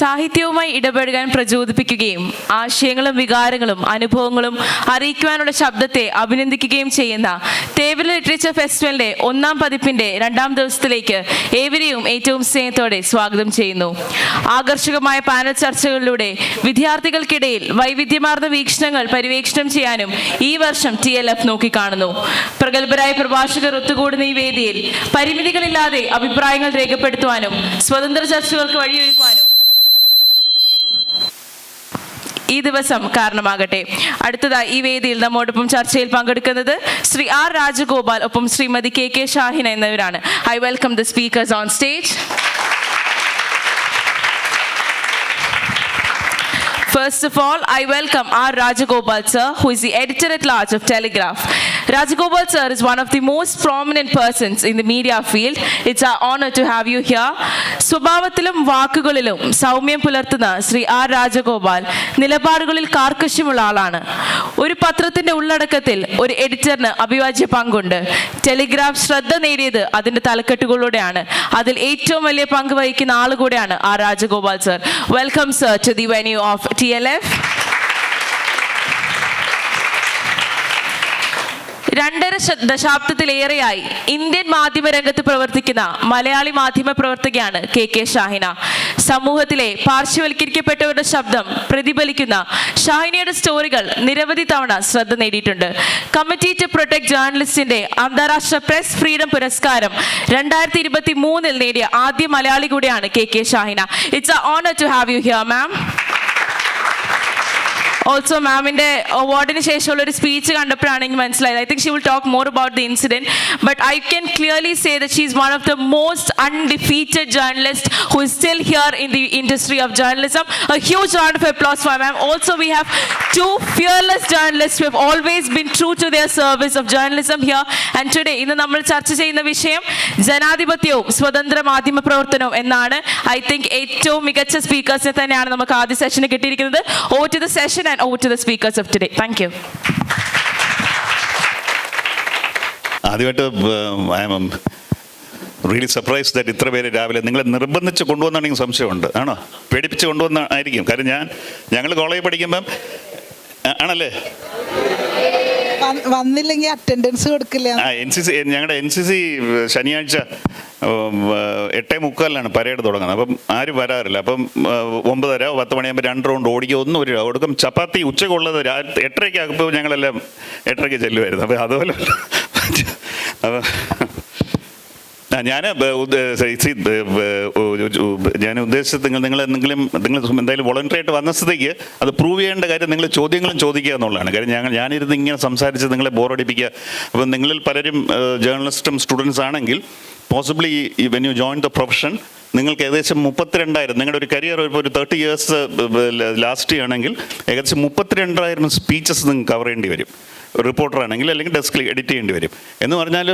സാഹിത്യവുമായി ഇടപഴകാൻ പ്രചോദിപ്പിക്കുകയും ആശയങ്ങളും വികാരങ്ങളും അനുഭവങ്ങളും അറിയിക്കുവാനുള്ള ശബ്ദത്തെ അഭിനന്ദിക്കുകയും ചെയ്യുന്ന തേവര ലിറ്ററേച്ചർ ഫെസ്റ്റിവലിന്റെ 1ാം പതിപ്പിന്റെ 2ാം ദിവസത്തിലേക്ക് ഏവരെയും ഏറ്റവും സ്നേഹത്തോടെ സ്വാഗതം ചെയ്യുന്നു. ആകർഷകമായ പാനൽ ചർച്ചകളിലൂടെ വിദ്യാർത്ഥികൾക്കിടയിൽ വൈവിധ്യമാർന്ന വീക്ഷണങ്ങൾ പര്യവേക്ഷണം ചെയ്യാനും ഈ വർഷം TLF നോക്കിക്കാണുന്നു. പ്രഗത്ഭരായ പ്രഭാഷകർ ഒത്തുകൂടുന്ന ഈ വേദിയിൽ പരിമിതികളില്ലാതെ അഭിപ്രായങ്ങൾ രേഖപ്പെടുത്തുവാനും സ്വതന്ത്ര ചർച്ചകൾക്ക് വഴിയൊരുക്കുവാനും ഈ ദിവസം കാരണമാകട്ടെ. അടുത്തതായി ഈ വേദിയിൽ നമ്മോടൊപ്പം ചർച്ചയിൽ പങ്കെടുക്കുന്നത് ശ്രീ R. രാജഗോപാൽ ഒപ്പം ശ്രീമതി KK ഷാഹിന എന്നിവരാണ്. I welcome the speakers on stage. First of all, I welcome R. Rajagopal sir, who is the editor-at-large of Telegraph. Rajagopal sir is one of the most prominent persons in the media field. It's our honor to have you here. സ്വഭാവത്തിലും വാക്കുകളിലും സൗമ്യം പുലർത്തുന്ന Shri R. Rajagopal നിലപാടുകളിൽ കാർക്കശ്യമുള്ള ആളാണ്. ഒരു പത്രത്തിന്റെ ഉള്ളടക്കത്തിൽ ഒരു എഡിറ്ററിന് അഭിവാജ്യ പങ്കുണ്ട്. Telegraph ശ്രദ്ധ നേടിയത് അതിന്റെ തലക്കെട്ടുകളിലൂടെയാണ്. അതിൽ ഏറ്റവും വലിയ പങ്ക് വഹിക്കുന്ന ആൾ കൂടെയാണ് R. Rajagopal sir. Welcome sir to the venue of TLF. 2.5 ദശാബ്ദത്തിലേറെയായി ഇന്ത്യൻ മാധ്യമരംഗത്ത് പ്രവർത്തിക്കുന്ന മലയാളി മാധ്യമ പ്രവർത്തകയാണ് KK ഷാഹിന. സമൂഹത്തിലെ പാർശ്വവൽക്കരിക്കപ്പെട്ടവരുടെ ശബ്ദം പ്രതിഫലിക്കുന്ന ഷാഹിനയുടെ സ്റ്റോറികൾ നിരവധി തവണ ശ്രദ്ധ നേടിയിട്ടുണ്ട്. കമ്മിറ്റി ടു പ്രൊട്ടക്ട് ജേർണലിസ്റ്റിന്റെ അന്താരാഷ്ട്ര പ്രസ് ഫ്രീഡം പുരസ്കാരം 2023 നേടിയ ആദ്യ മലയാളി കൂടിയാണ് KK Shahina. It's a honour to have you here ma'am. Also മാമിന്റെ അവാർഡിന് ശേഷമുള്ള ഒരു സ്പീച്ച് കണ്ടപ്പോഴാണ് എനിക്ക് മനസ്സിലായത്. I think she will talk more about the incident, but I can clearly say that she is one of the most undefeated journalist who is still here in the industry of journalism. A huge round of applause for ma'am. Also we have 2 fearless journalists who have always been true to their service of journalism here. And today ഇന്ന് നമ്മൾ ചർച്ച ചെയ്യുന്ന വിഷയം ജനാധിപത്യവും സ്വതന്ത്ര മാധ്യമ പ്രവർത്തനവും എന്നാണ്. ഐ തിങ്ക് ഏറ്റവും മികച്ച സ്പീക്കേഴ്സിനെ തന്നെയാണ് നമുക്ക് ആദ്യ സെഷന് കിട്ടിയിരിക്കുന്നത്. Over to the session and over to the speakers of today. Thank you. ആദ്യമായിട്ട് I am really surprised that ഇത്ര പേര് രാവിലെ നിങ്ങളെ നിർബന്ധിച്ച് കൊണ്ടുവന്നാണ് എനിക്ക് സംശയമുണ്ട്. ആണോ? പേടിപ്പിച്ച് കൊണ്ടുവന്ന ആയിരിക്കും. കാര്യം ഞങ്ങൾ കോളേജിൽ പഠിക്കുമ്പം ആണല്ലേ വന്നില്ലെങ്കിൽ അറ്റൻഡൻസ് കൊടുക്കില്ല. ഞങ്ങളുടെ NCC ശനിയാഴ്ച 8:45 പരേഡ് തുടങ്ങുന്നത്. അപ്പം ആരും വരാറില്ല. അപ്പം 9:30 10 മണിയാകുമ്പോൾ 2 റൗണ്ട് ഓടിക്കുക, ഒന്നും ഒരു കൊടുക്കും. ചപ്പാത്തി ഉച്ചക്കുള്ളത് 8:30 ആകുമ്പോൾ ഞങ്ങളെല്ലാം 8:30 ചെല്ലുമായിരുന്നു. അപ്പം അതുപോലെ ഞാൻ ഉദ്ദേശിച്ചത് നിങ്ങൾ എന്തായാലും വോളണ്ടറി ആയിട്ട് വന്ന സ്ഥിതിക്ക് അത് പ്രൂവ് ചെയ്യേണ്ട കാര്യം നിങ്ങൾ ചോദ്യങ്ങളും ചോദിക്കുക എന്നുള്ളതാണ്. കാര്യം ഞാനിരുന്ന് ഇങ്ങനെ സംസാരിച്ച് നിങ്ങളെ ബോറടിപ്പിക്കുക. അപ്പം നിങ്ങളിൽ പലരും ജേർണലിസ്റ്റും സ്റ്റുഡൻസ് ആണെങ്കിൽ possibly when you join the profession നിങ്ങൾക്ക് ഏകദേശം 32,000 നിങ്ങളുടെ ഒരു കരിയർ ഇപ്പോൾ ഒരു 30 years ലാസ്റ്റ് ചെയ്യണമെങ്കിൽ ഏകദേശം 32,000 സ്പീച്ചസ് നിങ്ങൾക്ക് കവർ ചെയ്യേണ്ടി വരും. റിപ്പോർട്ടറാണെങ്കിൽ അല്ലെങ്കിൽ ഡെസ്കിൽ എഡിറ്റ് ചെയ്യേണ്ടി വരും. എന്ന് പറഞ്ഞാൽ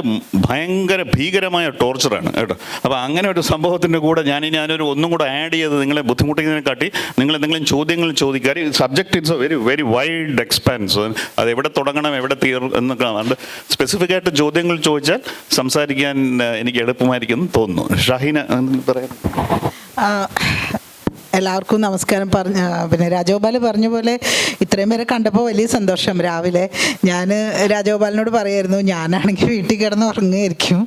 ഭയങ്കര ഭീകരമായ ടോർച്ചറാണ് കേട്ടോ. അപ്പോൾ അങ്ങനെ ഒരു സംഭവത്തിൻ്റെ കൂടെ ഞാനൊരു ഒന്നും കൂടെ ആഡ് ചെയ്ത് നിങ്ങളെ ബുദ്ധിമുട്ടിക്കുന്നതിനെക്കാട്ടി നിങ്ങൾ എന്തെങ്കിലും ചോദ്യങ്ങൾ ചോദിക്കാറ്. Subject it's a very very wide expanse. അത് എവിടെ തുടങ്ങണം എവിടെ തീരും എന്നൊക്കെ അതുകൊണ്ട് സ്പെസിഫിക് ആയിട്ട് ചോദ്യങ്ങൾ ചോദിച്ചാൽ സംസാരിക്കാൻ എനിക്ക് എളുപ്പമായിരിക്കും എന്ന് തോന്നുന്നു. ഷാഹിന പറയാം. എല്ലാവർക്കും നമസ്കാരം. പിന്നെ രാജഗോപാൽ പറഞ്ഞ പോലെ ഇത്രയും പേരെ കണ്ടപ്പോൾ വലിയ സന്തോഷം. രാവിലെ ഞാൻ രാജഗോപാലിനോട് പറയായിരുന്നു ഞാനാണെങ്കിൽ വീട്ടിൽ കിടന്ന് ഉറങ്ങുമായിരിക്കും,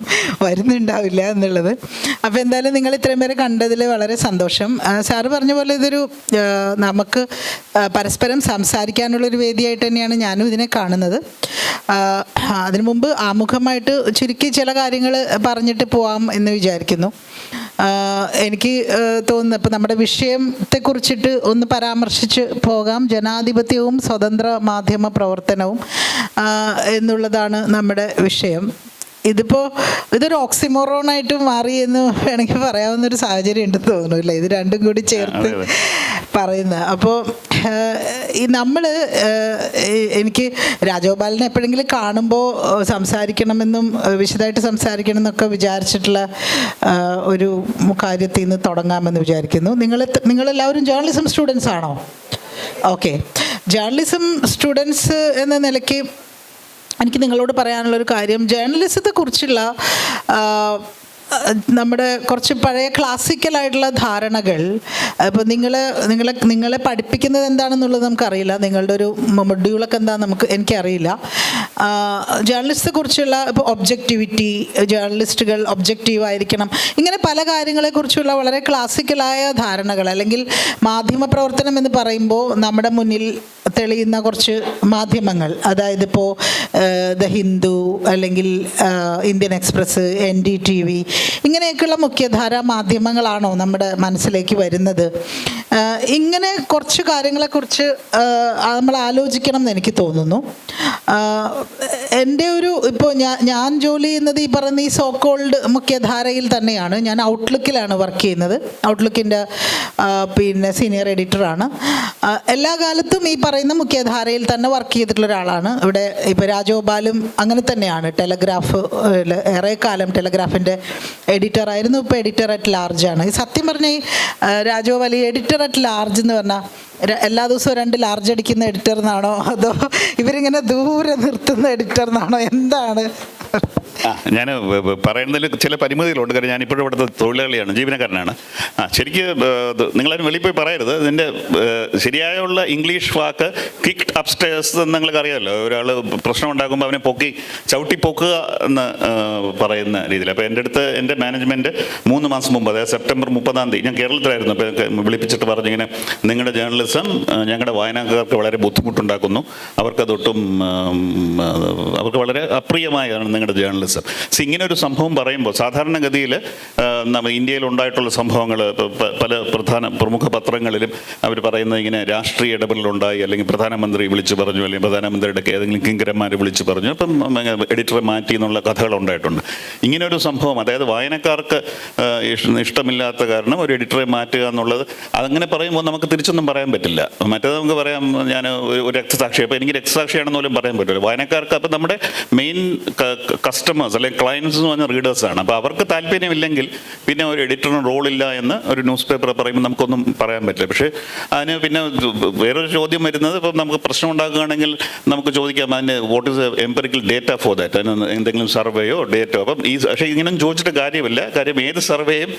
വരുന്നുണ്ടാവില്ല എന്നുള്ളത്. അപ്പോൾ എന്തായാലും നിങ്ങൾ ഇത്രയും പേരെ കണ്ടതിൽ വളരെ സന്തോഷം. സാറ് പറഞ്ഞ പോലെ ഇതൊരു നമുക്ക് പരസ്പരം സംസാരിക്കാനുള്ളൊരു വേദിയായിട്ട് തന്നെയാണ് ഞാനും ഇതിനെ കാണുന്നത്. അതിനു മുമ്പ് ആമുഖമായിട്ട് ചുരുക്കി ചില കാര്യങ്ങൾ പറഞ്ഞിട്ട് പോവാം എന്ന് വിചാരിക്കുന്നു. എനിക്ക് തോന്നുന്നു ഇപ്പം നമ്മുടെ വിഷയത്തെക്കുറിച്ചിട്ട് ഒന്ന് പരാമർശിച്ച് പോകാം. ജനാധിപത്യവും സ്വതന്ത്ര മാധ്യമ പ്രവർത്തനവും എന്നുള്ളതാണ് നമ്മുടെ വിഷയം. ഇതൊരു ഓക്സിമോറോണായിട്ട് മാറി എന്ന് വേണമെങ്കിൽ പറയാവുന്നൊരു സാഹചര്യം ഉണ്ടെന്ന് തോന്നുന്നില്ല, ഇത് രണ്ടും കൂടി ചേർത്ത് പറയുന്നത്. അപ്പോൾ എനിക്ക് രാജഗോപാലിനെ എപ്പോഴെങ്കിലും കാണുമ്പോൾ സംസാരിക്കണമെന്നും വിശദമായിട്ട് സംസാരിക്കണം എന്നൊക്കെ വിചാരിച്ചിട്ടുള്ള ഒരു കാര്യത്തിൽ നിന്ന് തുടങ്ങാമെന്ന് വിചാരിക്കുന്നു. നിങ്ങളെല്ലാവരും ജേർണലിസം സ്റ്റുഡൻസ് ആണോ? ഓക്കെ. ജേർണലിസം സ്റ്റുഡൻസ് എന്ന നിലയ്ക്ക് എനിക്ക് നിങ്ങളോട് പറയാനുള്ളൊരു കാര്യം, ജേർണലിസത്തെക്കുറിച്ചുള്ള നമ്മുടെ കുറച്ച് പഴയ ക്ലാസിക്കലായിട്ടുള്ള ധാരണകൾ, ഇപ്പോൾ നിങ്ങളെ പഠിപ്പിക്കുന്നത് എന്താണെന്നുള്ളത് നമുക്കറിയില്ല, നിങ്ങളുടെ ഒരു മൊഡ്യൂളൊക്കെ എന്താണെന്ന് എനിക്കറിയില്ല. ജേർണലിസ്റ്റെ കുറിച്ചുള്ള ഇപ്പോൾ ഒബ്ജക്റ്റിവിറ്റി, ജേർണലിസ്റ്റുകൾ ഒബ്ജക്റ്റീവ് ആയിരിക്കണം, ഇങ്ങനെ പല കാര്യങ്ങളെക്കുറിച്ചുള്ള വളരെ ക്ലാസിക്കലായ ധാരണകൾ, അല്ലെങ്കിൽ മാധ്യമപ്രവർത്തനം എന്ന് പറയുമ്പോൾ നമ്മുടെ മുന്നിൽ തെളിയുന്ന കുറച്ച് മാധ്യമങ്ങൾ, അതായത് ഇപ്പോൾ ദ ഹിന്ദു അല്ലെങ്കിൽ ഇന്ത്യൻ എക്സ്പ്രസ്, NDTV, ഇങ്ങനെയൊക്കെയുള്ള മുഖ്യധാര മാധ്യമങ്ങളാണോ നമ്മുടെ മനസ്സിലേക്ക് വരുന്നത്? ഇങ്ങനെ കുറച്ച് കാര്യങ്ങളെക്കുറിച്ച് നമ്മൾ ആലോചിക്കണം എന്ന് എനിക്ക് തോന്നുന്നു. എൻ്റെ ഇപ്പോൾ ഞാൻ ജോലി ചെയ്യുന്നത് ഈ പറയുന്ന ഈ സോക്കോൾഡ് മുഖ്യധാരയിൽ തന്നെയാണ്. ഞാൻ ഔട്ട്ലുക്കിലാണ് വർക്ക് ചെയ്യുന്നത്. ഔട്ട്ലുക്കിൻ്റെ സീനിയർ എഡിറ്ററാണ്. എല്ലാ കാലത്തും ഈ പറയുന്ന മുഖ്യധാരയിൽ തന്നെ വർക്ക് ചെയ്തിട്ടുള്ള ഒരാളാണ്. ഇവിടെ ഇപ്പോൾ രാജഗോപാലും അങ്ങനെ തന്നെയാണ്. ടെലഗ്രാഫ് ഏറെ കാലം ടെലഗ്രാഫിൻ്റെ എഡിറ്ററായിരുന്നു. ഇപ്പോൾ എഡിറ്റർ അറ്റ് ലാർജാണ്. ഈ സത്യം പറഞ്ഞാൽ ഈ രാജഗോപാൽ ഈ എഡിറ്റർ അറ്റ് ലാർജ് എന്ന് പറഞ്ഞാൽ എല്ലാ ദിവസവും 2 ലാർജ് അടിക്കുന്ന എഡിറ്റർ എന്നാണോ, അതോ ഇവരിങ്ങനെ ദൂരെ നിർത്തുന്ന എഡിറ്റർ എന്നാണോ, എന്താണ്? ഞാൻ പറയുന്നതിൽ ചില പരിമിതികളുണ്ട്. കാരണം ഞാനിപ്പോഴും ഇവിടുത്തെ തൊഴിലാളിയാണ്, ജീവനക്കാരനാണ്. ശരിക്ക് നിങ്ങളതിന് വെളിയിൽ പോയി പറയരുത്. ഇതിൻ്റെ ശരിയായുള്ള ഇംഗ്ലീഷ് വാക്ക് കിക്ഡ് അപ്സ്റ്റേഴ്സ് എന്ന് നിങ്ങൾക്ക് അറിയാമല്ലോ. ഒരാൾ പ്രശ്നം ഉണ്ടാക്കുമ്പോൾ അവനെ ചവിട്ടി പൊക്കുക എന്ന് പറയുന്ന രീതിയിൽ. അപ്പോൾ എൻ്റെ മാനേജ്മെൻറ്റ് 3 മാസം മുമ്പ്, അതായത് സെപ്റ്റംബർ 30 ഞാൻ കേരളത്തിലായിരുന്നു. അപ്പോൾ വിളിപ്പിച്ചിട്ട് പറഞ്ഞു, ഇങ്ങനെ നിങ്ങളുടെ ജേർണലിസം ഞങ്ങളുടെ വായനക്കാർക്ക് വളരെ ബുദ്ധിമുട്ടുണ്ടാക്കുന്നു, അവർക്ക് വളരെ അപ്രിയമായാണ് നിങ്ങളുടെ ജേർണലിസം. ഇങ്ങനെ ഒരു സംഭവം പറയുമ്പോൾ സാധാരണഗതിയിൽ ഇന്ത്യയിൽ ഉണ്ടായിട്ടുള്ള സംഭവങ്ങൾ പല പ്രമുഖ പത്രങ്ങളിലും അവർ പറയുന്നത് ഇങ്ങനെ രാഷ്ട്രീയ ഇടപെടലുണ്ടായി, അല്ലെങ്കിൽ പ്രധാനമന്ത്രി വിളിച്ചു പറഞ്ഞു, അല്ലെങ്കിൽ പ്രധാനമന്ത്രിയുടെ ഏതെങ്കിലും കിങ്കരന്മാർ വിളിച്ചു പറഞ്ഞു, അപ്പം എഡിറ്ററെ മാറ്റി എന്നുള്ള കഥകളുണ്ടായിട്ടുണ്ട്. ഇങ്ങനെ ഒരു സംഭവം, അതായത് വായനക്കാർക്ക് ഇഷ്ടമില്ലാത്ത കാരണം ഒരു എഡിറ്ററെ മാറ്റുക എന്നുള്ളത്, അതങ്ങനെ പറയുമ്പോൾ നമുക്ക് തിരിച്ചൊന്നും പറയാൻ പറ്റില്ല. മറ്റേത് നമുക്ക് പറയാം, ഞാൻ ഒരു രക്തസാക്ഷി, അപ്പോൾ എനിക്ക് രക്തസാക്ഷിയാണെന്ന് പോലും പറയാൻ പറ്റില്ല. വായനക്കാർക്ക് അപ്പം നമ്മുടെ മെയിൻ കസ്റ്റമേഴ്സ് അല്ലെങ്കിൽ ക്ലയൻസ് എന്ന് പറഞ്ഞ റീഡേഴ്സാണ്. അപ്പോൾ അവർക്ക് താല്പര്യമില്ലെങ്കിൽ പിന്നെ ഒരു എഡിറ്ററിന് റോളില്ല എന്ന് ഒരു ന്യൂസ് പേപ്പർ പറയുമ്പോൾ നമുക്കൊന്നും പറയാൻ പറ്റില്ല. പക്ഷേ അതിന് പിന്നെ വേറൊരു ചോദ്യം വരുന്നത്, ഇപ്പം നമുക്ക് പ്രശ്നം ഉണ്ടാക്കുകയാണെങ്കിൽ നമുക്ക് ചോദിക്കാം, അതിന് what is empirical data for that, അതിന് എന്തെങ്കിലും സർവേയോ ഡേറ്റോ. അപ്പം പക്ഷേ ഇങ്ങനെയൊന്നും ചോദിച്ചിട്ട് കാര്യമില്ല. കാര്യം ഏത് സർവേയും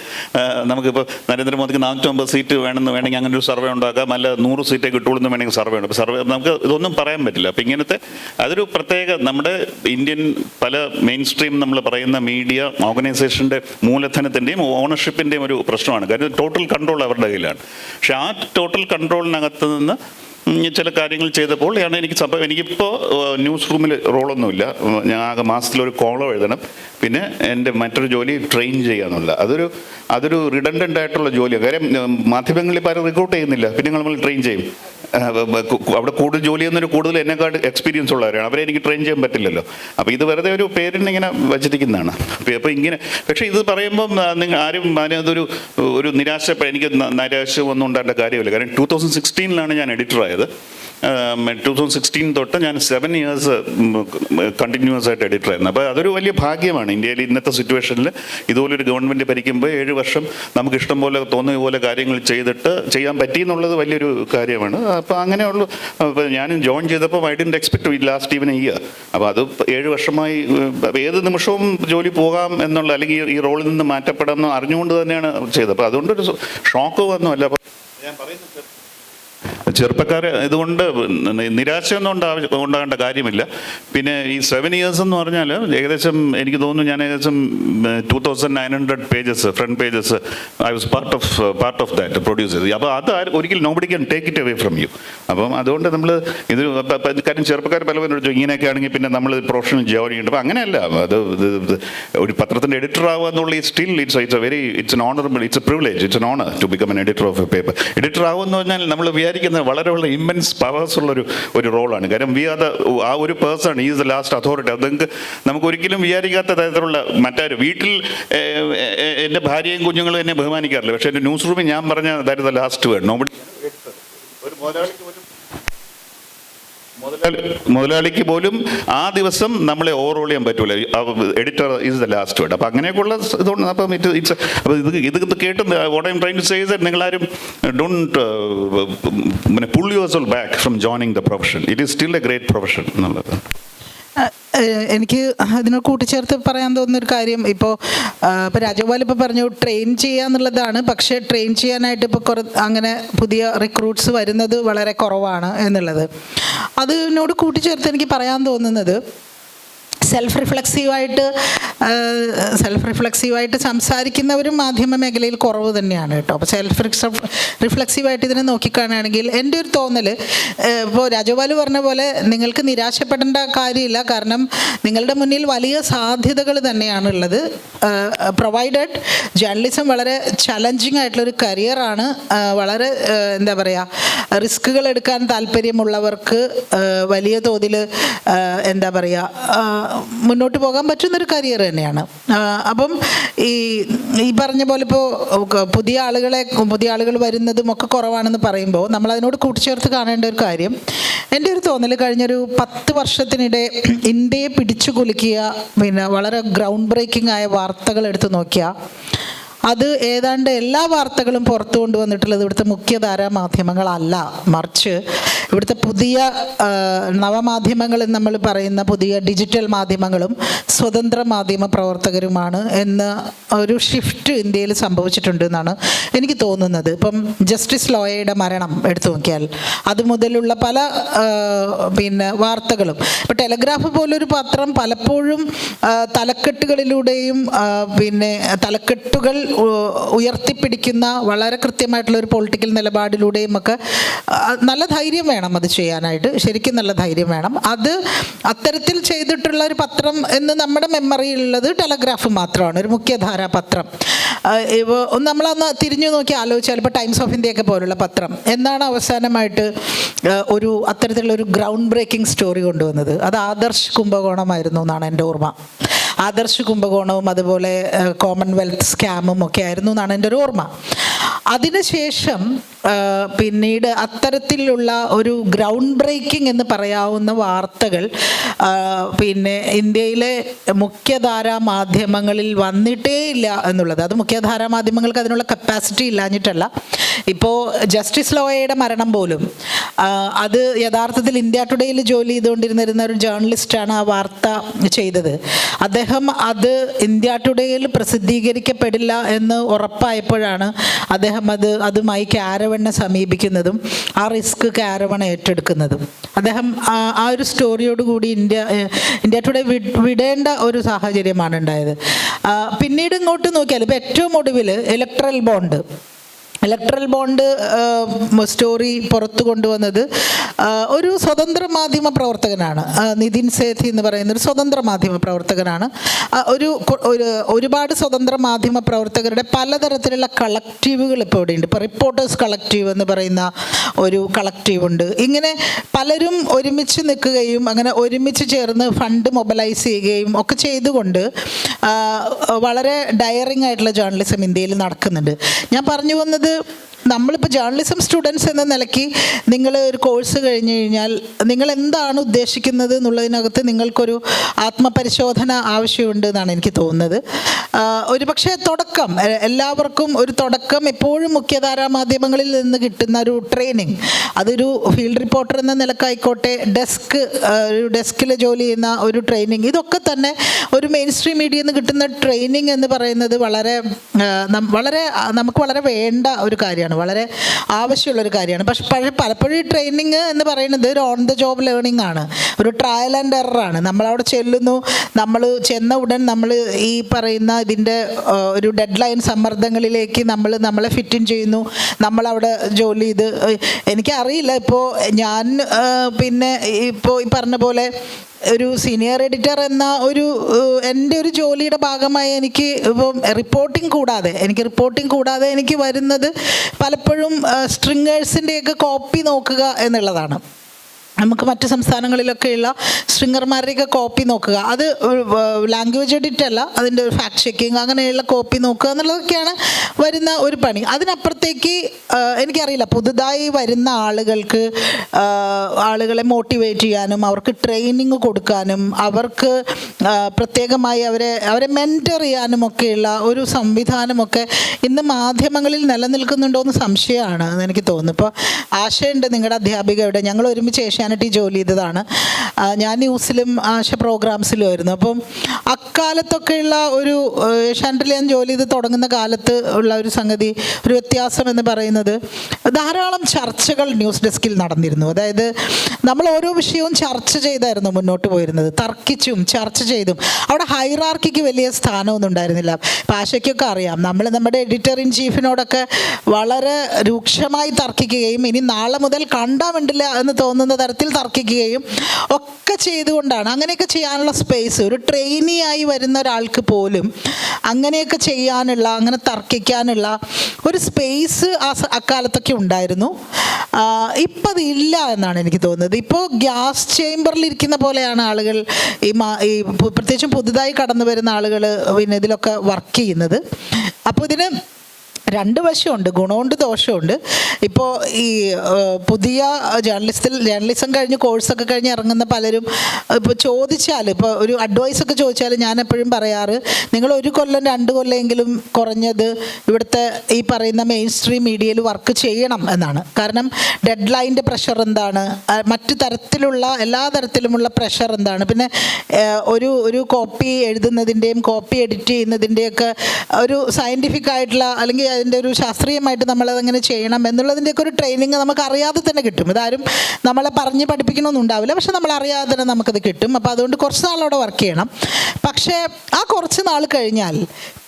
നമുക്കിപ്പോൾ നരേന്ദ്രമോദിക്ക് 450 സീറ്റ് വേണമെങ്കിൽ അങ്ങനെ ഒരു സർവേ ഉണ്ടാക്കാം, അല്ല 100 സീറ്റേ കിട്ടുള്ളൂ എന്ന് വേണമെങ്കിൽ സർവേ ഉണ്ട്. അപ്പോൾ സർവേ നമുക്ക് ഇതൊന്നും പറയാൻ പറ്റില്ല. അപ്പോൾ ഇങ്ങനത്തെ അതൊരു പ്രത്യേക നമ്മുടെ ഇന്ത്യൻ പല മെയിൻ സ്ട്രീം നമ്മൾ പറയുന്ന മീഡിയ ഓർഗനൈസേഷൻ്റെ മൂലധനത്തിൻ്റെയും ഓണർഷിപ്പിൻ്റെയും ഒരു പ്രശ്നമാണ്. കാര്യം ടോട്ടൽ കൺട്രോൾ അവരുടെ കയ്യിലാണ്. പക്ഷേ ആ ടോട്ടൽ കൺട്രോളിനകത്ത് നിന്ന് ചില കാര്യങ്ങൾ ചെയ്തപ്പോൾ എനിക്കിപ്പോൾ ന്യൂസ് റൂമിൽ റോളൊന്നുമില്ല. ഞാൻ ആകെ മാസത്തിലൊരു കോളം എഴുതണം, പിന്നെ എൻ്റെ മറ്റൊരു ജോലി ട്രെയിൻ ചെയ്യുക എന്നുള്ള അതൊരു റിഡൻഡൻ്റ് ആയിട്ടുള്ള ജോലിയാണ്. കാര്യം മാധ്യമങ്ങളിൽ പല റിക്രൂട്ട് ചെയ്യുന്നില്ല, പിന്നെ നമ്മൾ ട്രെയിൻ ചെയ്യും. അവിടെ കൂടുതൽ ജോലി ചെയ്യുന്നൊരു കൂടുതൽ എന്നെക്കാട് എക്സ്പീരിയൻസ് ഉള്ളവരാണ്, അവരെ എനിക്ക് ട്രെയിൻ ചെയ്യാൻ പറ്റില്ലല്ലോ. അപ്പോൾ ഇത് വെറുതെ ഒരു പേരിന് ഇങ്ങനെ വച്ചിരിക്കുന്നതാണ്. അപ്പോൾ ഇങ്ങനെ, പക്ഷേ ഇത് പറയുമ്പം നിങ്ങൾ ആരും അതിനകത്തൊരു എനിക്ക് നിരാശ ഒന്നും ഉണ്ടാകേണ്ട കാര്യമില്ല. കാരണം 2016 ഞാൻ എഡിറ്ററായത്. 2016 തൊട്ട് ഞാൻ 7 ഇയേഴ്സ് കണ്ടിന്യൂസ് ആയിട്ട് എഡിറ്ററായിരുന്നു. അപ്പോൾ അതൊരു വലിയ ഭാഗ്യമാണ്. ഇന്ത്യയിൽ ഇന്നത്തെ സിറ്റുവേഷനിൽ ഇതുപോലൊരു ഗവൺമെൻറ് ഭരിക്കുമ്പോൾ 7 വർഷം നമുക്ക് ഇഷ്ടം പോലെ തോന്നിയ പോലെ കാര്യങ്ങൾ ചെയ്യാൻ പറ്റി എന്നുള്ളത് വലിയൊരു കാര്യമാണ്. അപ്പോൾ അങ്ങനെയുള്ളൂ. അപ്പോൾ ഞാൻ ജോയിൻ ചെയ്തപ്പോൾ I didn't expect last even year. അപ്പോൾ അത് 7 വർഷമായി ഏത് നിമിഷവും ജോലി പോകാം എന്നുള്ള, അല്ലെങ്കിൽ ഈ റോളിൽ നിന്ന് മാറ്റപ്പെടാമെന്ന് അറിഞ്ഞുകൊണ്ട് തന്നെയാണ് ചെയ്തത്. അപ്പോൾ അതുകൊണ്ടൊരു ഷോക്ക് വന്നുമല്ല. അപ്പോൾ ഞാൻ പറയുന്നത് ചെറുപ്പക്കാരെ ഇതുകൊണ്ട് നിരാശയൊന്നും ഉണ്ടാകേണ്ട കാര്യമില്ല. പിന്നെ ഈ 7 ഇയേഴ്സ് എന്ന് പറഞ്ഞാൽ ഏകദേശം എനിക്ക് തോന്നുന്നു ഞാൻ ഏകദേശം 2900 pages front pages I was part of that produce ചെയ്ത്. അപ്പോൾ അത് ഒരിക്കലും nobody can take it away from you. അപ്പം അതുകൊണ്ട് നമ്മൾ ഇത് കാര്യം ചെറുപ്പക്കാർ പലവരും ഇങ്ങനെയൊക്കെ ആണെങ്കിൽ പിന്നെ നമ്മൾ പ്രൊഫഷണൽ ജോലി ചെയ്യുന്നുണ്ട്. അപ്പോൾ അങ്ങനെയല്ല, അത് ഒരു പത്രത്തിൻ്റെ എഡിറ്റർ ആവുക എന്നുള്ള still it's an honourable, it's a privilege, it's an honour to become an editor of a paper. Editor ആവുമെന്ന് പറഞ്ഞാൽ നമ്മൾ വിചാരിക്കുന്ന വളരെ ഇമ്മൻസ് പവേഴ്സ് ഉള്ളൊരു റോളാണ്. കാര്യം ആ ഒരു person is the last authority. അത് നമുക്ക് ഒരിക്കലും വിചാരിക്കാത്ത തരത്തിലുള്ള മറ്റൊരു വീട്ടിൽ എൻ്റെ ഭാര്യയും കുഞ്ഞുങ്ങളും എന്നെ ബഹുമാനിക്കാറില്ല. പക്ഷേ എൻ്റെ ന്യൂസ് റൂമിൽ ഞാൻ പറഞ്ഞ that is the last word. Nobody ഒരു മുതലാളിക്ക് പോലും ആ ദിവസം നമ്മളെ ഓവറോൾ ചെയ്യാൻ പറ്റൂല. Editor is the last word. അപ്പോൾ അങ്ങനെയൊക്കെയുള്ള ഇതുകൊണ്ട് അപ്പം ഇത് കേട്ട് what I'm trying to say is that നിങ്ങളാരും don't pull yourself back from joining the profession. It is still a great profession എന്നുള്ളത്. എനിക്ക് അതിനോട് കൂട്ടിച്ചേർത്ത് പറയാൻ തോന്നുന്നൊരു കാര്യം, ഇപ്പോൾ രാജഗോപാൽ ഇപ്പോൾ പറഞ്ഞു ട്രെയിൻ ചെയ്യുക എന്നുള്ളതാണ്. പക്ഷേ ട്രെയിൻ ചെയ്യാനായിട്ട് ഇപ്പോൾ അങ്ങനെ പുതിയ റിക്രൂട്ട്സ് വരുന്നത് വളരെ കുറവാണ് എന്നുള്ളത്. അതിനോട് കൂട്ടിച്ചേർത്ത് എനിക്ക് പറയാൻ തോന്നുന്നത് സെൽഫ് റിഫ്ലെക്സീവായിട്ട് സംസാരിക്കുന്നവരും മാധ്യമ മേഖലയിൽ കുറവ് തന്നെയാണ് കേട്ടോ. അപ്പോൾ റിഫ്ലെക്സീവായിട്ട് ഇതിനെ നോക്കിക്കാണുകയാണെങ്കിൽ എൻ്റെ ഒരു തോന്നൽ, ഇപ്പോൾ രാജഗോപാൽ പറഞ്ഞ പോലെ നിങ്ങൾക്ക് നിരാശപ്പെടേണ്ട കാര്യമില്ല. കാരണം നിങ്ങളുടെ മുന്നിൽ വലിയ സാധ്യതകൾ തന്നെയാണുള്ളത്. പ്രൊവൈഡഡ് ജേർണലിസം വളരെ ചലഞ്ചിങ് ആയിട്ടുള്ളൊരു കരിയറാണ്. വളരെ എന്താ പറയുക, റിസ്കുകൾ എടുക്കാൻ താല്പര്യമുള്ളവർക്ക് വലിയ തോതിൽ എന്താ പറയുക മുന്നോട്ട് പോകാൻ പറ്റുന്നൊരു കരിയർ തന്നെയാണ്. അപ്പം ഈ പറഞ്ഞ പോലെ ഇപ്പോൾ പുതിയ ആളുകൾ വരുന്നതും ഒക്കെ കുറവാണെന്ന് പറയുമ്പോൾ നമ്മൾ അതിനോട് കൂട്ടിച്ചേർത്ത് കാണേണ്ട ഒരു കാര്യം, എൻ്റെ ഒരു തോന്നൽ കഴിഞ്ഞൊരു 10 വർഷത്തിനിടെ ഇന്ത്യയെ പിടിച്ചു കുലുക്കിയ വളരെ ഗ്രൗണ്ട് ബ്രേക്കിംഗ് ആയ വാർത്തകൾ എടുത്തു നോക്കിയാൽ അത് ഏതാണ്ട് എല്ലാ വാർത്തകളും പുറത്തു കൊണ്ടുവന്നിട്ടുള്ളത് ഇവിടുത്തെ മുഖ്യധാരാ മാധ്യമങ്ങളല്ല, മറിച്ച് ഇവിടുത്തെ പുതിയ നവമാധ്യമങ്ങൾ എന്ന് നമ്മൾ പറയുന്ന പുതിയ ഡിജിറ്റൽ മാധ്യമങ്ങളും സ്വതന്ത്ര മാധ്യമ പ്രവർത്തകരുമാണ് എന്ന ഒരു ഷിഫ്റ്റ് ഇന്ത്യയിൽ സംഭവിച്ചിട്ടുണ്ട് എന്നാണ് എനിക്ക് തോന്നുന്നത്. ഇപ്പം ജസ്റ്റിസ് ലോയയുടെ മരണം എടുത്തു നോക്കിയാൽ അതുമുതലുള്ള പല വാർത്തകളും, ഇപ്പോൾ ടെലഗ്രാഫ് പോലൊരു പത്രം പലപ്പോഴും തലക്കെട്ടുകളിലൂടെയും തലക്കെട്ടുകൾ ഉയർത്തിപ്പിടിക്കുന്ന വളരെ കൃത്യമായിട്ടുള്ള ഒരു പൊളിറ്റിക്കൽ നിലപാടിലൂടെയും ഒക്കെ നല്ല ധൈര്യം വേണം അത് ചെയ്യാനായിട്ട്, ശരിക്കും നല്ല ധൈര്യം വേണം. അത് അത്തരത്തിൽ ചെയ്തിട്ടുള്ള ഒരു പത്രം എന്ന് നമ്മുടെ മെമ്മറിയിലുള്ളത് ടെലഗ്രാഫ് മാത്രമാണ്, ഒരു മുഖ്യധാരാ പത്രം. നമ്മളന്ന് തിരിഞ്ഞു നോക്കി ആലോചിച്ചാൽ ഇപ്പോൾ ടൈംസ് ഓഫ് ഇന്ത്യയൊക്കെ പോലുള്ള പത്രം എന്നാണ് അവസാനമായിട്ട് അത്തരത്തിലുള്ള ഒരു ഗ്രൗണ്ട് ബ്രേക്കിംഗ് സ്റ്റോറി കൊണ്ടുവന്നത്? അത് ആദർശ് കുംഭകോണമായിരുന്നു എന്നാണ് എൻ്റെ ഓർമ്മ. ആദർശ് കുംഭകോണവും അതുപോലെ കോമൺവെൽത്ത് സ്കാമും ഒക്കെ ആയിരുന്നു എന്നാണ് എൻ്റെ ഒരു ഓർമ്മ. അതിനുശേഷം പിന്നീട് അത്തരത്തിലുള്ള ഒരു ഗ്രൗണ്ട് ബ്രേക്കിംഗ് എന്ന് പറയാവുന്ന വാർത്തകൾ ഇന്ത്യയിലെ മുഖ്യധാരാ മാധ്യമങ്ങളിൽ വന്നിട്ടേ ഇല്ല എന്നുള്ളത്. അത് മുഖ്യധാരാ മാധ്യമങ്ങൾക്ക് അതിനുള്ള കപ്പാസിറ്റി ഇല്ലാഞ്ഞിട്ടല്ല. ഇപ്പോൾ ജസ്റ്റിസ് ലോയയുടെ മരണം പോലും അത് യഥാർത്ഥത്തിൽ ഇന്ത്യ ടുഡേയിൽ ജോലി ചെയ്തുകൊണ്ടിരുന്ന ഒരു ജേർണലിസ്റ്റാണ് ആ വാർത്ത ചെയ്തത്. അദ്ദേഹം അത് ഇന്ത്യ ടുഡേയിൽ പ്രസിദ്ധീകരിക്കപ്പെടില്ല എന്ന് ഉറപ്പായപ്പോഴാണ് അദ്ദേഹം അതുമായി കാരവണ്ണെ സമീപിക്കുന്നതും ആ റിസ്ക് കാരവൺ ഏറ്റെടുക്കുന്നതും. അദ്ദേഹം ആ ഒരു സ്റ്റോറിയോടുകൂടി ഇന്ത്യ ടുഡേ വിടേണ്ട ഒരു സാഹചര്യമാണ് ഉണ്ടായത്. പിന്നീട് ഇങ്ങോട്ട് നോക്കിയാൽ ഇപ്പോൾ ഏറ്റവും ഒടുവിൽ ഇലക്ട്രൽ ബോണ്ട് സ്റ്റോറി പുറത്തു കൊണ്ടുവന്നത് ഒരു സ്വതന്ത്ര മാധ്യമ പ്രവർത്തകനാണ്, നിതിൻ സേthi എന്ന് പറയുന്ന ഒരു സ്വതന്ത്ര മാധ്യമ പ്രവർത്തകനാണ്. ഒരുപാട് സ്വതന്ത്ര മാധ്യമ പ്രവർത്തകരുടെ പലതരത്തിലുള്ള കളക്റ്റീവുകൾ ഇപ്പോൾ ഇവിടെയുണ്ട്. ഇപ്പോൾ റിപ്പോർട്ടേഴ്സ് കളക്റ്റീവ് എന്ന് പറയുന്ന ഒരു കളക്റ്റീവ് ഉണ്ട്. ഇങ്ങനെ പലരും ഒരുമിച്ച് നിൽക്കുകയും അങ്ങനെ ഒരുമിച്ച് ചേർന്ന് ഫണ്ട് മൊബിലൈസ് ചെയ്യുകയും ഒക്കെ ചെയ്തുകൊണ്ട് വളരെ ഡയറിങ് ആയിട്ടുള്ള ജേർണലിസം ഇന്ത്യയിൽ നടക്കുന്നുണ്ട്. ഞാൻ പറഞ്ഞു വന്നത്, നമ്മളിപ്പോൾ ജേർണലിസം സ്റ്റുഡൻസ് എന്ന നിലയ്ക്ക് നിങ്ങൾ ഒരു കോഴ്സ് കഴിഞ്ഞ് കഴിഞ്ഞാൽ നിങ്ങൾ എന്താണ് ഉദ്ദേശിക്കുന്നത് എന്നുള്ളതിനകത്ത് നിങ്ങൾക്കൊരു ആത്മപരിശോധന ആവശ്യമുണ്ട് എന്നാണ് എനിക്ക് തോന്നുന്നത്. ഒരു പക്ഷേ എല്ലാവർക്കും ഒരു തുടക്കം എപ്പോഴും മുഖ്യധാരാ മാധ്യമങ്ങളിൽ നിന്ന് കിട്ടുന്ന ഒരു ട്രെയിനിങ്, അതൊരു ഫീൽഡ് റിപ്പോർട്ടർ എന്ന നിലക്കായിക്കോട്ടെ, ഡെസ്കിൽ ജോലി ചെയ്യുന്ന ഒരു ട്രെയിനിങ്, ഇതൊക്കെ തന്നെ ഒരു മെയിൻ സ്ട്രീം മീഡിയയിൽ നിന്ന് കിട്ടുന്ന ട്രെയിനിങ് എന്ന് പറയുന്നത് നമുക്ക് വളരെ വേണ്ട ഒരു കാര്യമാണ്, വളരെ ആവശ്യമുള്ളൊരു കാര്യമാണ്. പക്ഷെ പലപ്പോഴും ഈ ട്രെയിനിങ് എന്ന് പറയുന്നത് ഒരു ഓൺ ദ ജോബ് ലേണിംഗ് ആണ്, ഒരു ട്രയൽ ആൻഡ് എററാണ്. നമ്മളവിടെ ചെല്ലുന്നു, നമ്മൾ ചെന്ന ഉടൻ നമ്മൾ ഈ പറയുന്ന ഇതിൻ്റെ ഒരു ഡെഡ് ലൈൻ സമ്മർദ്ദങ്ങളിലേക്ക് നമ്മളെ ഫിറ്റ് ഇൻ ചെയ്യുന്നു, നമ്മളവിടെ ജോലി ചെയ്ത്. എനിക്കറിയില്ല, ഇപ്പോൾ ഞാൻ ഇപ്പോൾ ഈ പറഞ്ഞ പോലെ ഒരു സീനിയർ എഡിറ്റർ എന്ന എൻ്റെ ഒരു ജോലിയുടെ ഭാഗമായി എനിക്ക് ഇപ്പം റിപ്പോർട്ടിംഗ് കൂടാതെ എനിക്ക് വരുന്നത് പലപ്പോഴും സ്ട്രിങ്ങേഴ്സിൻ്റെയൊക്കെ കോപ്പി നോക്കുക എന്നുള്ളതാണ്. നമുക്ക് മറ്റ് സംസ്ഥാനങ്ങളിലൊക്കെയുള്ള സ്ട്രിങ്ങർമാരുടെയൊക്കെ കോപ്പി നോക്കുക, അത് ലാംഗ്വേജ് എഡിറ്റ് അല്ല, അതിൻ്റെ ഒരു ഫാക്ട് ചെക്കിങ് അങ്ങനെയുള്ള കോപ്പി നോക്കുക എന്നുള്ളതൊക്കെയാണ് വരുന്ന ഒരു പണി. അതിനപ്പുറത്തേക്ക് എനിക്കറിയില്ല, പുതുതായി വരുന്ന ആളുകളെ മോട്ടിവേറ്റ് ചെയ്യാനും അവർക്ക് ട്രെയിനിങ് കൊടുക്കാനും അവർക്ക് പ്രത്യേകമായി അവരെ മെൻറ്റർ ചെയ്യാനും ഒക്കെയുള്ള ഒരു സംവിധാനമൊക്കെ ഇന്ന് മാധ്യമങ്ങളിൽ നിലനിൽക്കുന്നുണ്ടോ എന്ന് സംശയമാണ് എനിക്ക് തോന്നുന്നു. ഇപ്പോൾ ആശയുണ്ട്, നിങ്ങളുടെ അധ്യാപികയുടെ, ഞങ്ങൾ ഒരുമിച്ച് ഏഷ്യാനെറ്റ് ഏഷ്യാനെറ്റിൽ ജോലി ചെയ്തതാണ്. ഞാൻ ന്യൂസിലും ആശ പ്രോഗ്രാംസിലും ആയിരുന്നു. അപ്പം അക്കാലത്തൊക്കെയുള്ള ഒരു ഏഷ്യാനെറ്റിൽ ഞാൻ ജോലി ചെയ്ത് തുടങ്ങുന്ന കാലത്ത് ഉള്ള ഒരു സംഗതി, ഒരു വ്യത്യാസം എന്ന് പറയുന്നത് ധാരാളം ചർച്ചകൾ ന്യൂസ് ഡെസ്കിൽ നടന്നിരുന്നു. അതായത് നമ്മൾ ഓരോ വിഷയവും ചർച്ച ചെയ്തായിരുന്നു മുന്നോട്ട് പോയിരുന്നത്, തർക്കിച്ചും ചർച്ച ചെയ്തും. അവിടെ ഹൈറാർക്കിക്ക് വലിയ സ്ഥാനമൊന്നും ഉണ്ടായിരുന്നില്ല. ഭാഷയ്ക്കൊക്കെ അറിയാം, നമ്മൾ നമ്മുടെ എഡിറ്റർ ഇൻ ചീഫിനോടൊക്കെ വളരെ രൂക്ഷമായി തർക്കിക്കുകയും ഇനി നാളെ മുതൽ കണ്ടാൽ വേണ്ടില്ല എന്ന് തോന്നുന്ന തരത്തിൽ തർക്കിക്കുകയും ഒക്കെ ചെയ്തുകൊണ്ടാണ്. അങ്ങനെയൊക്കെ ചെയ്യാനുള്ള സ്പേസ് ഒരു ട്രെയിനിയായി വരുന്ന ഒരാൾക്ക് പോലും അങ്ങനെയൊക്കെ ചെയ്യാനുള്ള, അങ്ങനെ തർക്കിക്കാനുള്ള ഒരു സ്പേസ് അക്കാലത്തൊക്കെ ഉണ്ടായിരുന്നു. ഇപ്പം അതില്ല എന്നാണ് എനിക്ക് തോന്നുന്നത്. ഇപ്പോൾ ഗ്യാസ് ചേംബറിൽ ഇരിക്കുന്ന പോലെയാണ് ആളുകൾ ഈ പ്രത്യേകിച്ചും പുതുതായി കടന്നു വരുന്ന ആളുകൾ പിന്നെ ഇതിലൊക്കെ വർക്ക് ചെയ്യുന്നത്. അപ്പോൾ ഇതിന് രണ്ട് വശമുണ്ട്, ഗുണമുണ്ട് ദോഷമുണ്ട്. ഇപ്പോൾ ഈ പുതിയ ജേർണലിസം കഴിഞ്ഞ് കോഴ്സൊക്കെ കഴിഞ്ഞ് ഇറങ്ങുന്ന പലരും ഇപ്പോൾ ചോദിച്ചാൽ, ഇപ്പോൾ ഒരു അഡ്വൈസൊക്കെ ചോദിച്ചാൽ ഞാൻ എപ്പോഴും പറയാറ്, നിങ്ങൾ 1 കൊല്ലം 2 കൊല്ലമെങ്കിലും കുറഞ്ഞത് ഇവിടുത്തെ ഈ പറയുന്ന മെയിൻ സ്ട്രീം മീഡിയയിൽ വർക്ക് ചെയ്യണം എന്നാണ്. കാരണം ഡെഡ് ലൈൻ്റെ പ്രഷർ എന്താണ്, മറ്റു തരത്തിലുള്ള എല്ലാ തരത്തിലുമുള്ള പ്രഷർ എന്താണ്, പിന്നെ ഒരു കോപ്പി എഴുതുന്നതിൻ്റെയും കോപ്പി എഡിറ്റ് ചെയ്യുന്നതിൻ്റെയൊക്കെ ഒരു സയൻറ്റിഫിക് ആയിട്ടുള്ള, അല്ലെങ്കിൽ അതിൻ്റെ ഒരു ശാസ്ത്രീയമായിട്ട് നമ്മളതെങ്ങനെ ചെയ്യണം എന്നുള്ളതിൻ്റെയൊക്കെ ഒരു ട്രെയിനിങ് നമുക്ക് അറിയാതെ തന്നെ കിട്ടും. ഇതാരും നമ്മളെ പറഞ്ഞ് പഠിപ്പിക്കണമെന്നും ഉണ്ടാവില്ല, പക്ഷെ നമ്മൾ അറിയാതെ തന്നെ നമുക്കത് കിട്ടും. അപ്പോൾ അതുകൊണ്ട് കുറച്ച് നാളവിടെ വർക്ക് ചെയ്യണം. പക്ഷേ ആ കുറച്ച് നാൾ കഴിഞ്ഞാൽ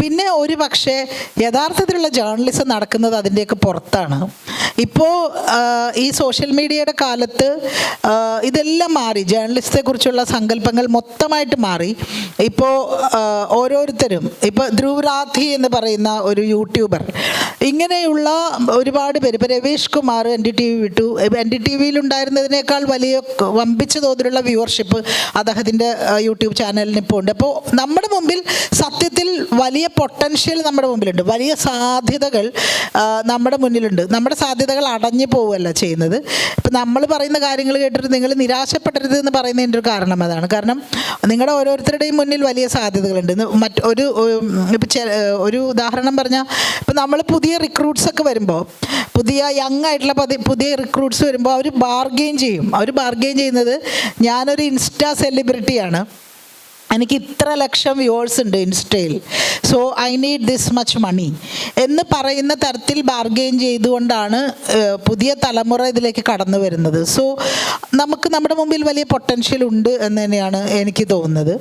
പിന്നെ ഒരു പക്ഷേ യഥാർത്ഥത്തിലുള്ള ജേർണലിസം നടക്കുന്നത് അതിൻ്റെയൊക്കെ പുറത്താണ്. ഇപ്പോൾ ഈ സോഷ്യൽ മീഡിയയുടെ കാലത്ത് ഇതെല്ലാം മാറി, ജേർണലിസത്തെക്കുറിച്ചുള്ള സങ്കല്പങ്ങൾ മൊത്തമായിട്ട് മാറി. ഇപ്പോൾ ഓരോരുത്തരും, ഇപ്പോൾ ധ്രുവ് രാധി എന്ന് പറയുന്ന ഒരു യൂട്യൂബർ, ഇങ്ങനെയുള്ള ഒരുപാട് പേര്, ഇപ്പോൾ രവീഷ് കുമാർ NDTV വിട്ടു, NDTV ഉണ്ടായിരുന്നതിനേക്കാൾ വലിയ വമ്പിച്ച തോതിലുള്ള വ്യൂവർഷിപ്പ് അദ്ദേഹത്തിൻ്റെ യൂട്യൂബ് ചാനലിന് ഇപ്പോൾ ഉണ്ട്. അപ്പോൾ നമ്മുടെ മുമ്പിൽ സത്യത്തിൽ വലിയ പൊട്ടൻഷ്യൽ നമ്മുടെ മുമ്പിലുണ്ട്, വലിയ സാധ്യതകൾ നമ്മുടെ മുന്നിലുണ്ട്. നമ്മുടെ സാധ്യതകൾ അടഞ്ഞു പോവുകയല്ല ചെയ്യുന്നത്. ഇപ്പം നമ്മൾ പറയുന്ന കാര്യങ്ങൾ കേട്ടിട്ട് നിങ്ങൾ നിരാശപ്പെടരുത് എന്ന് പറയുന്നതിൻ്റെ ഒരു കാരണം അതാണ്. കാരണം നിങ്ങളുടെ ഓരോരുത്തരുടെയും മുന്നിൽ വലിയ സാധ്യതകളുണ്ട്. ഒരു ഉദാഹരണം പറഞ്ഞാൽ, ഇപ്പം നമ്മൾ പുതിയ റിക്രൂട്ട്സ് ഒക്കെ വരുമ്പോൾ, പുതിയ യങ് ആയിട്ടുള്ള പുതിയ റിക്രൂട്ട്സ് വരുമ്പോൾ അവർ ബാർഗെയിൻ ചെയ്യും. അവർ ബാർഗെയിൻ ചെയ്യുന്നത്, ഞാനൊരു ഇൻസ്റ്റാ സെലിബ്രിറ്റിയാണ്, എനിക്ക് ഇത്ര ലക്ഷം വ്യൂവേഴ്സ് ഉണ്ട് ഇൻസ്റ്റയിൽ, so I need this much money എന്ന് പറയുന്ന തരത്തിൽ ബാർഗെയിൻ ചെയ്തുകൊണ്ടാണ് പുതിയ തലമുറ ഇതിലേക്ക് കടന്നു വരുന്നത്. സോ നമുക്ക് നമ്മുടെ മുമ്പിൽ വലിയ പൊട്ടൻഷ്യൽ ഉണ്ട് എന്ന് തന്നെയാണ് എനിക്ക് തോന്നുന്നത്.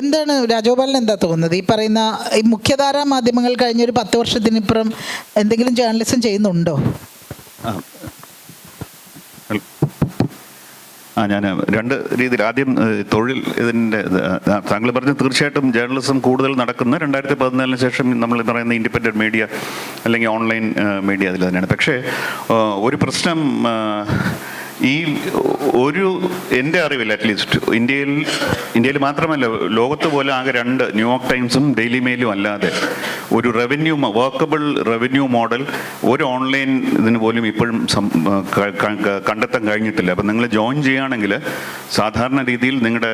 എന്താണ് രാജഗോപാലിന് എന്താ തോന്നുന്നത്? ഈ പറയുന്ന ഈ മുഖ്യധാരാ മാധ്യമങ്ങൾ കഴിഞ്ഞൊരു 10 വർഷത്തിനിപ്പുറം എന്തെങ്കിലും ജേർണലിസം ചെയ്യുന്നുണ്ടോ? ഞാൻ 2 രീതിയിൽ, ആദ്യം തൊഴിൽ, ഇതിൻ്റെ താങ്കൾ പറഞ്ഞ തീർച്ചയായിട്ടും ജേർണലിസം കൂടുതൽ നടക്കുന്ന 2014 ശേഷം നമ്മൾ പറയുന്ന ഇൻഡിപെൻഡൻറ്റ് മീഡിയ അല്ലെങ്കിൽ ഓൺലൈൻ മീഡിയ അതിൽ തന്നെയാണ്. പക്ഷേ ഒരു പ്രശ്നം, ഈ എൻ്റെ അറിവിൽ അറ്റ്ലീസ്റ്റ് ഇന്ത്യയിൽ മാത്രമല്ല ലോകത്ത് പോലെ ആകെ 2 ന്യൂയോർക്ക് ടൈംസും ഡെയിലി മെയിലും അല്ലാതെ ഒരു വർക്കബിൾ റവന്യൂ മോഡൽ ഒരു ഓൺലൈൻ ഇതിന് പോലും ഇപ്പോഴും കണ്ടെത്താൻ കഴിഞ്ഞിട്ടില്ല. അപ്പം നിങ്ങൾ ജോയിൻ ചെയ്യുകയാണെങ്കിൽ സാധാരണ രീതിയിൽ നിങ്ങളുടെ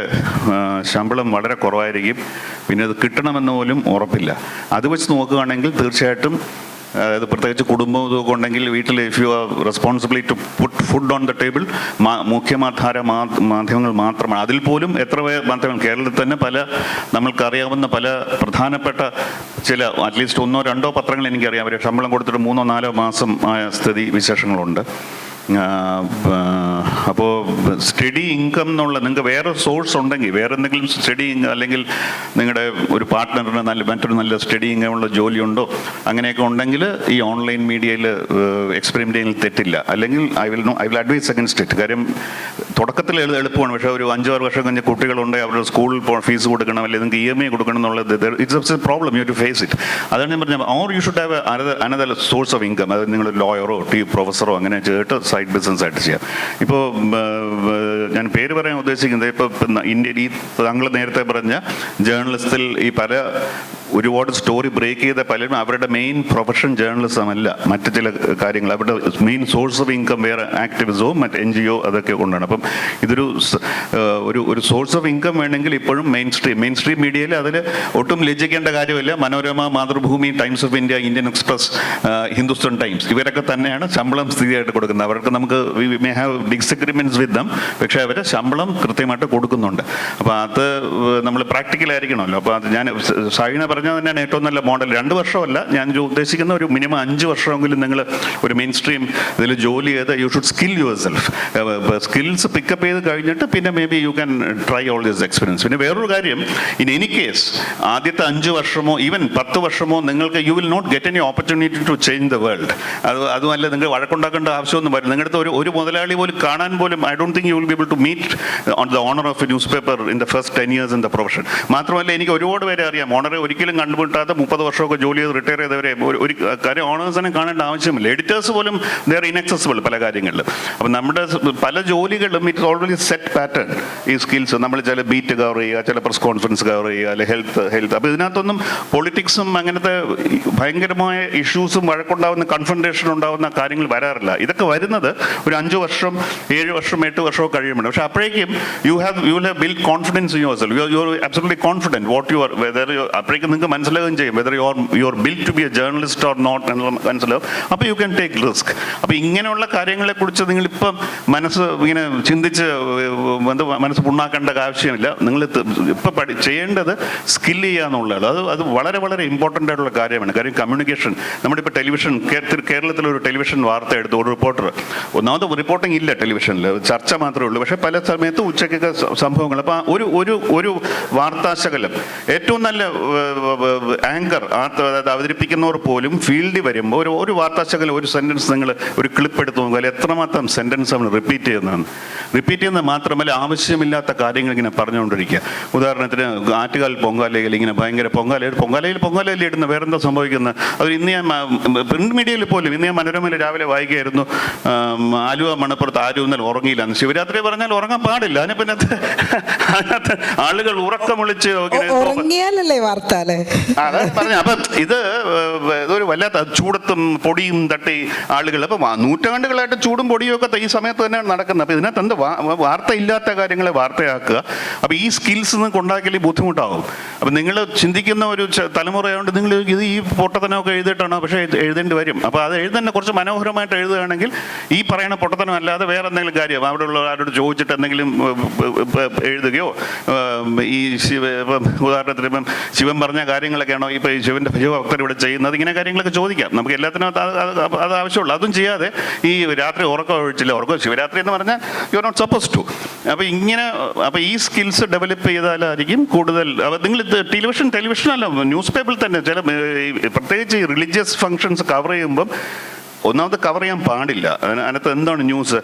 ശമ്പളം വളരെ കുറവായിരിക്കും, പിന്നെ അത് കിട്ടണമെന്ന് പോലും ഉറപ്പില്ല. അത് വെച്ച് നോക്കുകയാണെങ്കിൽ തീർച്ചയായിട്ടും, അതായത് പ്രത്യേകിച്ച് കുടുംബം ഇതൊക്കെ ഉണ്ടെങ്കിൽ വീട്ടിൽ, if you are responsibility to put food on the table, മുഖ്യധാര മാധ്യമങ്ങൾ മാത്രമാണ്. അതിൽ പോലും എത്ര മാധ്യമങ്ങൾ കേരളത്തിൽ തന്നെ നമ്മൾക്കറിയാവുന്ന പല പ്രധാനപ്പെട്ട ചില അറ്റ്ലീസ്റ്റ് 1 or 2 പത്രങ്ങൾ എനിക്കറിയാം, അവർ ശമ്പളം കൊടുത്തിട്ട് 3 or 4 മാസം ആയ സ്ഥിതി വിശേഷങ്ങളുണ്ട്. അപ്പോൾ സ്റ്റഡി ഇൻകം എന്നുള്ള, നിങ്ങൾക്ക് വേറെ സോഴ്സ് ഉണ്ടെങ്കിൽ, വേറെ എന്തെങ്കിലും സ്റ്റഡി അല്ലെങ്കിൽ നിങ്ങളുടെ ഒരു പാർട്ട്ണറിന് മറ്റൊരു നല്ല സ്റ്റഡി ഇൻകമുള്ള ജോലിയുണ്ടോ, അങ്ങനെയൊക്കെ ഉണ്ടെങ്കിൽ ഈ ഓൺലൈൻ മീഡിയയിൽ എക്സ്പെരിമെൻ്റ് ചെയ്യുന്നതിൽ തെറ്റില്ല. അല്ലെങ്കിൽ I will advise against it. കാര്യം തുടക്കത്തിൽ എളുപ്പമാണ്, പക്ഷേ ഒരു 5-6 വർഷം കഴിഞ്ഞ കുട്ടികളുണ്ടെങ്കിൽ അവരുടെ സ്കൂളിൽ ഫീസ് കൊടുക്കണം, അല്ലെങ്കിൽ നിങ്ങൾക്ക് EMI കൊടുക്കണം എന്നുള്ളത് it's a problem, you to face it. അതാണ് ഞാൻ പറഞ്ഞത്. Or you should have another source of income. അതായത് നിങ്ങൾ ലോയറോ പ്രൊഫസറോ അങ്ങനെ ചെയ്തിട്ട് സൈഡ് ബിസിനസ് ആയിട്ട് ചെയ്യാം. ഇപ്പോൾ ഞാൻ പേര് പറയാൻ ഉദ്ദേശിക്കുന്നത്, ഇപ്പോൾ ഇന്ത്യയിൽ ഈ താങ്കൾ നേരത്തെ പറഞ്ഞ ജേർണലിസത്തിൽ ഈ ഒരുപാട് സ്റ്റോറി ബ്രേക്ക് ചെയ്ത പലരും അവരുടെ മെയിൻ പ്രൊഫഷൻ ജേർണലിസം അല്ല, മറ്റു ചില കാര്യങ്ങൾ, അവരുടെ മെയിൻ സോഴ്സ് ഓഫ് ഇൻകം വേറെ ആക്ടിവിസവും മറ്റ് NGO അതൊക്കെ കൊണ്ടാണ്. അപ്പം ഇതൊരു ഒരു സോഴ്സ് ഓഫ് ഇൻകം വേണമെങ്കിൽ ഇപ്പോഴും മെയിൻ സ്ട്രീം മീഡിയയിൽ അതിൽ ഒട്ടും ലജ്ജിക്കേണ്ട കാര്യമില്ല. Manorama, Mathrubhumi, times of India, Indian express, Hindustan times, ഇവരൊക്കെ തന്നെയാണ് ശമ്പളം സ്ഥിതിയായിട്ട് കൊടുക്കുന്നത്. അവർക്ക് അവർക്ക് നമുക്ക് മേ ഹാവ് ഡിസ്അഗ്രിമെൻറ്റ്സ് വിത്ത് ദം, പക്ഷേ അവർ ശമ്പളം കൃത്യമായിട്ട് കൊടുക്കുന്നുണ്ട്. അപ്പോൾ അത് നമ്മൾ പ്രാക്ടിക്കലായിരിക്കണമല്ലോ. അപ്പോൾ അത് ഞാൻ ഷൈന പറഞ്ഞത് തന്നെയാണ് ഏറ്റവും നല്ല മോഡൽ. 2 വർഷമല്ല ഞാൻ ഉദ്ദേശിക്കുന്ന ഒരു മിനിമം 5 വർഷമെങ്കിലും നിങ്ങൾ ഒരു മെയിൻ സ്ട്രീം ഇതിൽ ജോലി ചെയ്ത് you should skill your self. Skills pickup ചെയ്ത് കഴിഞ്ഞിട്ട് പിന്നെ may be you can try all this experience. പിന്നെ വേറൊരു കാര്യം, ഇൻ എനി കേസ് ആദ്യത്തെ 5 വർഷമോ ഈവൻ 10 വർഷമോ നിങ്ങൾക്ക് you will not get any opportunity to change the world. അതുമല്ല നിങ്ങൾ വഴക്കുണ്ടാക്കേണ്ട ആവശ്യമൊന്നും വരും. നിങ്ങളുടെ ഒരു മുതലാളി പോലും കാണാൻ പോലും I don't think you will be able to meet on the owner of a newspaper in the first 10 years in the profession. മാത്രമല്ല എനിക്ക് ഒരുപാട് പേരെ അറിയാം ഓണറെ ഒരിക്കലും കണ്ടുപിട്ടാത്ത 30 വർഷമൊക്കെ ജോലി ചെയ്ത് റിട്ടയർ ചെയ്തവരെ. ഒരു കാര്യം ഓണേഴ്സിനെ കാണേണ്ട ആവശ്യമില്ല. എഡിറ്റേഴ്സ് പോലും ദേ ആർ ഇൻഅക്സസിബിൾ പല കാര്യങ്ങളിലും. അപ്പം നമ്മുടെ പല ജോലികളും ഇറ്റ്സ് ഓൾറെഡി സെറ്റ് പാറ്റേൺ. ഈ സ്കിൽസ് നമ്മൾ ചില ബീറ്റ് കവർ ചെയ്യുക, ചില പ്രസ് കോൺഫറൻസ് കവർ ചെയ്യുക, അല്ലെ ഹെൽത്ത്. അപ്പോൾ ഇതിനകത്തൊന്നും പൊളിറ്റിക്സും അങ്ങനത്തെ ഭയങ്കരമായ ഇഷ്യൂസും വഴക്കുണ്ടാവുന്ന കൺഫ്രണ്ടേഷൻ ഉണ്ടാവുന്ന കാര്യങ്ങൾ വരാറില്ല. ഇതൊക്കെ വരുന്നത് ഒരു 5 വർഷം 7 വർഷം 8 വർഷമോ കഴിയുമ്പോൾ. പക്ഷെ അപ്പോഴേക്കും you have build confidence in yourself. You are absolutely confident what you are. Whether അപ്പോഴേക്കും നിങ്ങൾക്ക് മനസ്സിലാവുകയും ചെയ്യും whether you are build to be a journalist or not എന്നുള്ള മനസ്സിലാവും. അപ്പോൾ യു ക്യാൻ ടേക്ക് റിസ്ക്. അപ്പോൾ ഇങ്ങനെയുള്ള കാര്യങ്ങളെക്കുറിച്ച് നിങ്ങളിപ്പം ഇങ്ങനെ ചിന്തിച്ച് മനസ്സ് പുണ്ണാക്കേണ്ട ആവശ്യമില്ല. നിങ്ങൾ ഇപ്പം ചെയ്യേണ്ടത് സ്കിൽ ചെയ്യുക എന്നുള്ളത്. അത് വളരെ വളരെ ഇമ്പോർട്ടൻ്റ് ആയിട്ടുള്ള കാര്യമാണ്. കാര്യം കമ്മ്യൂണിക്കേഷൻ. നമ്മുടെ ഇപ്പോൾ ടെലിവിഷൻ കേരളത്തിലൊരു ടെലിവിഷൻ വാർത്ത എടുത്തു ഒരു റിപ്പോർട്ടർ. ഒന്നാമത് റിപ്പോർട്ടിംഗ് ഇല്ല ടെലിവിഷനിൽ, ചർച്ച മാത്രമേ ഉള്ളൂ. പക്ഷേ പല സമയത്ത് ഉച്ചയ്ക്കൊക്കെ സംഭവങ്ങൾ. അപ്പോൾ ഒരു വാർത്താശകലം ഏറ്റവും നല്ല ആങ്കർ അവതരിപ്പിക്കുന്നവർ പോലും ഫീൽഡിൽ വരുമ്പോൾ ഒരു വാർത്താശകലം ഒരു സെൻറ്റൻസ് നിങ്ങൾ ഒരു ക്ലിപ്പ് എടുത്ത് നോക്കിയാൽ എത്രമാത്രം സെൻറ്റൻസ് നമ്മൾ റിപ്പീറ്റ് ചെയ്യുന്നത് മാത്രമല്ല ആവശ്യമില്ലാത്ത കാര്യങ്ങൾ ഇങ്ങനെ പറഞ്ഞുകൊണ്ടിരിക്കുക. ഉദാഹരണത്തിന് ആറ്റുകാൽ പൊങ്കാലയിൽ ഇങ്ങനെ ഭയങ്കര പൊങ്കാലയിൽ ഇടുന്ന വേറെന്താ സംഭവിക്കുന്നത്? അത് ഇന്ന് ഞാൻ പ്രിന്റ് മീഡിയയിൽ പോലും ഇന്ന് ഞാൻ മനോരമയിൽ രാവിലെ വായിക്കുകയായിരുന്നു, ആലുവ മണപ്പുറത്ത് ആരും ഇന്നലെ ഉറങ്ങിയില്ല. ശിവരാത്രി പറഞ്ഞാൽ ഉറങ്ങാൻ പാടില്ല. അതിനകത്ത് ആളുകൾ ഉറക്കം വിളിച്ച് ഉറങ്ങിയാലല്ലേ വാർത്ത അല്ലേ പറഞ്ഞു. അപ്പം ഇതൊരു വല്ലാത്ത ചൂടത്തും പൊടിയും തട്ടി ആളുകൾ. അപ്പം നൂറ്റാണ്ടുകളായിട്ട് ചൂടും പൊടിയും ഒക്കെ ഈ സമയത്ത് തന്നെയാണ് നടക്കുന്നത്. അപ്പം ഇതിനകത്ത് എന്ത് വാർത്ത ഇല്ലാത്ത കാര്യങ്ങളെ വാർത്തയാക്കുക. അപ്പം ഈ സ്കിൽസ് നിങ്ങൾക്ക് ഉണ്ടാക്കിയാൽ ബുദ്ധിമുട്ടാവും. അപ്പം നിങ്ങൾ ചിന്തിക്കുന്ന ഒരു തലമുറയായതുകൊണ്ട് നിങ്ങൾ ഇത് ഈ പൊട്ടത്തനമൊക്കെ എഴുതിയിട്ടാണോ? പക്ഷേ എഴുതേണ്ടി വരും. അപ്പോൾ അത് എഴുതുന്ന കുറച്ച് മനോഹരമായിട്ട് എഴുതുകയാണെങ്കിൽ ഈ പറയുന്ന പൊട്ടത്തനം അല്ലാതെ വേറെ എന്തെങ്കിലും കാര്യം അവിടെയുള്ള ആരോട് ചോദിച്ചിട്ട് എന്തെങ്കിലും എഴുതുകയോ, ഈ ഉദാഹരണത്തിന് ഇപ്പം ശിവൻ പറഞ്ഞ കാര്യങ്ങളൊക്കെയാണോ ഇപ്പോൾ ഈ ശിവഭക്തർ ഇവിടെ ചെയ്യുന്നത്, ഇങ്ങനെ കാര്യങ്ങളൊക്കെ ചോദിക്കാം. നമുക്ക് എല്ലാത്തിനും അത് ആവശ്യമുള്ളൂ. അതും ചെയ്യാതെ ഈ രാത്രി ഉറക്കം ഒഴിച്ചില്ല, ഉറക്കം ശിവരാത്രി എന്ന് പറഞ്ഞാൽ you are not suppose to. അപ്പോൾ ഈ സ്കിൽസ് ഡെവലപ്പ് ചെയ്താലായിരിക്കും കൂടുതൽ. നിങ്ങൾ ടെലിവിഷൻ അല്ല, ന്യൂസ് പേപ്പറിൽ തന്നെ ചില പ്രത്യേകിച്ച് ഈ റിലീജിയസ് ഫങ്ഷൻസ് കവർ ചെയ്യുമ്പം ഒന്നാമത് കവർ ചെയ്യാൻ പാടില്ല. അതിനകത്ത് എന്താണ് ന്യൂസ്?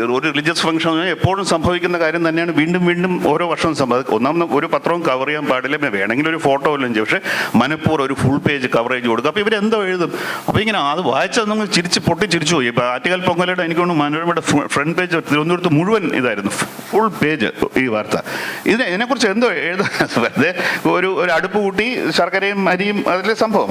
ഒരു റിലീജിയസ് ഫംഗ്ഷൻ എപ്പോഴും സംഭവിക്കുന്ന കാര്യം തന്നെയാണ് വീണ്ടും ഓരോ വർഷവും സംഭവിക്കും. ഒന്നാമത് ഒരു പത്രവും കവർ ചെയ്യാൻ പാടില്ല. വേണമെങ്കിൽ ഒരു ഫോട്ടോ എല്ലാം ചെയ്യും, പക്ഷേ മനഃപൂർവ്വം ഒരു ഫുൾ പേജ് കവറേജ് കൊടുക്കും. അപ്പോൾ ഇവരെന്തോ എഴുതും. അപ്പോൾ ഇങ്ങനെ അത് വായിച്ചാൽ നമ്മൾ പൊട്ടിച്ചിരിച്ചു പോയി. ഇപ്പോൾ ആറ്റുകാൽ പൊങ്കലയുടെ എനിക്ക് തോന്നുന്നു മനോരമയുടെ ഫ്രണ്ട് പേജ് തിരുവനന്തപുരത്ത് മുഴുവൻ ഇതായിരുന്നു, ഫുൾ പേജ് ഈ വാർത്ത. ഇതിനെക്കുറിച്ച് എന്തോ എഴുതാൻ വെറുതെ ഒരു അടുപ്പ് കൂട്ടി ശർക്കരയും അരിയും അതിലെ സംഭവം.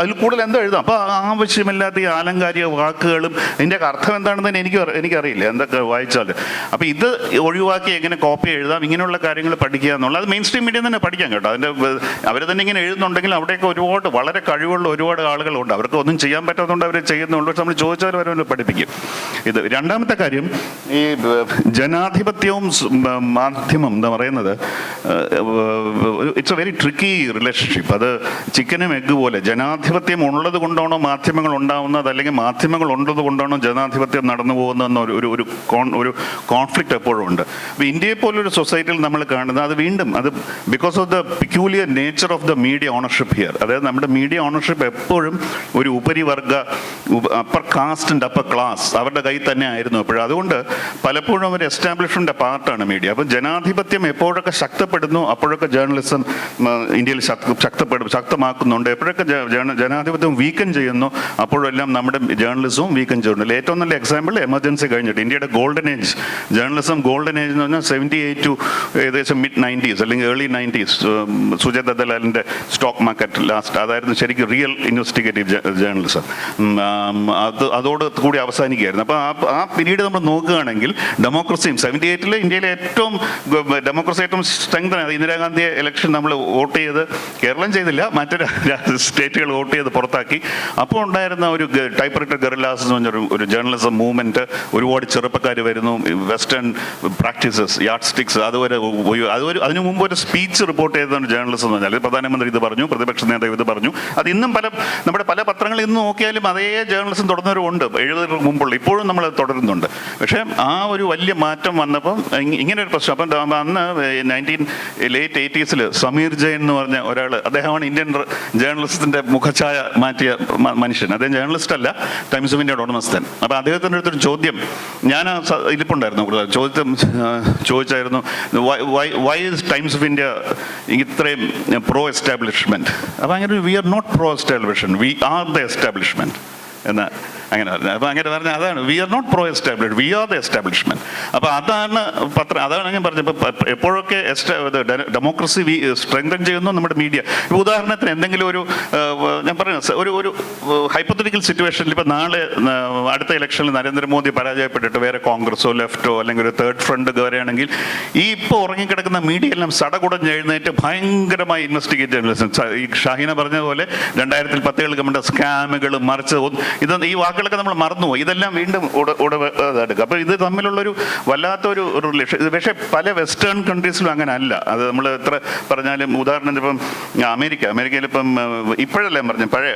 അതിൽ കൂടുതൽ എന്തോ എഴുതാം. അപ്പോൾ ആവശ്യമില്ലാത്ത ഈ ആലങ്കാരിക വാക്കുകളും ഇതിൻ്റെ അർത്ഥം എന്താണെന്ന് എനിക്കറിയില്ല എന്തൊക്കെ വായിച്ചാൽ. അപ്പോൾ ഇത് ഒഴിവാക്കി എങ്ങനെ കോപ്പി എഴുതാം, ഇങ്ങനെയുള്ള കാര്യങ്ങൾ പഠിക്കുക എന്നുള്ളത് അത് മെയിൻ സ്ട്രീം മീഡിയ തന്നെ പഠിക്കാം കേട്ടോ. അതിൻ്റെ അവർ തന്നെ ഇങ്ങനെ എഴുതുന്നുണ്ടെങ്കിൽ അവിടെയൊക്കെ ഒരുപാട് വളരെ കഴിവുള്ള ഒരുപാട് ആളുകളുണ്ട്. അവർക്ക് ഒന്നും ചെയ്യാൻ പറ്റാത്തതുകൊണ്ട് അവർ ചെയ്യുന്നുള്ളൂ. പക്ഷെ നമ്മൾ ചോദിച്ചാൽ അവർ പഠിപ്പിക്കും. ഇത് രണ്ടാമത്തെ കാര്യം, ഈ ജനാധിപത്യവും മാധ്യമം എന്താ പറയുന്നത്, it's a very tricky relationship. അത് ചിക്കനും എഗ്ഗ് പോലെ. ജനാധിപത്യം ഉള്ളത് കൊണ്ടാണോ മാധ്യമങ്ങൾ ഉണ്ടാവുന്നത്, അല്ലെങ്കിൽ മാധ്യമങ്ങൾ ഉള്ളത് കൊണ്ടാണോ ജനാധിപത്യം നടന്നു പോകുന്നതെന്ന ഒരു കോൺഫ്ലിക്റ്റ് എപ്പോഴും ഉണ്ട്. അപ്പോൾ ഇന്ത്യയെ പോലൊരു സൊസൈറ്റിയിൽ നമ്മൾ കാണുന്നത് അത് because of the peculiar nature of the media ownership here. അതായത് നമ്മുടെ മീഡിയ ഓണർഷിപ്പ് എപ്പോഴും ഒരു ഉപരിവർഗ, upper caste and upper class അവരുടെ കയ്യിൽ തന്നെ ആയിരുന്നു എപ്പോഴും. അതുകൊണ്ട് പലപ്പോഴും ഒരു എസ്റ്റാബ്ലിഷ്മെൻ്റ് പാർട്ടാണ് മീഡിയ. അപ്പോൾ ജനാധിപത്യം എപ്പോഴൊക്കെ ശക്തപ്പെടുന്നു അപ്പോഴൊക്കെ ജേർണലിസം ഇന്ത്യയിൽ ശക്തമാക്കുന്നുണ്ട്. എപ്പോഴൊക്കെ ജനാധിപത്യം വീക്കൻ ചെയ്യുന്നു അപ്പോഴെല്ലാം നമ്മുടെ ജേർണലിസവും വീക്കൻ ചെയ്യുന്നുണ്ട്. ഏറ്റവും നല്ല എക്സാമ്പിൾ എമർജൻസി കഴിഞ്ഞിട്ട് ഇന്ത്യയുടെ golden age, journalism golden age എന്ന് പറഞ്ഞാൽ 78 to ഏകദേശം mid-90s അല്ലെങ്കിൽ early 90s. സുജാത ദലാലിൻ്റെ സ്റ്റോക്ക് മാർക്കറ്റ് ലാസ്റ്റ് അതായിരുന്നു ശരിക്കും റിയൽ ഇൻവെസ്റ്റിഗേറ്റീവ് ജേർണലിസം. അതോട് കൂടി അവസാനിക്കുകയായിരുന്നു. അപ്പോൾ ആ പീരീഡ് നമ്മൾ നോക്കുകയാണെങ്കിൽ ഡെമോക്രസിയും 78-ൽ ഇന്ത്യയിലെ ഡെമോക്രസി ഏറ്റവും സ്ട്രെങ്ത് ആണ്. ഇന്ദിരാഗാന്ധിയെ ഇലക്ഷൻ നമ്മൾ വോട്ട് ചെയ്ത്, കേരളം ചെയ്തില്ല, മറ്റു സ്റ്റേറ്റുകൾ വോട്ട് ചെയ്ത് പുറത്താക്കി. അപ്പോൾ ഉണ്ടായിരുന്ന ഒരു ടൈപ്പ് അൺഡിറക്റ്റഡ് ഗറില്ലാസ് എന്ന് പറഞ്ഞൊരു ഒരു ജേർണലിസം മൂവ്മെൻറ്റ്, ഒരുപാട് ചെറുപ്പക്കാർ വരുന്നു, വെസ്റ്റേൺ പ്രാക്ടീസസ്, യാർഡ് സ്റ്റിക്സ്, അതുവരെ അതിനു മുമ്പ് ഒരു സ്പീച്ച് റിപ്പോർട്ട് ചെയ്തതാണ് ജേർണലിസം എന്ന് പറഞ്ഞാൽ. പ്രധാനമന്ത്രി ഇത് പറഞ്ഞു, പ്രതിപക്ഷ നേതാവ് ഇത് പറഞ്ഞു. അത് ഇന്നും നമ്മുടെ പല പത്രങ്ങളിൽ ഇന്ന് നോക്കിയാലും അതേ ജേർണലിസം തുടർന്നവരുണ്ട്, 70 മുമ്പുള്ള, ഇപ്പോഴും നമ്മൾ തുടരുന്നുണ്ട്. പക്ഷേ ആ ഒരു വലിയ മാറ്റം വന്നപ്പം ഇങ്ങനെ ഒരു പ്രശ്നം. അപ്പം അന്ന് ലേറ്റ് 80s സമീർ ജെയിൻ എന്ന് പറഞ്ഞ ഒരാൾ, അദ്ദേഹമാണ് ഇന്ത്യൻ ജേർണലിസത്തിൻ്റെ മുഖഛായ മാറ്റിയ മനുഷ്യൻ. അദ്ദേഹം ജേർണലിസ്റ്റ് അല്ല, ടൈംസ് ഓഫ് ഇന്ത്യയുടെ ഉടമസ്ഥൻ. അപ്പോൾ അദ്ദേഹത്തിൻ്റെ അടുത്തൊരു ചോദ്യം ഞാൻ ഇരിപ്പുണ്ടായിരുന്നു, ചോദിച്ചായിരുന്നു, why is Times of India ഇത്രയും പ്രോ എസ്റ്റാബ്ലിഷ്മെൻറ്റ്? അപ്പോൾ അങ്ങനെ we are not pro establishment, we are the establishment എന്ന് അങ്ങനെ പറഞ്ഞു. അപ്പോൾ അങ്ങനെ പറഞ്ഞാൽ അതാണ്, we are not pro establish, we are the establishment. അപ്പോൾ അതാണ് അതാണ് ഞാൻ പറഞ്ഞത്. ഇപ്പോൾ എപ്പോഴൊക്കെ ഡെമോക്രസി സ്ട്രെങ്തൻ ചെയ്യുന്നു നമ്മുടെ മീഡിയ. ഇപ്പോൾ ഉദാഹരണത്തിന് എന്തെങ്കിലും ഒരു ഞാൻ പറയുന്നത് ഒരു ഹൈപ്പോത്തറ്റിക്കൽ സിറ്റുവേഷനിൽ ഇപ്പോൾ നാളെ അടുത്ത ഇലക്ഷനിൽ നരേന്ദ്രമോദി പരാജയപ്പെട്ടിട്ട് വേറെ കോൺഗ്രസോ ലെഫ്റ്റോ അല്ലെങ്കിൽ ഒരു തേർഡ് ഫ്രണ്ട് കയറുകയാണെങ്കിൽ ഈ ഇപ്പോൾ ഉറങ്ങിക്കിടക്കുന്ന മീഡിയ എല്ലാം സടകുടഞ്ഞ് എഴുന്നേറ്റ് ഭയങ്കരമായി ഇൻവെസ്റ്റിഗേറ്റ് ജേർണലിസം. ഈ ഷാഹിന പറഞ്ഞതുപോലെ 2010 ഗവൺമെൻറ് സ്കാമുകൾ മറിച്ച് ഈ വാക്കുകളൊക്കെ നമ്മൾ മറന്നുപോയി. ഇതെല്ലാം വീണ്ടും എടുക്കുക. അപ്പോൾ ഇത് തമ്മിലുള്ളൊരു വല്ലാത്തൊരു റിലേഷൻ. പക്ഷേ പല വെസ്റ്റേൺ കൺട്രീസിലും അങ്ങനെ അല്ല. അത് നമ്മൾ എത്ര പറഞ്ഞാലും, ഉദാഹരണത്തിന് ഇപ്പം അമേരിക്കയിൽ ഇപ്പം ഇപ്പോഴല്ലേ പറഞ്ഞു, പഴയ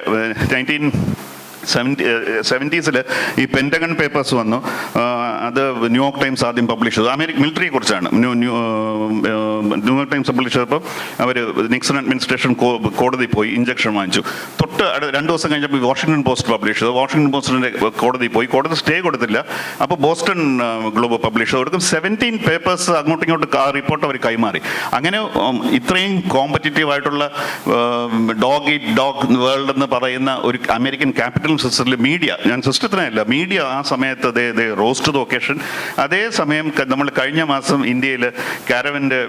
1970s ഈ പെൻറ്റഗൺ പേപ്പേഴ്സ് വന്നു. അത് ന്യൂയോർക്ക് ടൈംസ് ആദ്യം പബ്ലിഷ് ചെയ്തു. മിലിറ്ററിയെ കുറിച്ചാണ്. ന്യൂയോർക്ക് ടൈംസ് പബ്ലിഷ് ചെയ്തപ്പോൾ അവർ നിക്സൺ അഡ്മിനിസ്ട്രേഷൻ കോടതി പോയി ഇഞ്ചക്ഷൻ വാങ്ങിച്ചു. തൊട്ട് 2 ദിവസം കഴിഞ്ഞപ്പോൾ വാഷിംഗ്ടൺ പോസ്റ്റ് പബ്ലിഷ് ചെയ്തു. വാഷിംഗ്ടൺ പോസ്റ്റിൻ്റെ കോടതി പോയി, കോടതി സ്റ്റേ കൊടുത്തില്ല. അപ്പോൾ ബോസ്റ്റൺ ഗ്ലോബ് പബ്ലിഷ് ചെയ്തു. 17 പേപ്പേഴ്സ് അങ്ങോട്ടും ഇങ്ങോട്ടും ആ റിപ്പോർട്ട് അവർ കൈമാറി. അങ്ങനെ ഇത്രയും കോമ്പറ്റീറ്റീവ് ആയിട്ടുള്ള ഡോഗ് ഈറ്റ് ഡോഗ് വേൾഡ് എന്ന് പറയുന്ന ഒരു അമേരിക്കൻ ക്യാപിറ്റൽ സിസ്റ്റത്തിൽ മീഡിയ, ഞാൻ സിസ്റ്റത്തിനല്ല, മീഡിയ ആ സമയത്ത് റോസ്റ്റ് ടു ദ ഒക്കേഷൻ. അതേസമയം നമ്മൾ കഴിഞ്ഞ മാസം ഇന്ത്യയിൽ കാരവൻ്റെ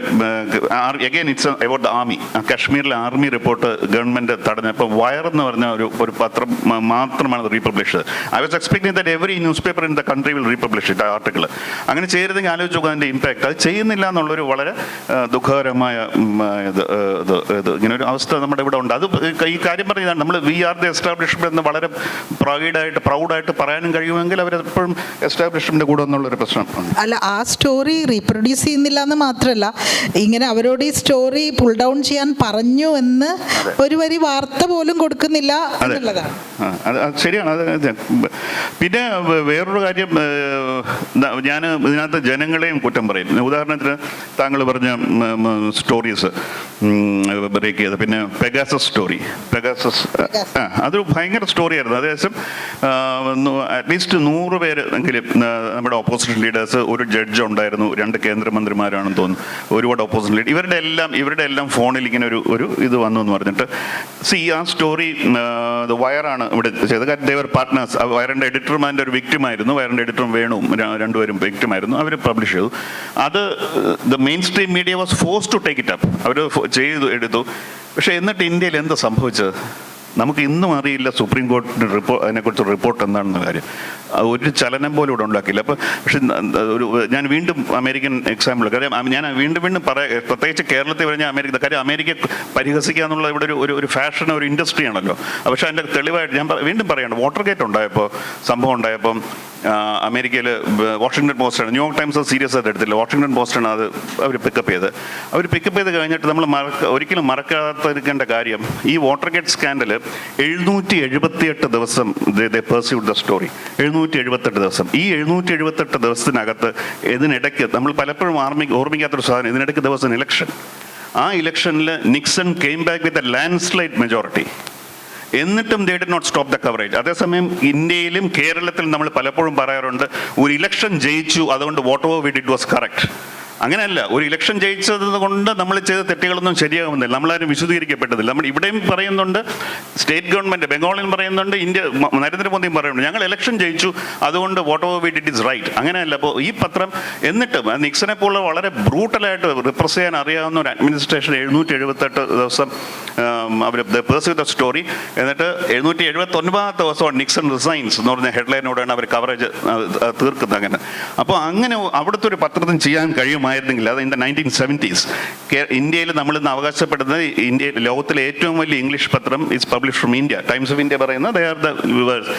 again it's about the army, കാശ്മീരിലെ ആർമി റിപ്പോർട്ട് ഗവൺമെൻറ് തടഞ്ഞപ്പോൾ വയർ എന്ന് പറഞ്ഞ ഒരു പത്രം മാത്രമാണ് റീപബ്ലിഷ് ചെയ്തത്. I was expecting that every newspaper in the country will republish it article. അങ്ങനെ ചെയ്തിരുന്നെങ്കിൽ ആലോചിച്ച് നോക്കുക അതിൻ്റെ ഇമ്പാക്ട്. അത് ചെയ്യുന്നില്ല എന്നുള്ളൊരു വളരെ ദുഃഖകരമായ ഇങ്ങനെ ഒരു അവസ്ഥ നമ്മുടെ ഇവിടെ ഉണ്ട്. അത് ഈ കാര്യം പറയുന്നതാണ്, നമ്മൾ വി ആർ ദ എസ്റ്റാബ്ലിഷ്മെന്റ് എന്ന് വളരെ പ്രൗഡായിട്ട് പറയാനും കഴിയുമെങ്കിൽ അവരെപ്പോഴും എസ്റ്റാബ്ലിഷ്മെന്റ് കൂടെ എന്നുള്ളൊരു പ്രശ്നം അല്ല. ആ സ്റ്റോറി റീപ്രൊഡ്യൂസ് ചെയ്യുന്നില്ല എന്ന് മാത്രമല്ല, ഇങ്ങനെ അവരോട് ഈ സ്റ്റോറി പുൾ ഡൗൺ ചെയ്യാൻ പറഞ്ഞു എന്ന് ഒരു വരി വാർത്ത പോലും കൊടുക്കുന്നില്ല എന്നുള്ളതാണ്. ശരിയാണ്. അത് പിന്നെ വേറൊരു കാര്യം, ഞാൻ ഇതിനകത്ത് ജനങ്ങളെയും കുറ്റം പറയും. ഉദാഹരണത്തിന് താങ്കൾ പറഞ്ഞ സ്റ്റോറീസ് ബ്രേക്ക് ചെയ്ത്, പിന്നെ പെഗാസസ് സ്റ്റോറി, അതൊരു ഭയങ്കര സ്റ്റോറിയായിരുന്നു. അതേസമയം അറ്റ്ലീസ്റ്റ് 100 പേര് എങ്കിലും നമ്മുടെ ഓപ്പോസിഷൻ ലീഡേഴ്സ്, ഒരു ജഡ്ജ് ഉണ്ടായിരുന്നു, 2 കേന്ദ്രമന്ത്രിമാരാണെന്ന് തോന്നുന്നു, ഒരുപാട് ഓപ്പോസിഷൻ ലീഡർ, ഇവരുടെ എല്ലാം ഫോണിൽ ഇങ്ങനെ ഒരു ഇത് വന്നു എന്ന് പറഞ്ഞിട്ട് ആ സ്റ്റോറി വയറാണ് ഇവിടെ ചെയ്തത്. കാരണം ദേവർ പാർട്ട്നേഴ്സ്. വയറിൻ്റെ എഡിറ്റർമാരുടെ ഒരു വിക്ടിമായിരുന്നു, വയറിൻ്റെ എഡിറ്ററും വേണുവും രണ്ടുപേരും വിക്ടിമായിരുന്നു. അവർ പബ്ലിഷ് ചെയ്തു. അത് the mainstream media was force to take it up. അവർ എടുത്തു. പക്ഷേ എന്നിട്ട് ഇന്ത്യയിൽ എന്താ സംഭവിച്ചത് നമുക്ക് ഇന്നും അറിയില്ല. സുപ്രീം കോടതി അതിനെക്കുറിച്ച് റിപ്പോർട്ട് എന്താണെന്ന കാര്യം ഒരു ചലനം പോലും ഇവിടെ ഉണ്ടാക്കില്ല. അപ്പോൾ പക്ഷെ ഞാൻ വീണ്ടും അമേരിക്കൻ എക്സാമ്പിൾ, കാര്യം ഞാൻ വീണ്ടും പ്രത്യേകിച്ച് കേരളത്തിൽ പറഞ്ഞാൽ അമേരിക്ക പരിഹസിക്കുക എന്നുള്ള ഇവിടെ ഒരു ഫാഷൻ, ഒരു ഇൻഡസ്ട്രി ആണല്ലോ. പക്ഷേ അതിൻ്റെ തെളിവായിട്ട് ഞാൻ വീണ്ടും പറയാണ്, വാട്ടർ ഗേറ്റ് സംഭവം ഉണ്ടായപ്പം അമേരിക്കയിൽ വാഷിംഗ്ടൺ പോസ്റ്റാണ്, ന്യൂയോർക്ക് ടൈംസ് അത് സീരിയസ് ആയിട്ട് എടുത്തില്ല, വാഷിംഗ്ടൺ പോസ്റ്റാണ് അത് അവർ പിക്കപ്പ് ചെയ്ത് കഴിഞ്ഞിട്ട് നമ്മൾ ഒരിക്കലും മറക്കാതിരിക്കേണ്ട കാര്യം, ഈ വാട്ടർ ഗേറ്റ് സ്കാൻഡൽ 778 ദിവസം പെർസ്യൂഡ് ദ സ്റ്റോറി. 778 ദിവസം. ഈ 778 ദിവസത്തിനകത്ത് ഇതിനിടയ്ക്ക് നമ്മൾ പലപ്പോഴും ഓർമ്മിക്കാത്തൊരു സാധനം, ഇതിനിടയ്ക്ക് ദിവസം ഇലക്ഷൻ. ആ ഇലക്ഷനിൽ Nixon came back with a landslide majority. എന്നിട്ടും they did not stop the coverage. അതേസമയം ഇന്ത്യയിലും കേരളത്തിലും നമ്മൾ പലപ്പോഴും പറയാറുണ്ട്, ഒരു ഇലക്ഷൻ ജയിച്ചു, അതുകൊണ്ട് whatever we did was correct. അങ്ങനെയല്ല. ഒരു ഇലക്ഷൻ ജയിച്ചത് കൊണ്ട് നമ്മൾ ചെയ്ത തെറ്റുകളൊന്നും ശരിയാകുന്നില്ല, നമ്മളാരും വിശദീകരിക്കപ്പെട്ടതില്ല. നമ്മൾ ഇവിടെയും പറയുന്നുണ്ട്, സ്റ്റേറ്റ് ഗവൺമെൻറ് ബംഗാളിലും പറയുന്നുണ്ട്, നരേന്ദ്രമോദിയും പറയുന്നുണ്ട്, ഞങ്ങൾ ഇലക്ഷൻ ജയിച്ചു, അതുകൊണ്ട് whatever we did is right. അങ്ങനെയല്ല. അപ്പോൾ ഈ പത്രം എന്നിട്ടും നിക്സനെ പോലെ വളരെ ബ്രൂട്ടലായിട്ട് റിപ്രസ് ചെയ്യാൻ അറിയാവുന്ന ഒരു അഡ്മിനിസ്ട്രേഷൻ 778 ദിവസം അവർ പേഴ്സ്യൂ ദ സ്റ്റോറി. എന്നിട്ട് 779 ദിവസമാണ് നിക്സൺ റിസൈൻസ് എന്ന് പറഞ്ഞ ഹെഡ്ലൈനോടാണ് അവർ കവറേജ് തീർക്കുന്നത്. അപ്പോൾ അങ്ങനെ അവിടുത്തെ ഒരു പത്രത്തിന് ചെയ്യാൻ കഴിയുമായിരുന്നെങ്കിൽ, അത് ഇൻ ദ 1970s ഇന്ത്യയിൽ നമ്മളിന്ന് അവകാശപ്പെടുന്നത്, ലോകത്തിലെ ഏറ്റവും വലിയ ഇംഗ്ലീഷ് പത്രം is publish from India, times of India പറയുന്നത് ദേ ആർ ദ വ്യൂവേഴ്സ്.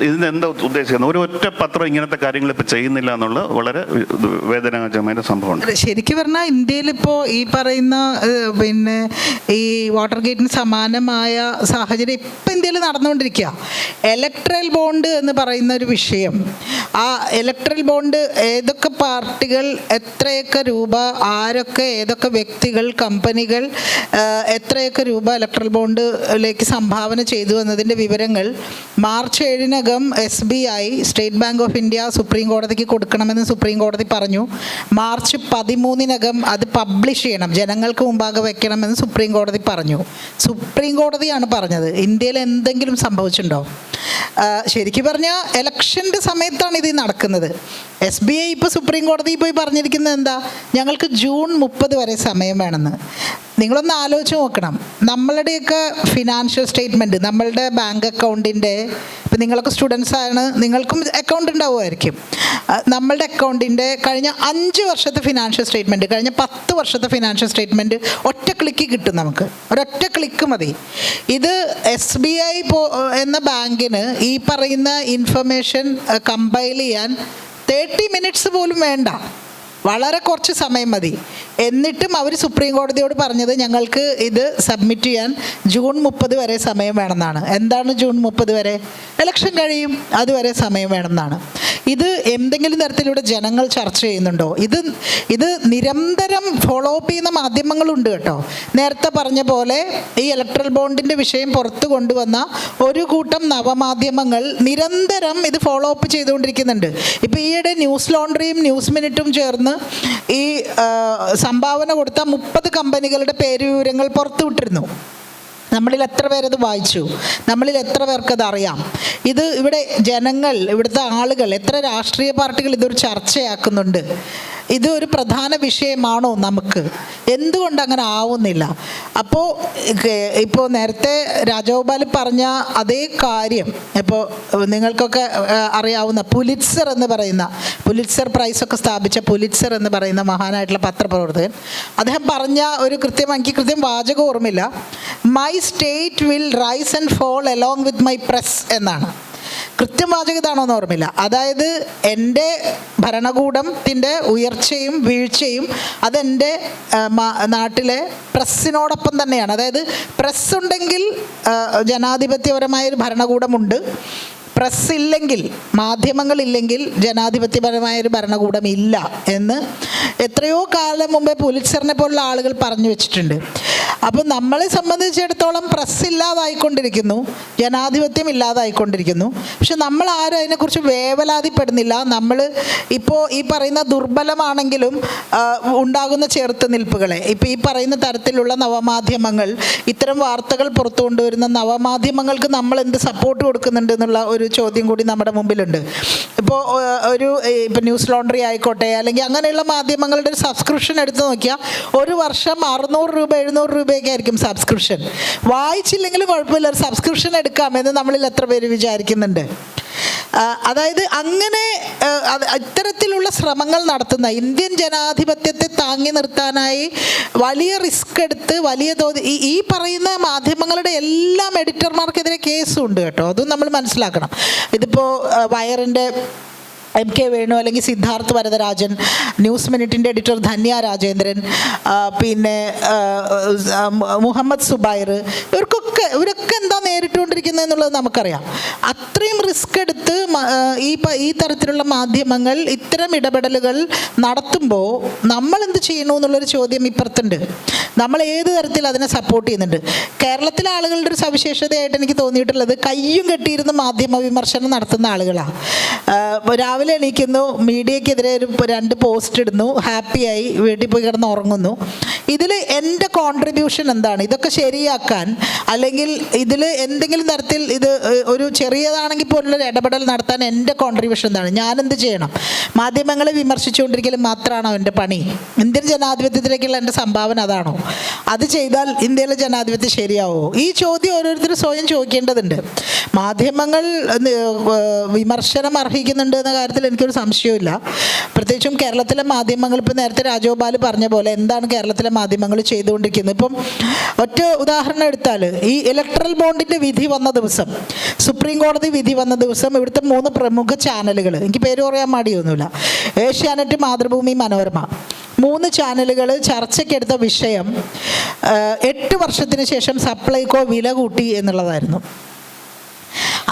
ഇതിന് എന്താ ഉദ്ദേശിക്കുന്നത്? ഒരു ഒറ്റ പത്രം ഇങ്ങനത്തെ കാര്യങ്ങൾ ഇപ്പോൾ ചെയ്യുന്നില്ല എന്നുള്ള വളരെ വേദനാജനകമായ സംഭവമുണ്ട്. ശരിക്കും പറഞ്ഞാൽ ഇന്ത്യയിലിപ്പോൾ ഈ പറയുന്ന പിന്നെ ഈ വാട്ടർ ഗേറ്റിന് സമാനമായ സാഹചര്യം ഇപ്പം ഇന്ത്യയിൽ നടന്നുകൊണ്ടിരിക്കുക. ഇലക്ട്രൽ ബോണ്ട് എന്ന് പറയുന്ന ഒരു വിഷയം, ആ ഇലക്ട്രൽ ബോണ്ട് ഏതൊക്കെ പാർട്ടികൾ എത്രയൊക്കെ രൂപ, ആരൊക്കെ, ഏതൊക്കെ വ്യക്തികൾ, കമ്പനികൾ എത്രയൊക്കെ രൂപ ഇലക്ട്രൽ ബോണ്ടിലേക്ക് സംഭാവന ചെയ്തു എന്നതിൻ്റെ വിവരങ്ങൾ മാർച്ച് 7-നകം SBI, State Bank of India, supreme കോടതിക്ക് കൊടുക്കണമെന്ന് സുപ്രീം കോടതി പറഞ്ഞു. മാർച്ച് 13-നകം അത് പബ്ലിഷ് ചെയ്യണം, ജനങ്ങൾക്ക് മുമ്പാകെ വെക്കണമെന്ന് സുപ്രീം കോടതി പറഞ്ഞു. സുപ്രീം കോടതിയാണ് പറഞ്ഞത്. ഇന്ത്യയിൽ എന്തെങ്കിലും സംഭവിച്ചിട്ടുണ്ടോ? ശരിക്കും പറഞ്ഞാൽ ഇലക്ഷൻ്റെ സമയത്താണ് ഇത് നടക്കുന്നത്. SBI ഇപ്പോൾ സുപ്രീം കോടതിയിൽ പോയി പറഞ്ഞിരിക്കുന്നത് എന്താ? ഞങ്ങൾക്ക് ജൂൺ 30 വരെ സമയം വേണമെന്ന്. നിങ്ങളൊന്ന് ആലോചിച്ച് നോക്കണം. നമ്മളുടെയൊക്കെ ഫിനാൻഷ്യൽ സ്റ്റേറ്റ്മെൻറ്റ്, നമ്മളുടെ ബാങ്ക് അക്കൗണ്ടിൻ്റെ, ഇപ്പം നിങ്ങളൊക്കെ സ്റ്റുഡൻസ് ആണ്, നിങ്ങൾക്കും അക്കൗണ്ട് ഉണ്ടാവുമായിരിക്കും. നമ്മളുടെ അക്കൗണ്ടിൻ്റെ കഴിഞ്ഞ 5 വർഷത്തെ ഫിനാൻഷ്യൽ സ്റ്റേറ്റ്മെൻറ്റ്, കഴിഞ്ഞ 10 വർഷത്തെ ഫിനാൻഷ്യൽ സ്റ്റേറ്റ്മെൻറ്റ് ഒറ്റ ക്ലിക്ക് കിട്ടും. നമുക്ക് ഒരൊറ്റ ക്ലിക്ക് മതി. ഇത് SBI എന്ന ബാങ്കിന് ഈ പറയുന്ന ഇൻഫർമേഷൻ കമ്പൈൽ ചെയ്യാൻ 30 മിനിറ്റ്സ് പോലും വേണ്ട, വളരെ കുറച്ച് സമയം മതി. എന്നിട്ടും അവർ സുപ്രീം കോടതിയോട് പറഞ്ഞത് ഞങ്ങൾക്ക് ഇത് സബ്മിറ്റ് ചെയ്യാൻ ജൂൺ 30 വരെ സമയം വേണമെന്നാണ്. എന്താണ് ജൂൺ 30 വരെ? ഇലക്ഷൻ കഴിയും, അതുവരെ സമയം വേണമെന്നാണ്. ഇത് എന്തെങ്കിലും തരത്തിലൂടെ ജനങ്ങൾ ചർച്ച ചെയ്യുന്നുണ്ടോ? ഇത് നിരന്തരം ഫോളോ അപ്പ് ചെയ്യുന്ന മാധ്യമങ്ങളുണ്ട് കേട്ടോ. നേരത്തെ പറഞ്ഞ പോലെ ഈ ഇലക്ട്രൽ ബോണ്ടിൻ്റെ വിഷയം പുറത്തു കൊണ്ടുവന്ന ഒരു കൂട്ടം നവമാധ്യമങ്ങൾ നിരന്തരം ഇത് ഫോളോ അപ്പ് ചെയ്തുകൊണ്ടിരിക്കുന്നുണ്ട്. ഇപ്പോൾ ഈയിടെ ന്യൂസ് ലോണ്ടറിയും ന്യൂസ് മിനിറ്റും ചേർന്ന് ഈ സംഭാവന കൊടുത്ത 30 കമ്പനികളുടെ പേര് വിവരങ്ങൾ പുറത്തുവിട്ടിരുന്നു. നമ്മളിൽ എത്ര പേരത് വായിച്ചു? നമ്മളിൽ എത്ര പേർക്കത് അറിയാം? ഇത് ഇവിടെ ജനങ്ങൾ, ഇവിടുത്തെ ആളുകൾ, എത്ര രാഷ്ട്രീയ പാർട്ടികൾ ഇതൊരു ചർച്ചയാക്കുന്നുണ്ട്? ഇത് ഒരു പ്രധാന വിഷയമാണോ നമുക്ക്? എന്തുകൊണ്ട് അങ്ങനെ ആവുന്നില്ല? ഇപ്പോൾ നേരത്തെ രാജഗോപാൽ പറഞ്ഞ അതേ കാര്യം, ഇപ്പോൾ നിങ്ങൾക്കൊക്കെ അറിയാവുന്ന പുലിറ്റ്സർ എന്ന് പറയുന്ന, പുലിറ്റ്സർ പ്രൈസൊക്കെ സ്ഥാപിച്ച പുലിറ്റ്സർ എന്ന് പറയുന്ന മഹാനായിട്ടുള്ള പത്രപ്രവർത്തകൻ, അദ്ദേഹം പറഞ്ഞ ഒരു എനിക്ക് കൃത്യം വാചകം ഓർമ്മയില്ല, my state will rise and fall along with my press എന്നാണ്. കൃത്യം വാചകം ഇതാണോ എന്ന് ഓർമ്മയില്ല. അതായത് എൻ്റെ ഭരണകൂടത്തിൻ്റെ ഉയർച്ചയും വീഴ്ചയും അതെൻ്റെ നാട്ടിലെ പ്രസ്സിനോടൊപ്പം തന്നെയാണ്. അതായത് പ്രസ് ഉണ്ടെങ്കിൽ ജനാധിപത്യപരമായൊരു ഭരണകൂടമുണ്ട്, പ്രസ് ഇല്ലെങ്കിൽ, മാധ്യമങ്ങളില്ലെങ്കിൽ ജനാധിപത്യപരമായൊരു ഭരണകൂടം ഇല്ല എന്ന് എത്രയോ കാലം മുമ്പേ പുലിറ്റ്സറിനെ പോലുള്ള ആളുകൾ പറഞ്ഞു വെച്ചിട്ടുണ്ട്. അപ്പോൾ നമ്മളെ സംബന്ധിച്ചിടത്തോളം പ്രസ് ഇല്ലാതായിക്കൊണ്ടിരിക്കുന്നു, ജനാധിപത്യം ഇല്ലാതായിക്കൊണ്ടിരിക്കുന്നു. പക്ഷെ നമ്മൾ ആരും അതിനെക്കുറിച്ച് വേവലാതിപ്പെടുന്നില്ല. നമ്മൾ ഇപ്പോൾ ഈ പറയുന്ന ദുർബലമാണെങ്കിലും ഉണ്ടാകുന്ന ചെറുത്തുനിൽപ്പുകളെ, ഇപ്പോൾ ഈ പറയുന്ന തരത്തിലുള്ള നവമാധ്യമങ്ങൾ, ഇത്തരം വാർത്തകൾ പുറത്തു കൊണ്ടുവരുന്ന നവമാധ്യമങ്ങൾക്ക് നമ്മൾ എന്ത് സപ്പോർട്ട് കൊടുക്കുന്നുണ്ട് എന്നുള്ള ഒരു ചോദ്യം കൂടി നമ്മുടെ മുമ്പിലുണ്ട്. ഇപ്പോൾ ഇപ്പോൾ ന്യൂസ് ലോണ്ടറി ആയിക്കോട്ടെ, അല്ലെങ്കിൽ അങ്ങനെയുള്ള മാധ്യമങ്ങളുടെ ഒരു സബ്സ്ക്രിപ്ഷൻ എടുത്ത് നോക്കിയാൽ ഒരു വർഷം 600 രൂപ 700 രൂപയൊക്കെ ആയിരിക്കും സബ്സ്ക്രിപ്ഷൻ. വായിച്ചില്ലെങ്കിലും കുഴപ്പമില്ല, ഒരു സബ്സ്ക്രിപ്ഷൻ എടുക്കാമെന്ന് നമ്മളിൽ എത്ര പേര് വിചാരിക്കുന്നുണ്ട്? അതായത് അങ്ങനെ ഇത്തരത്തിലുള്ള ശ്രമങ്ങൾ നടത്തുന്ന ഇന്ത്യൻ ജനാധിപത്യത്തെ താങ്ങി നിർത്താനായി വലിയ റിസ്ക് എടുത്ത് വലിയ തോതിൽ ഈ പറയുന്ന മാധ്യമങ്ങളുടെ എല്ലാം എഡിറ്റർമാർക്കെതിരെ കേസുണ്ട് കേട്ടോ. അതും നമ്മൾ മനസ്സിലാക്കണം. ഇതിപ്പോൾ വയറിൻ്റെ MK വേണു, അല്ലെങ്കിൽ സിദ്ധാർത്ഥ് വരദരാജൻ, ന്യൂസ് മിനിറ്റിൻ്റെ എഡിറ്റർ ധന്യ രാജേന്ദ്രൻ, പിന്നെ മുഹമ്മദ് സുബൈർ, ഇവരൊക്കെ എന്താ നേരിട്ടുകൊണ്ടിരിക്കുന്നത് എന്നുള്ളത് നമുക്കറിയാം. അത്രയും റിസ്ക് എടുത്ത് ഈ തരത്തിലുള്ള മാധ്യമങ്ങൾ ഇത്തരം ഇടപെടലുകൾ നടത്തുമ്പോൾ നമ്മൾ എന്ത് ചെയ്യണു എന്നുള്ളൊരു ചോദ്യം ഇപ്പുറത്തുണ്ട്. നമ്മൾ ഏത് തരത്തിൽ അതിനെ സപ്പോർട്ട് ചെയ്യുന്നുണ്ട്? കേരളത്തിലെ ആളുകളുടെ ഒരു സവിശേഷതയായിട്ട് എനിക്ക് തോന്നിയിട്ടുള്ളത് കയ്യും കെട്ടിയിരുന്ന് മാധ്യമ വിമർശനം നടത്തുന്ന ആളുകളാണ്. രാവിലെ എണീക്കുന്നു, മീഡിയക്കെതിരെ 2 പോസ്റ്റ് ഇടുന്നു, ഹാപ്പിയായി വീട്ടിൽ പോയി കിടന്ന് ഉറങ്ങുന്നു. ഇതിൽ എൻ്റെ കോൺട്രിബ്യൂഷൻ എന്താണ്? ഇതൊക്കെ ശരിയാക്കാൻ, അല്ലെങ്കിൽ ഇതിൽ എന്തെങ്കിലും തരത്തിൽ ഇത് ഒരു ചെറിയതാണെങ്കിൽ പോലുള്ളൊരു ഇടപെടൽ നടത്താൻ നടത്താൻ എൻ്റെ കോൺട്രിബ്യൂഷൻ എന്താണ്, ഞാനെന്ത് ചെയ്യണം? മാധ്യമങ്ങളെ വിമർശിച്ചുകൊണ്ടിരിക്കലും മാത്രമാണോ എൻ്റെ പണി? ഇന്ത്യൻ ജനാധിപത്യത്തിലേക്കുള്ള എൻ്റെ സംഭാവന അതാണോ? അത് ചെയ്താൽ ഇന്ത്യയിലെ ജനാധിപത്യം ശരിയാവോ? ഈ ചോദ്യം ഓരോരുത്തരും സ്വയം ചോദിക്കേണ്ടതുണ്ട്. മാധ്യമങ്ങൾ വിമർശനം അർഹിക്കുന്നുണ്ട് എന്ന കാര്യത്തിൽ എനിക്കൊരു സംശയമില്ല. പ്രത്യേകിച്ചും കേരളത്തിലെ മാധ്യമങ്ങൾ, ഇപ്പോൾ നേരത്തെ രാജഗോപാൽ പറഞ്ഞ പോലെ എന്താണ് കേരളത്തിലെ മാധ്യമങ്ങൾ ചെയ്തുകൊണ്ടിരിക്കുന്നത്? ഇപ്പം ഒറ്റ ഉദാഹരണം എടുത്താൽ, ഈ ഇലക്ട്രൽ ബോണ്ടിൻ്റെ വിധി വന്ന ദിവസം, സുപ്രീം കോടതി വിധി വന്ന ദിവസം, ഇവിടുത്തെ 3 പ്രമുഖ ചാനലുകൾ, എനിക്ക് പേര് പറയാൻ മടിയൊന്നുമില്ല, ഏഷ്യാനെറ്റ്, മാതൃഭൂമി, മനോരമ, 3 ചാനലുകൾ ചർച്ചയ്ക്കെടുത്ത വിഷയം 8 വർഷത്തിന് ശേഷം സപ്ലൈകോ വില കൂട്ടി എന്നുള്ളതായിരുന്നു.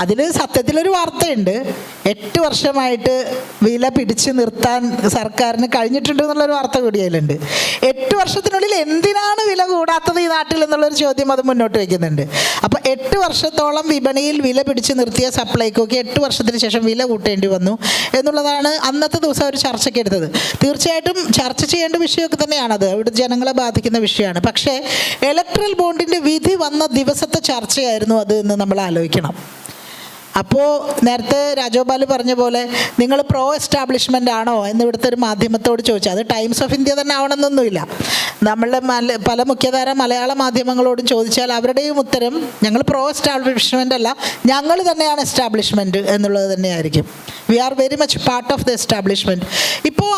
അതിൽ സത്യത്തിലൊരു വാർത്തയുണ്ട്, 8 വർഷമായിട്ട് വില പിടിച്ചു നിർത്താൻ സർക്കാരിന് കഴിഞ്ഞിട്ടുണ്ട് എന്നുള്ളൊരു വാർത്ത കൂടി അതിലുണ്ട്. 8 വർഷത്തിനുള്ളിൽ എന്തിനാണ് വില കൂടാത്തത് ഈ നാട്ടിൽ എന്നുള്ളൊരു ചോദ്യം അത് മുന്നോട്ട് വയ്ക്കുന്നുണ്ട്. അപ്പോൾ 8 വർഷത്തോളം വിപണിയിൽ വില പിടിച്ചു നിർത്തിയ സപ്ലൈകോക്ക് 8 വർഷത്തിന് ശേഷം വില കൂട്ടേണ്ടി വന്നു എന്നുള്ളതാണ് അന്നത്തെ ദിവസം അവർ ചർച്ചയ്ക്ക് എടുത്തത്. തീർച്ചയായിട്ടും ചർച്ച ചെയ്യേണ്ട വിഷയമൊക്കെ തന്നെയാണത്, ഇവിടെ ജനങ്ങളെ ബാധിക്കുന്ന വിഷയമാണ്. പക്ഷേ ഇലക്ട്രൽ ബോണ്ടിൻ്റെ വിധി വന്ന ദിവസത്തെ ചർച്ചയായിരുന്നു അത് എന്ന് നമ്മൾ ആലോചിക്കണം. അപ്പോൾ നേരത്തെ രാജഗോപാൽ പറഞ്ഞ പോലെ നിങ്ങൾ പ്രോ എസ്റ്റാബ്ലിഷ്മെൻ്റ് ആണോ എന്ന് ഇവിടുത്തെ ഒരു മാധ്യമത്തോട് ചോദിച്ചാൽ, അത് ടൈംസ് ഓഫ് ഇന്ത്യ തന്നെ ആവണമെന്നൊന്നുമില്ല, നമ്മളുടെ പല മുഖ്യധാര മലയാള മാധ്യമങ്ങളോടും ചോദിച്ചാൽ അവരുടെയും ഉത്തരം ഞങ്ങൾ പ്രോ എസ്റ്റാബ്ലിഷ്മെൻ്റ് അല്ല, ഞങ്ങൾ തന്നെയാണ് എസ്റ്റാബ്ലിഷ്മെൻറ്റ് എന്നുള്ളത് തന്നെയായിരിക്കും. We are very much part of the establishment. ഇപ്പോൾ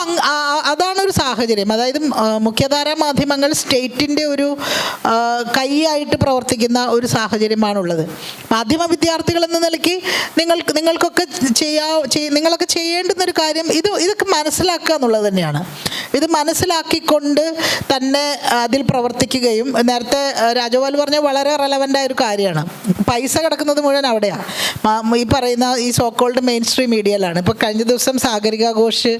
അതാണൊരു സാഹചര്യം. അതായത് മുഖ്യധാര മാധ്യമങ്ങൾ സ്റ്റേറ്റിൻ്റെ ഒരു കൈയായിട്ട് പ്രവർത്തിക്കുന്ന ഒരു സാഹചര്യമാണുള്ളത്. മാധ്യമ വിദ്യാർത്ഥികൾ എന്ന നിലയ്ക്ക് നിങ്ങൾക്കൊക്കെ നിങ്ങളൊക്കെ ചെയ്യേണ്ടുന്നൊരു കാര്യം ഇതൊക്കെ മനസ്സിലാക്കുക എന്നുള്ളത് തന്നെയാണ്. ഇത് മനസ്സിലാക്കിക്കൊണ്ട് തന്നെ അതിൽ പ്രവർത്തിക്കുകയും, നേരത്തെ രാജഗോപാൽ പറഞ്ഞ വളരെ റെലവൻ്റ് ആയൊരു കാര്യമാണ്, പൈസ കിടക്കുന്നത് മുഴുവൻ അവിടെയാണ്, ഈ പറയുന്ന ഈ സോക്കോൾഡ് മെയിൻ സ്ട്രീം മീഡിയയിലാണ്. ഇപ്പോൾ കഴിഞ്ഞ ദിവസം സാഗരിക ഘോഷ്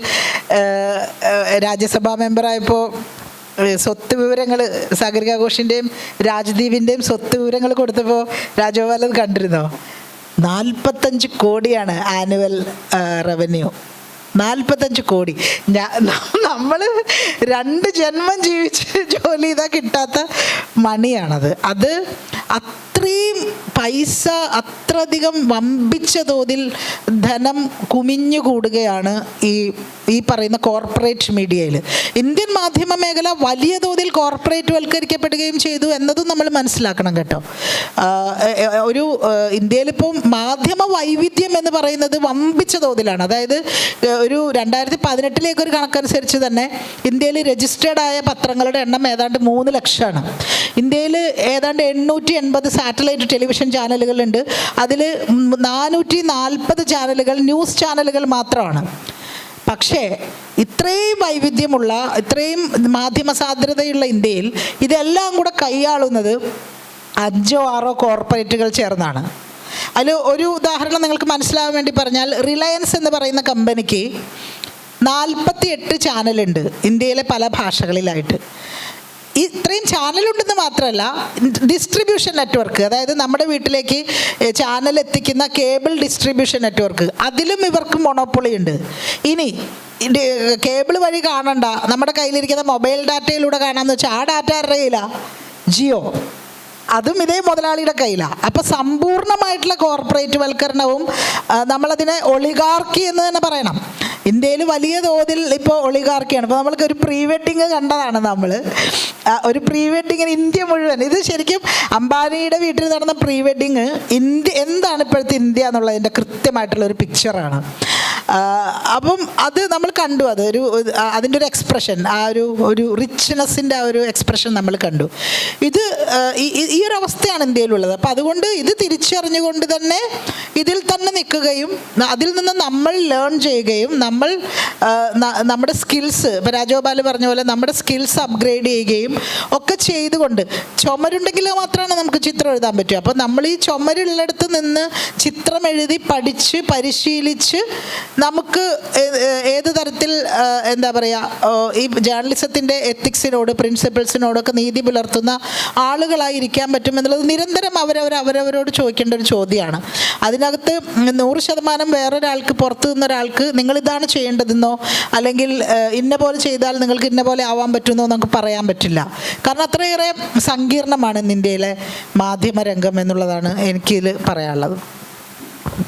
രാജ്യസഭാ മെമ്പറായപ്പോൾ സ്വത്ത് വിവരങ്ങൾ, സാഗരിക ഘോഷിൻ്റെയും രാജ്ദീപിൻ്റെയും സ്വത്ത് വിവരങ്ങൾ കൊടുത്തപ്പോൾ രാജഗോപാൽ അത് കണ്ടിരുന്നോ? 45 കോടിയാണ് ആനുവൽ റവന്യൂ. 45 കോടി. നമ്മൾ 2 ജന്മം ജീവിച്ച് ജോലി ചെയ്താൽ കിട്ടാത്ത മണിയാണത്. അത് അത്രയും പൈസ, അത്രയധികം വമ്പിച്ച തോതിൽ ധനം കുമിഞ്ഞുകൂടുകയാണ് ഈ പറയുന്ന കോർപ്പറേറ്റ് മീഡിയയിൽ. ഇന്ത്യൻ മാധ്യമ മേഖല വലിയ തോതിൽ കോർപ്പറേറ്റ് വൽക്കരിക്കപ്പെടുകയും ചെയ്തു എന്നതും നമ്മൾ മനസ്സിലാക്കണം കേട്ടോ. ഒരു ഇന്ത്യയിലിപ്പോൾ മാധ്യമ വൈവിധ്യം എന്ന് പറയുന്നത് വമ്പിച്ച തോതിലാണ്. അതായത് ഒരു 2018 ഒരു കണക്കനുസരിച്ച് തന്നെ ഇന്ത്യയിൽ രജിസ്റ്റേർഡ് ആയ പത്രങ്ങളുടെ എണ്ണം ഏതാണ്ട് 3 ലക്ഷമാണ്. ഇന്ത്യയിൽ ഏതാണ്ട് 880 സാറ്റലൈറ്റ് ടെലിവിഷൻ ചാനലുകളുണ്ട്. അതിൽ 440 ചാനലുകൾ ന്യൂസ് ചാനലുകൾ മാത്രമാണ്. പക്ഷേ ഇത്രയും വൈവിധ്യമുള്ള, ഇത്രയും മാധ്യമ സാന്ദ്രതയുള്ള ഇന്ത്യയിൽ ഇതെല്ലാം കൂടെ കൈയാളുന്നത് 5 or 6 കോർപ്പറേറ്റുകൾ ചേർന്നാണ്. അതിൽ ഒരു ഉദാഹരണം നിങ്ങൾക്ക് മനസ്സിലാവാൻ വേണ്ടി പറഞ്ഞാൽ, റിലയൻസ് എന്ന് പറയുന്ന കമ്പനിക്ക് 48 ചാനലുണ്ട് ഇന്ത്യയിലെ പല ഭാഷകളിലായിട്ട്. ഇത്രയും ചാനലുണ്ടെന്ന് മാത്രമല്ല, ഡിസ്ട്രിബ്യൂഷൻ നെറ്റ്വർക്ക്, അതായത് നമ്മുടെ വീട്ടിലേക്ക് ചാനൽ എത്തിക്കുന്ന കേബിൾ ഡിസ്ട്രിബ്യൂഷൻ നെറ്റ്വർക്ക്, അതിലും ഇവർക്ക് മൊണോപ്പൊളി ഉണ്ട്. ഇനി കേബിൾ വഴി കാണണ്ട, നമ്മുടെ കയ്യിലിരിക്കുന്ന മൊബൈൽ ഡാറ്റയിലൂടെ കാണാമെന്ന് വെച്ചാൽ ആ ഡാറ്റ ആരുടെ കയ്യിലാണ്? ജിയോ. അതും ഇതേ മുതലാളിയുടെ കയ്യിലാണ്. അപ്പോൾ സമ്പൂർണ്ണമായിട്ടുള്ള കോർപ്പറേറ്റ് വൽക്കരണവും, നമ്മളതിനെ ഒളിഗാർക്കി എന്ന് തന്നെ പറയണം. ഇന്ത്യയിൽ വലിയ തോതിൽ ഇപ്പോൾ ഒളിഗാർക്കിയാണ്. ഇപ്പോൾ നമ്മൾക്ക് ഒരു പ്രീ വെഡിങ് കണ്ടതാണ് നമ്മൾ. ഒരു പ്രീ വെഡിങ്ങിന് ഇന്ത്യ മുഴുവൻ, ഇത് ശരിക്കും അംബാനിയുടെ വീട്ടിൽ നടന്ന പ്രീ വെഡിങ് എന്താണ് ഇപ്പോഴത്തെ ഇന്ത്യ എന്നുള്ളതിൻ്റെ കൃത്യമായിട്ടുള്ള ഒരു പിക്ചറാണ്. അപ്പം അത് നമ്മൾ കണ്ടു, അതിൻ്റെ ഒരു എക്സ്പ്രഷൻ, ഒരു റിച്ച്നെസ്സിൻ്റെ ആ ഒരു എക്സ്പ്രഷൻ നമ്മൾ കണ്ടു. ഈ ഒരു അവസ്ഥയാണ് ഇന്ത്യയിലുള്ളത്. അപ്പം അതുകൊണ്ട് ഇത് തിരിച്ചറിഞ്ഞുകൊണ്ട് തന്നെ ഇതിൽ തന്നെ നിൽക്കുകയും അതിൽ നിന്ന് നമ്മൾ ലേൺ ചെയ്യുകയും നമ്മുടെ സ്കിൽസ്, ഇപ്പോൾ രാജഗോപാൽ പറഞ്ഞ പോലെ നമ്മുടെ സ്കിൽസ് അപ്ഗ്രേഡ് ചെയ്യുകയും ഒക്കെ ചെയ്തുകൊണ്ട്, ചുമരുണ്ടെങ്കിൽ മാത്രമാണ് നമുക്ക് ചിത്രം എഴുതാൻ പറ്റുക. അപ്പോൾ നമ്മൾ ഈ ചുമരുള്ളിടത്ത് നിന്ന് ചിത്രം എഴുതി പഠിച്ച് പരിശീലിച്ച് നമുക്ക് ഏത് തരത്തിൽ എന്താ പറയുക, ഈ ജേർണലിസത്തിൻ്റെ എത്തിക്സിനോട് പ്രിൻസിപ്പിൾസിനോടൊക്കെ നീതി പുലർത്തുന്ന ആളുകളായിരിക്കാൻ പറ്റുമെന്നുള്ളത് നിരന്തരം അവരവരോട് ചോദിക്കേണ്ട ഒരു ചോദ്യമാണ്. അതിനകത്ത് 100% വേറൊരാൾക്ക്, പുറത്തു നിന്നൊരാൾക്ക് നിങ്ങളിതാണ് ചെയ്യേണ്ടതെന്നോ അല്ലെങ്കിൽ ഇന്ന പോലെ ചെയ്താൽ നിങ്ങൾക്ക് ഇന്ന പോലെ ആവാൻ പറ്റുമെന്നോ നമുക്ക് പറയാൻ പറ്റില്ല. കാരണം അത്രയേറെ സങ്കീർണമാണ് ഇന്ത്യയിലെ മാധ്യമരംഗം എന്നുള്ളതാണ് എനിക്കിതിൽ പറയാനുള്ളത്.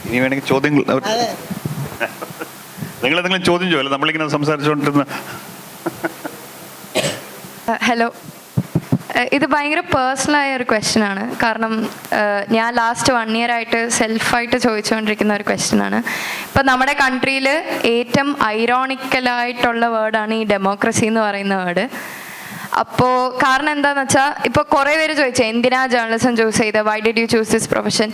ഇനി വേണമെങ്കിൽ ചോദ്യങ്ങൾ നിങ്ങൾ എന്തെങ്കിലും ചോദ്യം ചോദില്ല, നമ്മളിങ്ങനെ സംസാരിച്ചുകൊണ്ടിരുന്ന. ഹലോ, ഇത് ഭയങ്കര പേഴ്സണലായ ഒരു ക്വസ്റ്റ്യൻ ആണ്. കാരണം ഞാൻ ലാസ്റ്റ് 1 year ആയിട്ട് സെൽഫായിട്ട് ചോദിച്ചുകൊണ്ടിരിക്കുന്ന ഒരു ക്വസ്റ്റ്യൻ ആണ്. ഇപ്പം നമ്മുടെ കൺട്രിയിൽ ഏറ്റവും ഐറോണിക്കലായിട്ടുള്ള വേർഡാണ് ഈ ഡെമോക്രസി എന്ന് പറയുന്ന വേർഡ്. അപ്പോൾ കാരണം എന്താണെന്ന് വെച്ചാൽ, ഇപ്പോൾ കുറേ പേര് ചോദിച്ചു എന്തിനാ ജേർണലിസം ചൂസ് ചെയ്തത്, why did you choose this profession.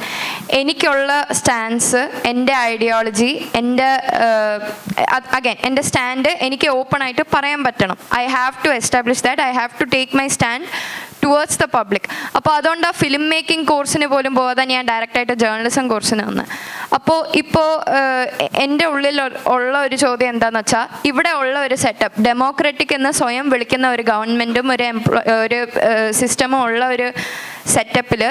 എനിക്കുള്ള സ്റ്റാൻസ്, എൻ്റെ ഐഡിയോളജി, എൻ്റെ അഗൈൻ എൻ്റെ സ്റ്റാൻഡ് എനിക്ക് ഓപ്പൺ ആയിട്ട് പറയാൻ പറ്റണം. I have to establish that, I have to take my stand towards the public. അപ്പോൾ അതുകൊണ്ട് ആ ഫിലിം മേക്കിംഗ് കോഴ്സിന് പോലും പോകാതെ ഞാൻ ഡയറക്റ്റായിട്ട് ജേർണലിസം കോഴ്സിന് വന്ന്. അപ്പോൾ ഇപ്പോൾ എൻ്റെ ഉള്ളിൽ ഉള്ള ഒരു ചോദ്യം എന്താണെന്ന് വെച്ചാൽ, ഇവിടെ ഉള്ള ഒരു സെറ്റപ്പ്, ഡെമോക്രാറ്റിക് എന്ന് സ്വയം വിളിക്കുന്ന ഒരു ഗവൺമെൻറ്റും ഒരു സിസ്റ്റമും ഉള്ള ഒരു സെറ്റപ്പിൽ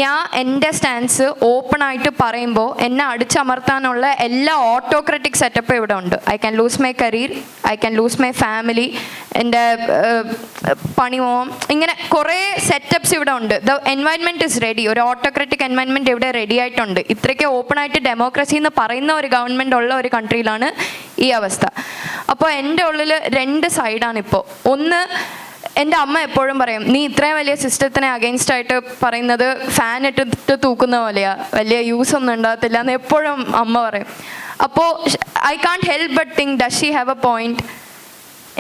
ഞാൻ എൻ്റെ സ്റ്റാൻസ് ഓപ്പണായിട്ട് പറയുമ്പോൾ എന്നെ അടിച്ചമർത്താനുള്ള എല്ലാ ഓട്ടോക്രാറ്റിക് സെറ്റപ്പും ഇവിടെ ഉണ്ട്. I can loose my career, I can loose my family, എൻ്റെ പണി പോവും, ഇങ്ങനെ കുറേ സെറ്റപ്സ് ഇവിടെ ഉണ്ട്. The environment is ready. ഒരു ഓട്ടോക്രാറ്റിക് എൻവയൺമെൻറ്റ് ഇവിടെ റെഡി ആയിട്ടുണ്ട്. ഇത്രയ്ക്ക് ഓപ്പണായിട്ട് ഡെമോക്രസി എന്ന് പറയുന്ന ഒരു ഗവൺമെൻറ് ഉള്ള ഒരു കൺട്രിയിലാണ് ഈ അവസ്ഥ. അപ്പോൾ എൻ്റെ ഉള്ളിൽ 2 സൈഡാണിപ്പോൾ. ഒന്ന്, എൻ്റെ അമ്മ എപ്പോഴും പറയും, നീ ഇത്രയും വലിയ സിസ്റ്റത്തിനെ അഗെയിൻസ്റ്റ് ആയിട്ട് പറയുന്നത് ഫാൻ ഇട്ടിട്ട് തൂക്കുന്ന പോലെയാണ്, വലിയ യൂസ് ഒന്നും ഉണ്ടാകത്തില്ല എന്ന് എപ്പോഴും അമ്മ പറയും. അപ്പോൾ I can't help but think, does she have A point?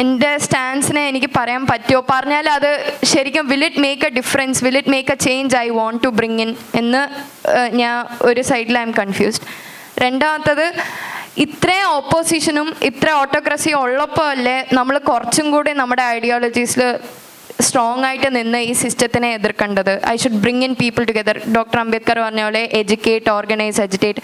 എൻ്റെ സ്റ്റാൻസിനെ എനിക്ക് പറയാൻ പറ്റുമോ? പറഞ്ഞാൽ അത് ശരിക്കും will it make A difference, will it make A change I want to bring in എന്ന് ഞാൻ ഒരു സൈഡിൽ ഐ എം കൺഫ്യൂസ്ഡ്. രണ്ടാമത്തത്, ഇത്രയും ഓപ്പോസിഷനും ഇത്ര ഓട്ടോക്രസിയും ഉള്ളപ്പോൾ അല്ലേ നമ്മൾ കുറച്ചും കൂടി നമ്മുടെ ഐഡിയോളജീസിൽ സ്ട്രോങ് ആയിട്ട് നിന്ന് ഈ സിസ്റ്റത്തിനെ എതിർക്കേണ്ടത്. I should bring in people together. Doctor Ambedkar പറഞ്ഞ പോലെ എഡ്യൂക്കേറ്റ്, ഓർഗനൈസ്, എജിറ്റേറ്റ്,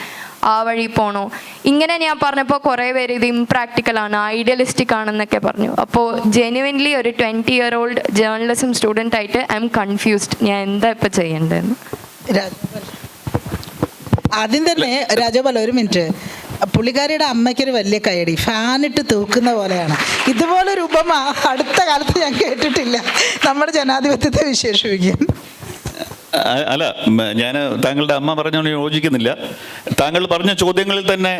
ആ വഴി പോകണോ. ഇങ്ങനെ ഞാൻ പറഞ്ഞപ്പോൾ കുറേ പേര് ഇത് ഇംപ്രാക്ടിക്കലാണ്, ഐഡിയലിസ്റ്റിക് ആണെന്നൊക്കെ പറഞ്ഞു. അപ്പോൾ ജെന്യുവൻലി ഒരു 20-year-old ജേർണലിസം സ്റ്റുഡൻ്റ് ആയിട്ട് ഐ എം കൺഫ്യൂസ്ഡ്, ഞാൻ എന്താ ഇപ്പോൾ ചെയ്യേണ്ടതെന്ന്. ആദ്യം തന്നെ രാജഗോപാൽ, ഒരു മിനിറ്റ്. പുള്ളിക്കാരിയുടെ അമ്മയ്ക്കൊരു വലിയ കൈയടി. ഫാനിട്ട് തൂക്കുന്ന പോലെയാണ്. ഇതുപോലൊരു ഉപമ അടുത്ത കാലത്ത് ഞാൻ കേട്ടിട്ടില്ല നമ്മുടെ ജനാധിപത്യത്തെ വിശേഷിപ്പിക്കാൻ. അല്ല, ഞാൻ താങ്കളുടെ അമ്മ പറഞ്ഞോണ്ട് യോജിക്കുന്നില്ല. താങ്കൾ പറഞ്ഞ ചോദ്യങ്ങളിൽ തന്നെ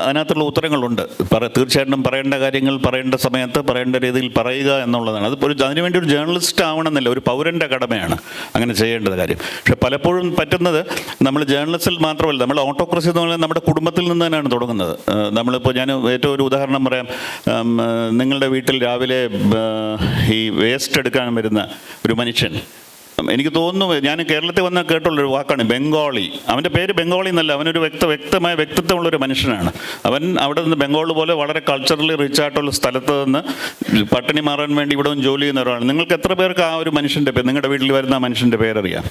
അതിനകത്തുള്ള ഉത്തരങ്ങളുണ്ട്. തീർച്ചയായിട്ടും പറയേണ്ട കാര്യങ്ങൾ പറയേണ്ട സമയത്ത് പറയേണ്ട രീതിയിൽ പറയുക എന്നുള്ളതാണ്. അതിപ്പോൾ അതിനുവേണ്ടി ഒരു ജേർണലിസ്റ്റ് ആവണമെന്നില്ല, ഒരു പൗരൻ്റെ കടമയാണ് അങ്ങനെ ചെയ്യേണ്ടത് കാര്യം. പക്ഷെ പലപ്പോഴും പറ്റുന്നത്, നമ്മൾ ജേർണലിസ്റ്റിൽ മാത്രമല്ല, നമ്മൾ ഓട്ടോക്രസി എന്ന് പറയുന്നത് നമ്മുടെ കുടുംബത്തിൽ നിന്ന് തന്നെയാണ് തുടങ്ങുന്നത്. നമ്മളിപ്പോൾ ഞാൻ ഏറ്റവും ഒരു ഉദാഹരണം പറയാം. നിങ്ങളുടെ വീട്ടിൽ രാവിലെ ഈ വേസ്റ്റ് എടുക്കാൻ വരുന്ന ഒരു മനുഷ്യൻ, എനിക്ക് തോന്നുന്നു ഞാൻ കേരളത്തിൽ വന്ന കേട്ടുള്ളൊരു വാക്കാണ് ബംഗാളി. അവൻ്റെ പേര് ബംഗാളി എന്നല്ല, അവനൊരു വ്യക്തമായ വ്യക്തിത്വമുള്ളൊരു മനുഷ്യനാണ്. അവൻ അവിടെ നിന്ന് ബംഗാൾ പോലെ വളരെ കൾച്ചറലി റിച്ച് ആയിട്ടുള്ള സ്ഥലത്ത് നിന്ന് പട്ടിണി മാറാൻ വേണ്ടി ഇവിടെ നിന്ന് ജോലി ചെയ്യുന്ന ഒരാളാണ്. നിങ്ങൾക്ക് എത്ര പേർക്ക് ആ ഒരു മനുഷ്യൻ്റെ പേര്, നിങ്ങളുടെ വീട്ടിൽ വരുന്ന ആ മനുഷ്യൻ്റെ പേരറിയാം?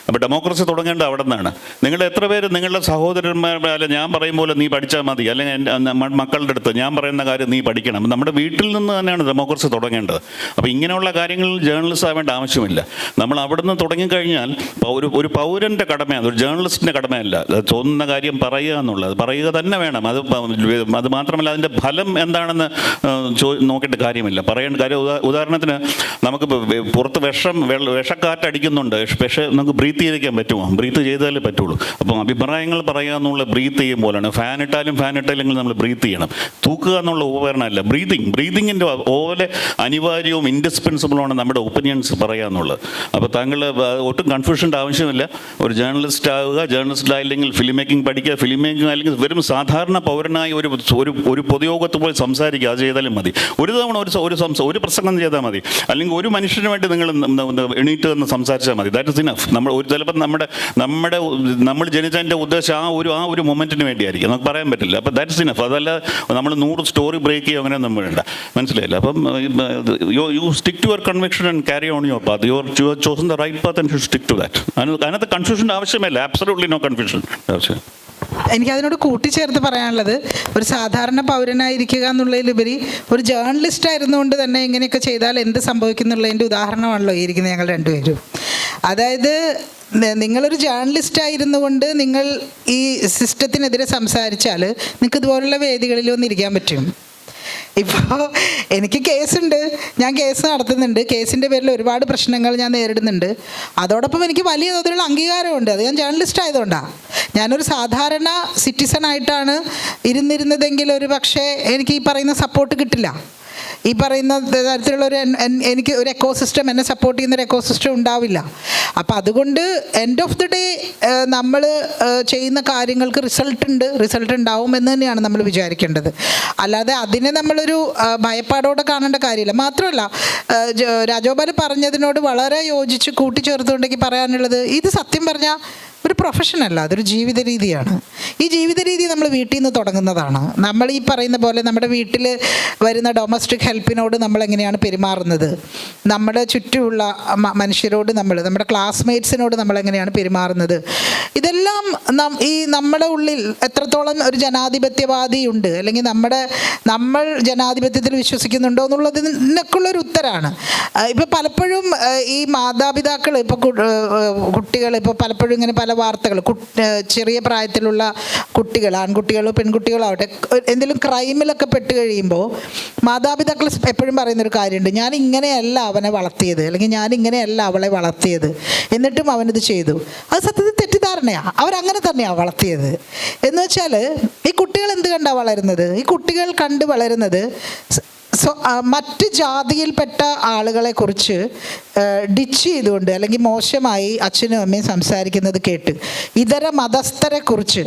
അപ്പോൾ ഡെമോക്രസി തുടങ്ങേണ്ടത് അവിടെ നിന്നാണ്. നിങ്ങളുടെ എത്ര പേര് നിങ്ങളുടെ സഹോദരന്മാർ, അല്ല ഞാൻ പറയും പോലെ നീ പഠിച്ചാൽ മതി, അല്ലെങ്കിൽ മക്കളുടെ അടുത്ത് ഞാൻ പറയുന്ന കാര്യം നീ പഠിക്കണം, നമ്മുടെ വീട്ടിൽ നിന്ന് തന്നെയാണ് ഡെമോക്രസി തുടങ്ങേണ്ടത്. അപ്പോൾ ഇങ്ങനെയുള്ള കാര്യങ്ങളിൽ ജേർണലിസ്റ്റ് ആവേണ്ട ആവശ്യമില്ല. നമ്മൾ അവിടെ നിന്ന് തുടങ്ങിക്കഴിഞ്ഞാൽ ഒരു പൗരൻ്റെ കടമയാണ്, ഒരു ജേർണലിസ്റ്റിൻ്റെ കടമയല്ല. തോന്നുന്ന കാര്യം പറയുക എന്നുള്ളത്, പറയുക തന്നെ വേണം. അത് മാത്രമല്ല, അതിൻ്റെ ഫലം എന്താണെന്ന് നോക്കിയിട്ട് കാര്യമില്ല, പറയേണ്ട കാര്യം. ഉദാഹരണത്തിന് നമുക്ക് പുറത്ത് വിഷക്കാറ്റടിക്കുന്നുണ്ട്, പക്ഷേ നമുക്ക് ബ്രീത്ത് ചെയ്തിരിക്കാൻ പറ്റുമോ? ബ്രീത്ത് ചെയ്താലേ പറ്റുള്ളൂ. അപ്പം അഭിപ്രായങ്ങൾ പറയുക എന്നുള്ള ബ്രീത്ത് ചെയ്യും പോലെയാണ്. ഫാൻ ഇട്ടാലെങ്കിൽ നമ്മൾ ബ്രീത്ത് ചെയ്യണം. തൂക്കുക എന്നുള്ള ഉപകരണമല്ല, ബ്രീതിങ്ങിൻ്റെ പോലെ അനിവാര്യവും ഇൻഡിസ്പെൻസിബിളുമാണ് നമ്മുടെ ഒപ്പീനിയൻസ് പറയുക എന്നുള്ളത്. അപ്പോൾ താങ്കൾ ഒട്ടും കൺഫ്യൂഷൻ്റെ ആവശ്യമില്ല. ഒരു ജേർണലിസ്റ്റ് ആവുക, ജേർണലിസ്റ്റ് ആയില്ലെങ്കിൽ ഫിലിം മേക്കിംഗ് പഠിക്കുക, ഫിലിം മേക്കിംഗ് അല്ലെങ്കിൽ വെറും സാധാരണ പൗരനായി ഒരു പൊതുയോഗത്തിൽ പോയി സംസാരിക്കുക, അത് ചെയ്താലും മതി. ഒരു തവണ ഒരു പ്രസംഗം ചെയ്താൽ മതി, അല്ലെങ്കിൽ ഒരു മനുഷ്യന് വേണ്ടി നിങ്ങൾ എണീറ്റ് നിന്ന് സംസാരിച്ചാൽ മതി. That is enough. ചിലപ്പോൾ നമ്മൾ ജനിച്ചതിൻ്റെ ഉദ്ദേശം ആ ഒരു മൊമെൻറ്റിന് വേണ്ടിയായിരിക്കും, നമുക്ക് പറയാൻ പറ്റില്ല. അപ്പോൾ ദാറ്റ് ഇസ് ഇനഫ്. അതല്ല നമ്മൾ 100 സ്റ്റോറി ബ്രേക്ക് ചെയ്യുക, അങ്ങനെ ഒന്നും വേണ്ട. മനസ്സിലായില്ല? അപ്പം you stick to your conviction and carry on your path. You have chosen the right path and should stick to that. അതിനകത്ത് കൺഫ്യൂഷൻ്റെ ആവശ്യമില്ല. ആബ്സല്യൂട്ട്ലി നോ കൺഫ്യൂഷൻ ആവശ്യം. എനിക്കതിനോട് കൂട്ടിച്ചേർത്ത് പറയാനുള്ളത്, ഒരു സാധാരണ പൗരനായിരിക്കുക എന്നുള്ളതിലുപരി ഒരു ജേർണലിസ്റ്റ് ആയിരുന്നുകൊണ്ട് തന്നെ ഇങ്ങനെയൊക്കെ ചെയ്താൽ എന്ത് സംഭവിക്കുന്നുള്ളതിൻ്റെ ഉദാഹരണമാണല്ലോ ഈ ഇരിക്കുന്ന ഞങ്ങൾ രണ്ടുപേരും. അതായത് നിങ്ങളൊരു ജേർണലിസ്റ്റ് ആയിരുന്നു കൊണ്ട് നിങ്ങൾ ഈ സിസ്റ്റത്തിനെതിരെ സംസാരിച്ചാൽ നിങ്ങൾക്ക് ഇതുപോലുള്ള വേദികളിൽ വന്നിരിക്കാൻ പറ്റും. ഇപ്പോൾ എനിക്ക് കേസുണ്ട്, ഞാൻ കേസ് നടത്തുന്നുണ്ട്, കേസിൻ്റെ പേരിൽ ഒരുപാട് പ്രശ്നങ്ങൾ ഞാൻ നേരിടുന്നുണ്ട്. അതോടൊപ്പം എനിക്ക് വലിയ തോതിലുള്ള അംഗീകാരമുണ്ട്. അത് ഞാൻ ജേർണലിസ്റ്റ് ആയതുകൊണ്ടാണ്. ഞാനൊരു സാധാരണ സിറ്റിസൺ ആയിട്ടാണ് ഇരുന്നിരുന്നതെങ്കിൽ ഒരു പക്ഷേ എനിക്ക് ഈ പറയുന്ന സപ്പോർട്ട് കിട്ടില്ല. ഈ പറയുന്ന തരത്തിലുള്ള എനിക്ക് ഒരു എക്കോസിസ്റ്റം, എന്നെ സപ്പോർട്ട് ചെയ്യുന്ന ഒരു എക്കോസിസ്റ്റം ഉണ്ടാവില്ല. അപ്പം അതുകൊണ്ട് എൻഡ് ഓഫ് ദി ഡേ നമ്മൾ ചെയ്യുന്ന കാര്യങ്ങൾക്ക് റിസൾട്ട് ഉണ്ടാവും എന്ന് തന്നെയാണ് നമ്മൾ വിചാരിക്കേണ്ടത്. അല്ലാതെ അതിനെ നമ്മളൊരു ഭയപ്പാടോടെ കാണേണ്ട കാര്യമില്ല. മാത്രമല്ല, രാജഗോപാൽ പറഞ്ഞതിനോട് വളരെ യോജിച്ച് കൂട്ടിച്ചേർത്തുകൊണ്ടെങ്കിൽ പറയാനുള്ളത്, ഇത് സത്യം പറഞ്ഞാൽ ഒരു പ്രൊഫഷനല്ല, അതൊരു ജീവിത രീതിയാണ്. ഈ ജീവിത രീതി നമ്മൾ വീട്ടിൽ നിന്ന് തുടങ്ങുന്നതാണ്. നമ്മൾ ഈ പറയുന്ന പോലെ നമ്മുടെ വീട്ടിൽ വരുന്ന ഡൊമസ്റ്റിക് ഹെൽപ്പിനോട് നമ്മൾ എങ്ങനെയാണ് പെരുമാറുന്നത്, നമ്മുടെ ചുറ്റുമുള്ള മനുഷ്യരോട് നമ്മുടെ ക്ലാസ്മേറ്റ്സിനോട് നമ്മൾ എങ്ങനെയാണ് പെരുമാറുന്നത്, ഇതെല്ലാം ഈ നമ്മുടെ ഉള്ളിൽ എത്രത്തോളം ഒരു ജനാധിപത്യവാദിയുണ്ട്, അല്ലെങ്കിൽ നമ്മൾ ജനാധിപത്യത്തിൽ വിശ്വസിക്കുന്നുണ്ടോ എന്നുള്ളതിനൊക്കെയുള്ളൊരു ഉത്തരമാണ്. ഇപ്പോൾ പലപ്പോഴും ഈ മാതാപിതാക്കൾ, ഇപ്പോൾ കുട്ടികൾ, ഇപ്പോൾ പലപ്പോഴും ഇങ്ങനെ പല വാർത്തകൾ, ചെറിയ പ്രായത്തിലുള്ള കുട്ടികൾ, ആൺകുട്ടികളോ പെൺകുട്ടികളോ ആവട്ടെ, എന്തെങ്കിലും ക്രൈമിലൊക്കെ പെട്ട് കഴിയുമ്പോൾ മാതാപിതാക്കൾ എപ്പോഴും പറയുന്നൊരു കാര്യമുണ്ട്, ഞാൻ ഇങ്ങനെയല്ല അവനെ വളർത്തിയത്, അല്ലെങ്കിൽ ഞാൻ ഇങ്ങനെയല്ല അവളെ വളർത്തിയത്, എന്നിട്ടും അവനിത് ചെയ്തു. അത് സത്യത്തിൽ തെറ്റിദ്ധാരണയാണ്. അവരങ്ങനെ തന്നെയാണ് വളർത്തിയത്. എന്ന് വെച്ചാൽ ഈ കുട്ടികൾ എന്ത് കണ്ടാണ് വളരുന്നത്? ഈ കുട്ടികൾ കണ്ട് വളരുന്നത് മറ്റ് ജാതിയിൽപ്പെട്ട ആളുകളെക്കുറിച്ച് ഡിച്ച് ചെയ്തുകൊണ്ട്, അല്ലെങ്കിൽ മോശമായി അച്ഛനും അമ്മയും സംസാരിക്കുന്നത് കേട്ട്, ഇതര മതസ്ഥരെക്കുറിച്ച്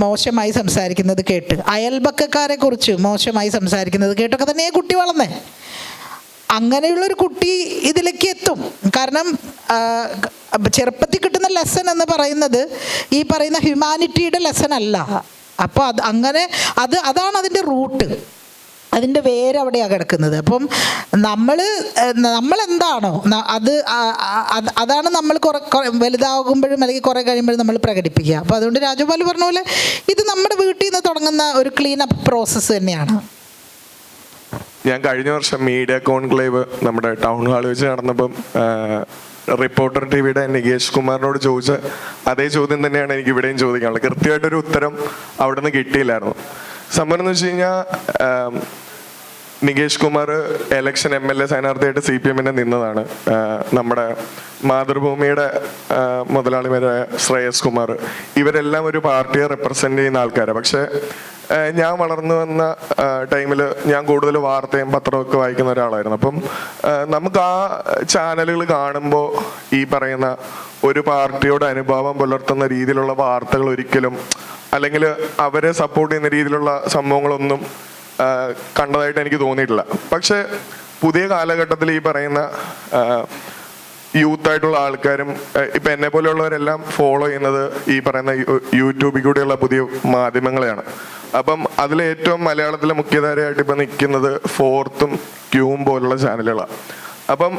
മോശമായി സംസാരിക്കുന്നത് കേട്ട്, അയൽപക്കക്കാരെ കുറിച്ച് മോശമായി സംസാരിക്കുന്നത് കേട്ടൊക്കെ തന്നെ കുട്ടി വളർന്നേ. അങ്ങനെയുള്ളൊരു കുട്ടി ഇതിലേക്ക് എത്തും. കാരണം ചെറുപ്പത്തിൽ കിട്ടുന്ന ലെസൺ എന്ന് പറയുന്നത് ഈ പറയുന്ന ഹ്യൂമാനിറ്റിയുടെ ലെസൺ അല്ല. അപ്പോൾ അതാണ് അതിൻ്റെ റൂട്ട്, അതിൻ്റെ വേരവിടെയാണ് കിടക്കുന്നത്. അപ്പം നമ്മളെന്താണോ അതാണ് നമ്മൾ വലുതാകുമ്പോഴും അല്ലെങ്കിൽ കുറേ കഴിയുമ്പോഴും നമ്മൾ പ്രകടിപ്പിക്കുക. അപ്പോൾ അതുകൊണ്ട് രാജഗോപാൽ പറഞ്ഞ പോലെ ഇത് നമ്മുടെ വീട്ടിൽ നിന്ന് തുടങ്ങുന്ന ഒരു ക്ലീൻ അപ്പ് പ്രോസസ്സ് തന്നെയാണ്. ഞാൻ കഴിഞ്ഞ വർഷം മീഡിയ കോൺക്ലേവ് നമ്മുടെ ടൗൺ ഹാളിൽ വെച്ച് നടന്നപ്പം റിപ്പോർട്ടർ ടിവിയുടെ നികേഷ് കുമാറിനോട് ചോദിച്ച അതേ ചോദ്യം തന്നെയാണ് എനിക്ക് ഇവിടെയും ചോദിക്കാനുള്ളത്. കൃത്യമായിട്ടൊരു ഉത്തരം അവിടെ നിന്ന് കിട്ടിയില്ലായിരുന്നു. സംഭവം എന്ന് വെച്ച് കഴിഞ്ഞാൽ നികേഷ് കുമാർ എലക്ഷൻ MLA സ്ഥാനാർത്ഥിയായിട്ട് CPM-നെ നിന്നതാണ്. നമ്മുടെ മാതൃഭൂമിയുടെ മുതലാളിമാരായ ശ്രേയസ് കുമാർ, ഇവരെല്ലാം ഒരു പാർട്ടിയെ റെപ്രസെൻ്റ് ചെയ്യുന്ന ആൾക്കാരാണ്. പക്ഷേ ഞാൻ വളർന്നു വന്ന ടൈമിൽ ഞാൻ കൂടുതൽ വാർത്തയും പത്രമൊക്കെ വായിക്കുന്ന ഒരാളായിരുന്നു. അപ്പം നമുക്ക് ആ ചാനലുകൾ കാണുമ്പോൾ ഈ പറയുന്ന ഒരു പാർട്ടിയോട് അനുഭാവം പുലർത്തുന്ന രീതിയിലുള്ള വാർത്തകൾ ഒരിക്കലും, അല്ലെങ്കിൽ അവരെ സപ്പോർട്ട് ചെയ്യുന്ന രീതിയിലുള്ള സംഭവങ്ങളൊന്നും കണ്ടതായിട്ട് എനിക്ക് തോന്നിയിട്ടില്ല. പക്ഷെ പുതിയ കാലഘട്ടത്തിൽ ഈ പറയുന്ന യൂത്തായിട്ടുള്ള ആൾക്കാരും ഇപ്പം എന്നെ പോലെയുള്ളവരെല്ലാം ഫോളോ ചെയ്യുന്നത് ഈ പറയുന്ന യൂട്യൂബിൽ കൂടെയുള്ള പുതിയ മാധ്യമങ്ങളെയാണ്. അപ്പം അതിലേറ്റവും മലയാളത്തിലെ മുഖ്യധാരയായിട്ട് ഇപ്പം നിൽക്കുന്നത് 4th Q പോലുള്ള ചാനലുകളാണ്. അപ്പം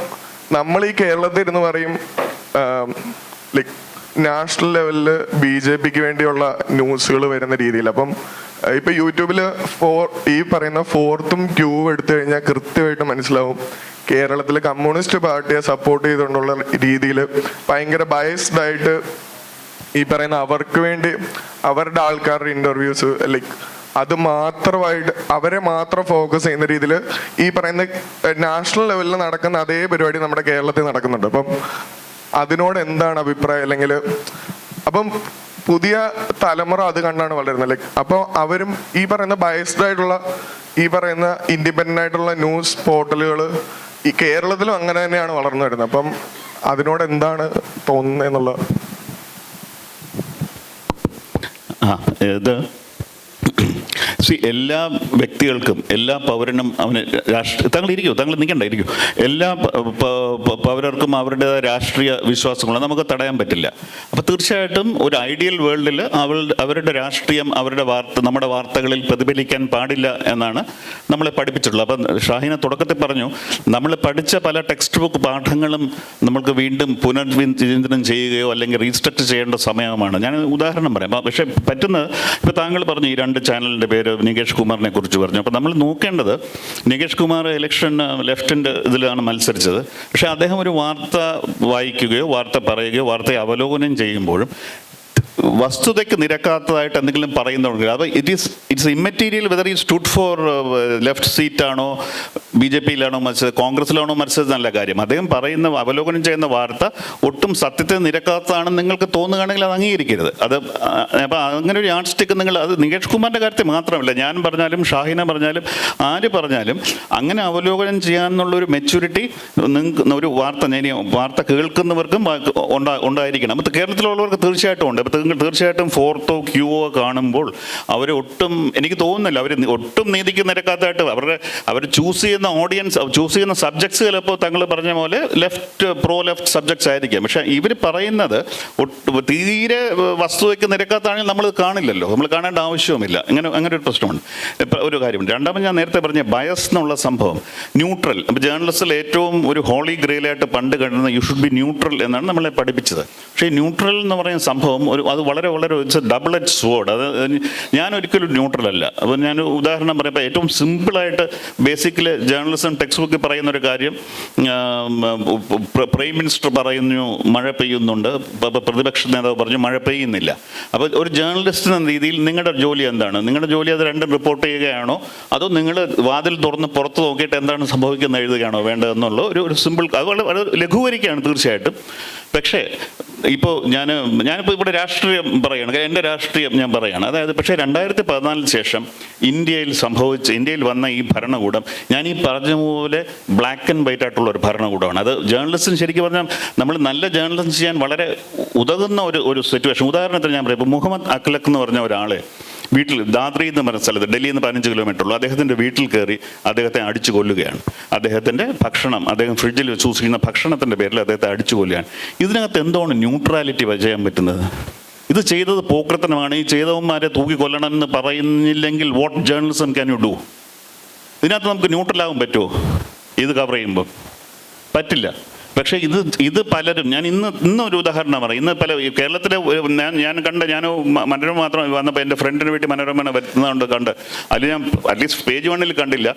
നമ്മൾ ഈ കേരളത്തിൽ ഇരുന്ന് പറയും ലൈക്ക് നാഷണൽ ലെവലിൽ BJPക്ക് വേണ്ടിയുള്ള ന്യൂസുകൾ വരുന്ന രീതിയിൽ. അപ്പം ഇപ്പം യൂട്യൂബിൽ ഈ പറയുന്ന 4th Q എടുത്തു കഴിഞ്ഞാൽ കൃത്യമായിട്ട് മനസ്സിലാവും കേരളത്തിലെ കമ്മ്യൂണിസ്റ്റ് പാർട്ടിയെ സപ്പോർട്ട് ചെയ്തുകൊണ്ടുള്ള രീതിയിൽ ഭയങ്കര ബയസ്ഡ് ആയിട്ട് ഈ പറയുന്ന അവർക്ക് വേണ്ടി അവരുടെ ആൾക്കാരുടെ ഇൻ്റർവ്യൂസ് ലൈക്ക് അത് മാത്രമായിട്ട് അവരെ മാത്രം ഫോക്കസ് ചെയ്യുന്ന രീതിയിൽ ഈ പറയുന്ന നാഷണൽ ലെവലിൽ നടക്കുന്ന അതേ പരിപാടി നമ്മുടെ കേരളത്തിൽ നടക്കുന്നുണ്ട്. അപ്പം അതിനോട് എന്താണ് അഭിപ്രായം? അല്ലെങ്കിൽ അപ്പം പുതിയ തലമുറ അത് കണ്ടാണ് വളരുന്നത്. ലൈക്ക് അപ്പോൾ അവരും ഈ പറയുന്ന ബയസ്ഡ് ആയിട്ടുള്ള ഈ പറയുന്ന ഇൻഡിപെൻഡൻ്റ് ആയിട്ടുള്ള ന്യൂസ് പോർട്ടലുകൾ ഈ കേരളത്തിലും അങ്ങനെ തന്നെയാണ് വളർന്നു വരുന്നത്. അപ്പം അതിനോട് എന്താണ് തോന്നുന്നത് എന്നുള്ള ഇത് എല്ലാ വ്യക്തികൾക്കും, എല്ലാ പൗരനും അവന് താങ്കൾ ഇരിക്കൂ, താങ്കൾ നിൽക്കണ്ടായിരിക്കും. എല്ലാ പൗരർക്കും അവരുടെ രാഷ്ട്രീയ വിശ്വാസങ്ങൾ നമുക്ക് തടയാൻ പറ്റില്ല. അപ്പോൾ തീർച്ചയായിട്ടും ഒരു ഐഡിയൽ വേൾഡിൽ അവരുടെ രാഷ്ട്രീയം നമ്മുടെ വാർത്തകളിൽ പ്രതിഫലിക്കാൻ പാടില്ല എന്നാണ് നമ്മളെ പഠിപ്പിച്ചിട്ടുള്ളത്. അപ്പം ഷാഹിന തുടക്കത്തിൽ പറഞ്ഞു, നമ്മൾ പഠിച്ച പല ടെക്സ്റ്റ് ബുക്ക് പാഠങ്ങളും നമ്മൾക്ക് വീണ്ടും പുനർവിചിന്തനം ചെയ്യുകയോ അല്ലെങ്കിൽ റീസ്ട്രക്ചർ ചെയ്യേണ്ട സമയമാണ്. ഞാൻ ഉദാഹരണം പറയാം. പക്ഷേ പറ്റുന്നത് ഇപ്പോൾ താങ്കൾ പറഞ്ഞു ഈ 2 ചാനലിൻ്റെ പേര് നികേഷ് കുമാറിനെ കുറിച്ച് പറഞ്ഞു. അപ്പോൾ നമ്മൾ നോക്കേണ്ടത്, നികേഷ് കുമാർ ഇലക്ഷൻ ലെഫ്റ്റിൻ്റെ ഇതിലാണ് മത്സരിച്ചത്. പക്ഷേ അദ്ദേഹം ഒരു വാർത്ത വായിക്കുകയോ വാർത്ത പറയുകയോ വാർത്തയെ അവലോകനം ചെയ്യുമ്പോഴും വസ്തുതയ്ക്ക് നിരക്കാത്തതായിട്ട് എന്തെങ്കിലും പറയുന്നുണ്ടെങ്കിൽ അപ്പോൾ ഇറ്റ്സ് ഇമ്മെറ്റീരിയൽ വെദർ ഈ സ്റ്റുഡ് ഫോർ ലെഫ്റ്റ് സീറ്റാണോ BJP-യിലാണോ മത്സരം കോൺഗ്രസിലാണോ മത്സരം നല്ല കാര്യം. അദ്ദേഹം പറയുന്ന അവലോകനം ചെയ്യുന്ന വാർത്ത ഒട്ടും സത്യത്തെ നിരക്കാത്തതാണെന്ന് നിങ്ങൾക്ക് തോന്നുകയാണെങ്കിൽ അത് അംഗീകരിക്കരുത്. അത് അപ്പോൾ അങ്ങനെ ഒരു യാഡ് സ്റ്റിക്ക് നിങ്ങൾ അത് നികേഷ് കുമാറിൻ്റെ കാര്യത്തിൽ മാത്രമല്ല, ഞാൻ പറഞ്ഞാലും ഷാഹിന പറഞ്ഞാലും ആര് പറഞ്ഞാലും അങ്ങനെ അവലോകനം ചെയ്യാനുള്ളൊരു മെച്യൂരിറ്റി നിങ്ങൾക്ക് ഒരു വാർത്ത കേൾക്കുന്നവർക്കും ഉണ്ടായിരിക്കണം. അപ്പോൾ കേരളത്തിലുള്ളവർക്ക് തീർച്ചയായിട്ടും ഉണ്ട്. അപ്പോൾ നിങ്ങൾ തീർച്ചയായിട്ടും ഫോർത്തോ ക്യൂവോ കാണുമ്പോൾ അവർ ഒട്ടും എനിക്ക് തോന്നുന്നില്ല അവർ ഒട്ടും നീതിക്ക് നിരക്കാത്തതായിട്ട് അവർ ചൂസ് ചെയ്യുന്ന ഓഡിയൻസ് ചൂസ് ചെയ്യുന്ന സബ്ജക്ട്സ് ചിലപ്പോൾ തങ്ങൾ പറഞ്ഞ പോലെ പ്രോ ലെഫ്റ്റ് സബ്ജക്ട്സ് ആയിരിക്കാം. പക്ഷേ ഇവർ പറയുന്നത് തീരെ വസ്തുതയ്ക്ക് നിരക്കാത്തതാണെങ്കിൽ നമ്മൾ കാണില്ലല്ലോ, നമ്മൾ കാണേണ്ട ആവശ്യവുമില്ല. അങ്ങനെ ഒരു പ്രശ്നമുണ്ട്. ഇപ്പം ഒരു കാര്യമുണ്ട്. രണ്ടാമത് ഞാൻ നേരത്തെ പറഞ്ഞ ബയസ് എന്നുള്ള സംഭവം, ന്യൂട്രൽ. അപ്പോൾ ജേർണലിസ്റ്റിൽ ഏറ്റവും ഒരു ഹോളി ഗ്രേലായിട്ട് പണ്ട് കണ്ടിരുന്ന യു ഷുഡ് ബി ന്യൂട്രൽ എന്നാണ് നമ്മളെ പഠിപ്പിച്ചത്. പക്ഷേ ഈ ന്യൂട്രൽ എന്ന് പറയുന്ന സംഭവം അത് വളരെ it's A double edge sword. അത് ഞാൻ ഒരിക്കലും ന്യൂട്രൽ അല്ല. അപ്പോൾ ഞാൻ ഉദാഹരണം പറയുമ്പോൾ ഏറ്റവും സിമ്പിളായിട്ട് ബേസിക്കലി ജേർണലിസം ടെക്സ്റ്റ് ബുക്കിൽ പറയുന്ന ഒരു കാര്യം, പ്രൈം മിനിസ്റ്റർ പറയുന്നു മഴ പെയ്യുന്നുണ്ട്, പ്രതിപക്ഷ നേതാവ് പറഞ്ഞു മഴ പെയ്യുന്നില്ല. അപ്പോൾ ഒരു ജേർണലിസ്റ്റ് എന്ന രീതിയിൽ നിങ്ങളുടെ ജോലി എന്താണ്? നിങ്ങളുടെ ജോലി അത് രണ്ടും റിപ്പോർട്ട് ചെയ്യുകയാണോ, അതോ നിങ്ങൾ വാതിൽ തുറന്ന് പുറത്ത് നോക്കിയിട്ട് എന്താണ് സംഭവിക്കുന്നത് എഴുതുകയാണോ വേണ്ടതെന്നുള്ള ഒരു സിമ്പിൾ, അത് വളരെ ലഘൂകരിക്കുകയാണ് തീർച്ചയായിട്ടും. പക്ഷേ ഇപ്പോൾ ഞാനിപ്പോൾ ഇവിടെ രാഷ്ട്രീയം പറയുകയാണ്, എൻ്റെ രാഷ്ട്രീയം ഞാൻ പറയുകയാണ്. അതായത് പക്ഷേ 2014 ശേഷം ഇന്ത്യയിൽ വന്ന ഈ ഭരണകൂടം ഞാൻ ഈ പറഞ്ഞ പോലെ ബ്ലാക്ക് ആൻഡ് വൈറ്റ് ആയിട്ടുള്ള ഒരു ഭരണകൂടമാണ്. അത് ജേർണലിസ്റ്റിന് ശരിക്കും പറഞ്ഞാൽ നമ്മൾ നല്ല ജേർണലിസം ചെയ്യാൻ വളരെ ഉതകുന്ന ഒരു സിറ്റുവേഷൻ. ഉദാഹരണത്തിന് ഞാൻ പറയാം, ഇപ്പോൾ മുഹമ്മദ് അഖ്ലഖ് എന്ന് പറഞ്ഞ ഒരാളെ വീട്ടിൽ ദാദ്രി എന്ന് പറഞ്ഞ സ്ഥലത്ത്, ഡൽഹിയിൽ നിന്ന് 15 കിലോമീറ്റർ ഉള്ളൂ, അദ്ദേഹത്തിൻ്റെ വീട്ടിൽ കയറി അദ്ദേഹത്തെ അടിച്ചു കൊല്ലുകയാണ്. അദ്ദേഹത്തിൻ്റെ ഭക്ഷണം, അദ്ദേഹം ഫ്രിഡ്ജിൽ സൂക്ഷിക്കുന്ന ഭക്ഷണത്തിൻ്റെ പേരിൽ അദ്ദേഹത്തെ അടിച്ചു കൊല്ലുകയാണ്. ഇതിനകത്ത് എന്താണ് ന്യൂട്രാലിറ്റി ചെയ്യാൻ പറ്റുന്നത്? ഇത് ചെയ്തത് പോക്രത്തനമാണ്. ഈ ചെയ്തവന്മാരെ തൂക്കിക്കൊല്ലണം എന്ന് പറയുന്നില്ലെങ്കിൽ what journalism can you do? ഇതിനകത്ത് നമുക്ക് ന്യൂട്രലാകാൻ പറ്റുമോ? ഇത് കവർ ചെയ്യുമ്പോൾ പറ്റില്ല. പക്ഷേ ഇത് പലരും, ഞാൻ ഇന്നൊരു ഉദാഹരണം പറയാം. ഇന്ന് കേരളത്തിലെ ഞാൻ മനോരമ മാത്രം വന്നപ്പോൾ എൻ്റെ ഫ്രണ്ടിന് വീട്ടിൽ മനോരമ വരുത്തുന്നതുകൊണ്ട് കണ്ട് അതിൽ ഞാൻ അറ്റ്ലീസ്റ്റ് പേജ് 1 കണ്ടില്ല.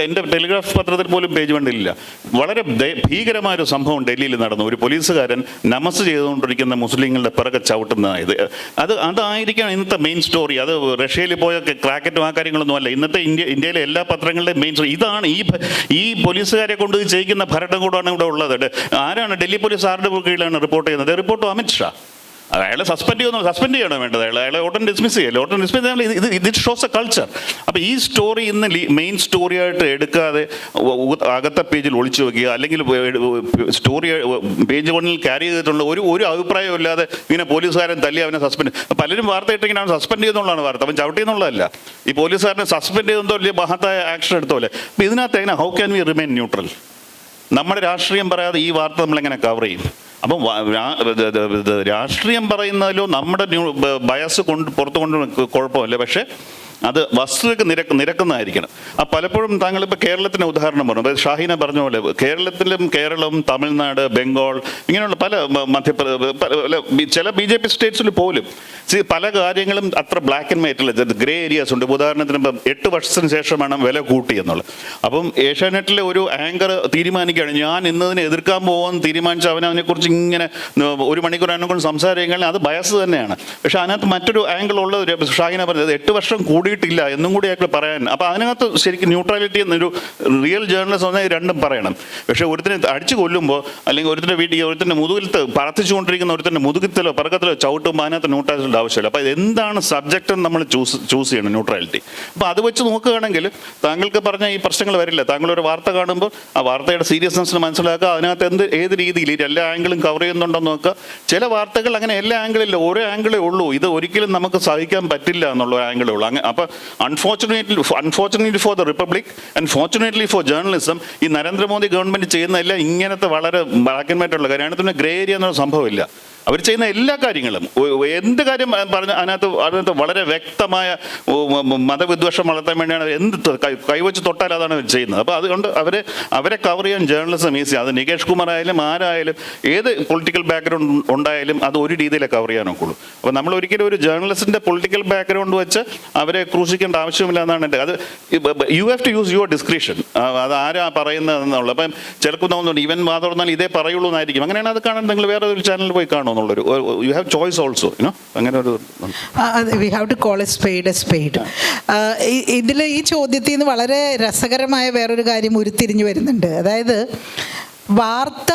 എൻ്റെ ടെലിഗ്രാഫ് പത്രത്തിൽ പോലും പേജ് 1 വളരെ ഭീകരമായൊരു സംഭവം ഡൽഹിയിൽ നടന്നു. ഒരു പോലീസുകാരൻ നമസ് ചെയ്തുകൊണ്ടിരിക്കുന്ന മുസ്ലിങ്ങളുടെ പിറകെ ചവിട്ടുന്നതായത് അതായിരിക്കണം ഇന്നത്തെ മെയിൻ സ്റ്റോറി. അത് റഷ്യയിൽ പോയ ക്രാക്കറ്റും ആ കാര്യങ്ങളൊന്നും അല്ല. ഇന്നത്തെ ഇന്ത്യയിലെ എല്ലാ പത്രങ്ങളുടെയും മെയിൻ സ്റ്റോറി ഇതാണ്. ഈ പോലീസുകാരെ കൊണ്ട് ചെയ്യിക്കുന്ന ഭരണകൂടമാണ് ഇവിടെ ഉള്ളത്. ആരാണ് ഡൽഹി പോലീസ് ആരുടെ കീഴിലാണ് റിപ്പോർട്ട് ചെയ്യുന്നത്? റിപ്പോർട്ട് അമിത്ഷാ. അയാളെ സസ്പെൻഡ് ചെയ്യണോ വേണ്ടത്? അയാളെ ഓട്ടം ഡിസ്മിസ് ചെയ്യല്ലേ? ഇത് ഷോസ് എ കൾച്ചർ. അപ്പോൾ ഈ സ്റ്റോറി ഇന്ന് മെയിൻ സ്റ്റോറിയായിട്ട് എടുക്കാതെ അകത്തെ പേജിൽ ഒളിച്ചു വെക്കുക, അല്ലെങ്കിൽ സ്റ്റോറി പേജ് 1 ക്യാരി ചെയ്തിട്ടുള്ള ഒരു അഭിപ്രായം ഇല്ലാതെ ഇങ്ങനെ പോലീസുകാരൻ തല്ലി അവനെ സസ്പെൻഡ്. പലരും വാർത്ത ഇട്ടിങ്ങനെ അവൻ സസ്പെൻഡ് ചെയ്യുന്നുള്ളതാണ് വാർത്ത, അവൻ ചവിട്ടി എന്നുള്ളതല്ല. ഈ പോലീസുകാരനെ സസ്പെൻഡ് ചെയ്തെന്തോ വലിയ മഹത്തായ ആക്ഷൻ എടുത്തോലെ. അപ്പോൾ ഇതിനകത്ത് എങ്ങനെ how can we remain neutral? നമ്മുടെ രാഷ്ട്രീയം പറയാതെ ഈ വാർത്ത നമ്മളെങ്ങനെ കവർ ചെയ്യും? അപ്പം രാഷ്ട്രീയം പറയുന്നതിലോ നമ്മുടെ ബയസ് പുറത്തു കൊണ്ട് കുഴപ്പമില്ല. പക്ഷേ അത് വസ്തുതയ്ക്ക് നിരക്കുന്നതായിരിക്കണം. പലപ്പോഴും താങ്കളിപ്പോൾ കേരളത്തിന് ഉദാഹരണം പറഞ്ഞു, ഷാഹിന പറഞ്ഞ പോലെ കേരളം, തമിഴ്നാട്, ബംഗാൾ, ഇങ്ങനെയുള്ള പല ചില BJP സ്റ്റേറ്റ്സിൽ പോലും പല കാര്യങ്ങളും അത്ര ബ്ലാക്ക് ആൻഡ് വൈറ്റ് അല്ല, ഗ്രേ ഏരിയാസ് ഉണ്ട്. ഉദാഹരണത്തിന് ഇപ്പം 8 വർഷത്തിന് ശേഷമാണ് വില കൂട്ടി എന്നുള്ളത്. അപ്പം ഏഷ്യാനെറ്റിലെ ഒരു ആങ്കർ തീരുമാനിക്കുകയാണ്, ഞാൻ ഇന്നതിനെ എതിർക്കാൻ പോകുമെന്ന് തീരുമാനിച്ച് അവനെക്കുറിച്ച് ഇങ്ങനെ 1 മണിക്കൂർ അതിനെക്കൊണ്ട് സംസാരിക്കുകയാണെങ്കിൽ അത് ബയസ് തന്നെയാണ്. പക്ഷേ അതിനകത്ത് മറ്റൊരു ആംഗിൾ ഉള്ളത് ഷാഹിന പറഞ്ഞത് 8 വർഷം കൂടിയിട്ടില്ല എന്നും കൂടി ആയിട്ട് പറയാൻ. അപ്പോൾ അതിനകത്ത് ശരിക്കും ന്യൂട്രാലിറ്റി എന്നൊരു റിയൽ ജേർണലിസം വന്നാൽ രണ്ടും പറയണം. പക്ഷേ ഒരുത്തിനെ അടിച്ചു കൊല്ലുമ്പോൾ, അല്ലെങ്കിൽ ഒരുത്തിൻ്റെ മുതുകിൽ പ്രാർത്ഥിച്ചുകൊണ്ടിരിക്കുന്ന ഒരുത്തിൻ്റെ മുതുകിലോ പറക്കത്തിലോ ചവിട്ടുമ്പോൾ അതിനകത്ത് ന്യൂട്രാലിറ്റി ആവശ്യമില്ല. അപ്പോൾ എന്താണ് സബ്ജക്റ്റ് എന്ന് നമ്മൾ ചൂസ് ചെയ്യണം, ന്യൂട്രാലിറ്റി. അപ്പോൾ അത് വെച്ച് നോക്കുകയാണെങ്കിൽ താങ്കൾക്ക് പറഞ്ഞ ഈ പ്രശ്നങ്ങൾ വരില്ല. താങ്കളൊരു വാർത്ത കാണുമ്പോൾ ആ വാർത്തയുടെ സീരിയസ്നെസ് മനസ്സിലാക്കുക, അതിനകത്ത് ഏത് രീതിയിൽ എല്ലാ ആംഗിളും കവർ ചെയ്യുന്നുണ്ടെന്ന് നോക്കുക. ചില വാർത്തകൾ അങ്ങനെ എല്ലാ ആംഗിളില്ല, ഓരോ ആംഗിളേ ഉള്ളൂ. ഇത് ഒരിക്കലും നമുക്ക് സഹിക്കാൻ പറ്റില്ല എന്നുള്ള ആംഗിളേ ഉള്ളൂ. അപ്പോൾ unfortunately for the republic and fortunately four journalism, ഈ നരേന്ദ്രമോദി ഗവൺമെൻറ് ചെയ്യുന്നതെല്ലാം ഇങ്ങനത്തെ വളരെ ബ്ലാക്ക് ആൻഡ് വൈറ്റ് ഉള്ള കാര്യമാണ്. അതിനകത്ത് ഗ്രേ ഏരിയ എന്നൊരു സംഭവമില്ല. അവർ ചെയ്യുന്ന എല്ലാ കാര്യങ്ങളും, എന്ത് കാര്യം പറഞ്ഞ അതിനകത്ത് വളരെ വ്യക്തമായ മതവിദ്വേഷം വളർത്താൻ വേണ്ടിയാണ് കൈവച്ച് തൊട്ടാൽ അതാണ് അവർ ചെയ്യുന്നത്. അപ്പോൾ അതുകൊണ്ട് അവരെ കവർ ചെയ്യാൻ ജേർണലിസം ഈസി. അത് നികേഷ് കുമാർ ആയാലും ആരായാലും ഏത് പൊളിറ്റിക്കൽ ബാക്ക്ഗ്രൗണ്ട് ഉണ്ടായാലും അത് ഒരു രീതിയിലേ കവർ ചെയ്യാനൊക്കുള്ളൂ. അപ്പോൾ നമ്മൾ ഒരിക്കലും ഒരു ജേർണലിസ്റ്റിൻ്റെ പൊളിറ്റിക്കൽ ബാക്ക്ഗ്രൗണ്ട് വെച്ച് അവരെ ക്രൂശിക്കേണ്ട ആവശ്യമില്ല എന്നാണ് എൻ്റെ. അത് you have to use your description. അത് ആരാ പറയുന്നത് എന്നുള്ളത്. അപ്പം ചിലപ്പോൾ തോന്നുന്നുണ്ട് ഇവൻ വാ തുറന്നാൽ ഇതേ പറയുള്ളൂ എന്നായിരിക്കും. അങ്ങനെയാണ് അത് കാണാൻ നിങ്ങൾ വേറെ ഒരു ചാനലിൽ പോയി കാണുമോ. എന്നുള്ളൊരു you have choice also you know അങ്ങനെ ഒരു we have to call a spade. ഇതിൽ ഈ ചോദ്യത്തിൽ നിന്ന് വളരെ രസകരമായ വേറൊരു കാര്യം ഉരുത്തിരിഞ്ഞു വരുന്നുണ്ട്. അതായത് വാർത്ത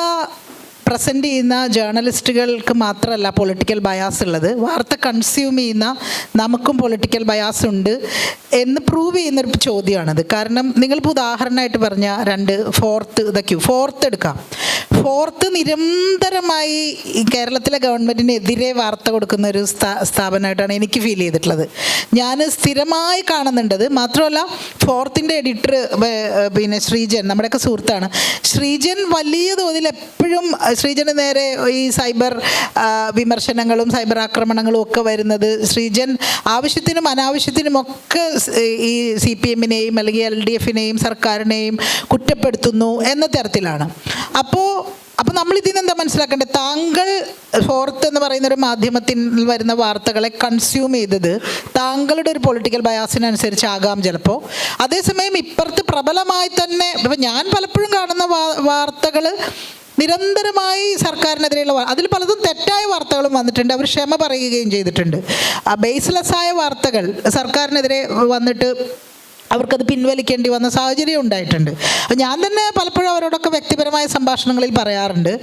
പ്രസൻറ്റ് ചെയ്യുന്ന ജേർണലിസ്റ്റുകൾക്ക് മാത്രമല്ല പൊളിറ്റിക്കൽ ബയാസ് ഉള്ളത്, വാർത്ത കൺസ്യൂം ചെയ്യുന്ന നമുക്കും പൊളിറ്റിക്കൽ ബയാസ് ഉണ്ട് എന്ന് പ്രൂവ് ചെയ്യുന്നൊരു ചോദ്യമാണത്. കാരണം നിങ്ങളിപ്പോൾ ഉദാഹരണമായിട്ട് പറഞ്ഞ ഫോർത്ത് എടുക്കാം. ഫോർത്ത് നിരന്തരമായി ഈ കേരളത്തിലെ ഗവൺമെൻറ്റിനെതിരെ വാർത്ത കൊടുക്കുന്ന ഒരു സ്ഥാപനമായിട്ടാണ് എനിക്ക് ഫീൽ ചെയ്തിട്ടുള്ളത്. ഞാൻ സ്ഥിരമായി കാണുന്നുണ്ടത്. മാത്രമല്ല ഫോർത്തിൻ്റെ എഡിറ്റർ പിന്നെ ശ്രീജൻ, നമ്മുടെയൊക്കെ സുഹൃത്താണ് ശ്രീജൻ. വലിയ തോതിൽ എപ്പോഴും ശ്രീജന് നേരെ ഈ സൈബർ വിമർശനങ്ങളും സൈബർ ആക്രമണങ്ങളും ഒക്കെ വരുന്നത് ശ്രീജൻ ആവശ്യത്തിനും അനാവശ്യത്തിനുമൊക്കെ ഈ CPM-നെയും അല്ലെങ്കിൽ LDF-നെയും സർക്കാരിനെയും കുറ്റപ്പെടുത്തുന്നു എന്ന തരത്തിലാണ്. അപ്പോൾ നമ്മളിതിൽ നിന്ന് എന്താ മനസ്സിലാക്കേണ്ടത്? താങ്കൾ ഫോർത്ത് എന്ന് പറയുന്ന ഒരു മാധ്യമത്തിൽ വരുന്ന വാർത്തകളെ കൺസ്യൂം ചെയ്തത് താങ്കളുടെ ഒരു പൊളിറ്റിക്കൽ ബയാസിനനുസരിച്ചാകാം ചിലപ്പോൾ. അതേസമയം ഇപ്പുറത്ത് പ്രബലമായി തന്നെ ഇപ്പം ഞാൻ പലപ്പോഴും കാണുന്ന വാർത്തകൾ നിരന്തരമായി സർക്കാരിനെതിരെയുള്ള അതിൽ പലതും തെറ്റായ വാർത്തകളും വന്നിട്ടുണ്ട്. അവർ ക്ഷമ പറയുകയും ചെയ്തിട്ടുണ്ട്. ബേസ്ലെസ്സായ വാർത്തകൾ സർക്കാരിനെതിരെ വന്നിട്ട് അവർക്കത് പിൻവലിക്കേണ്ടി വന്ന സാഹചര്യം ഉണ്ടായിട്ടുണ്ട്. അപ്പോൾ ഞാൻ തന്നെ പലപ്പോഴും അവരോടൊക്കെ വ്യക്തിപരമായ സംഭാഷണങ്ങളിൽ പറയാറുണ്ട്,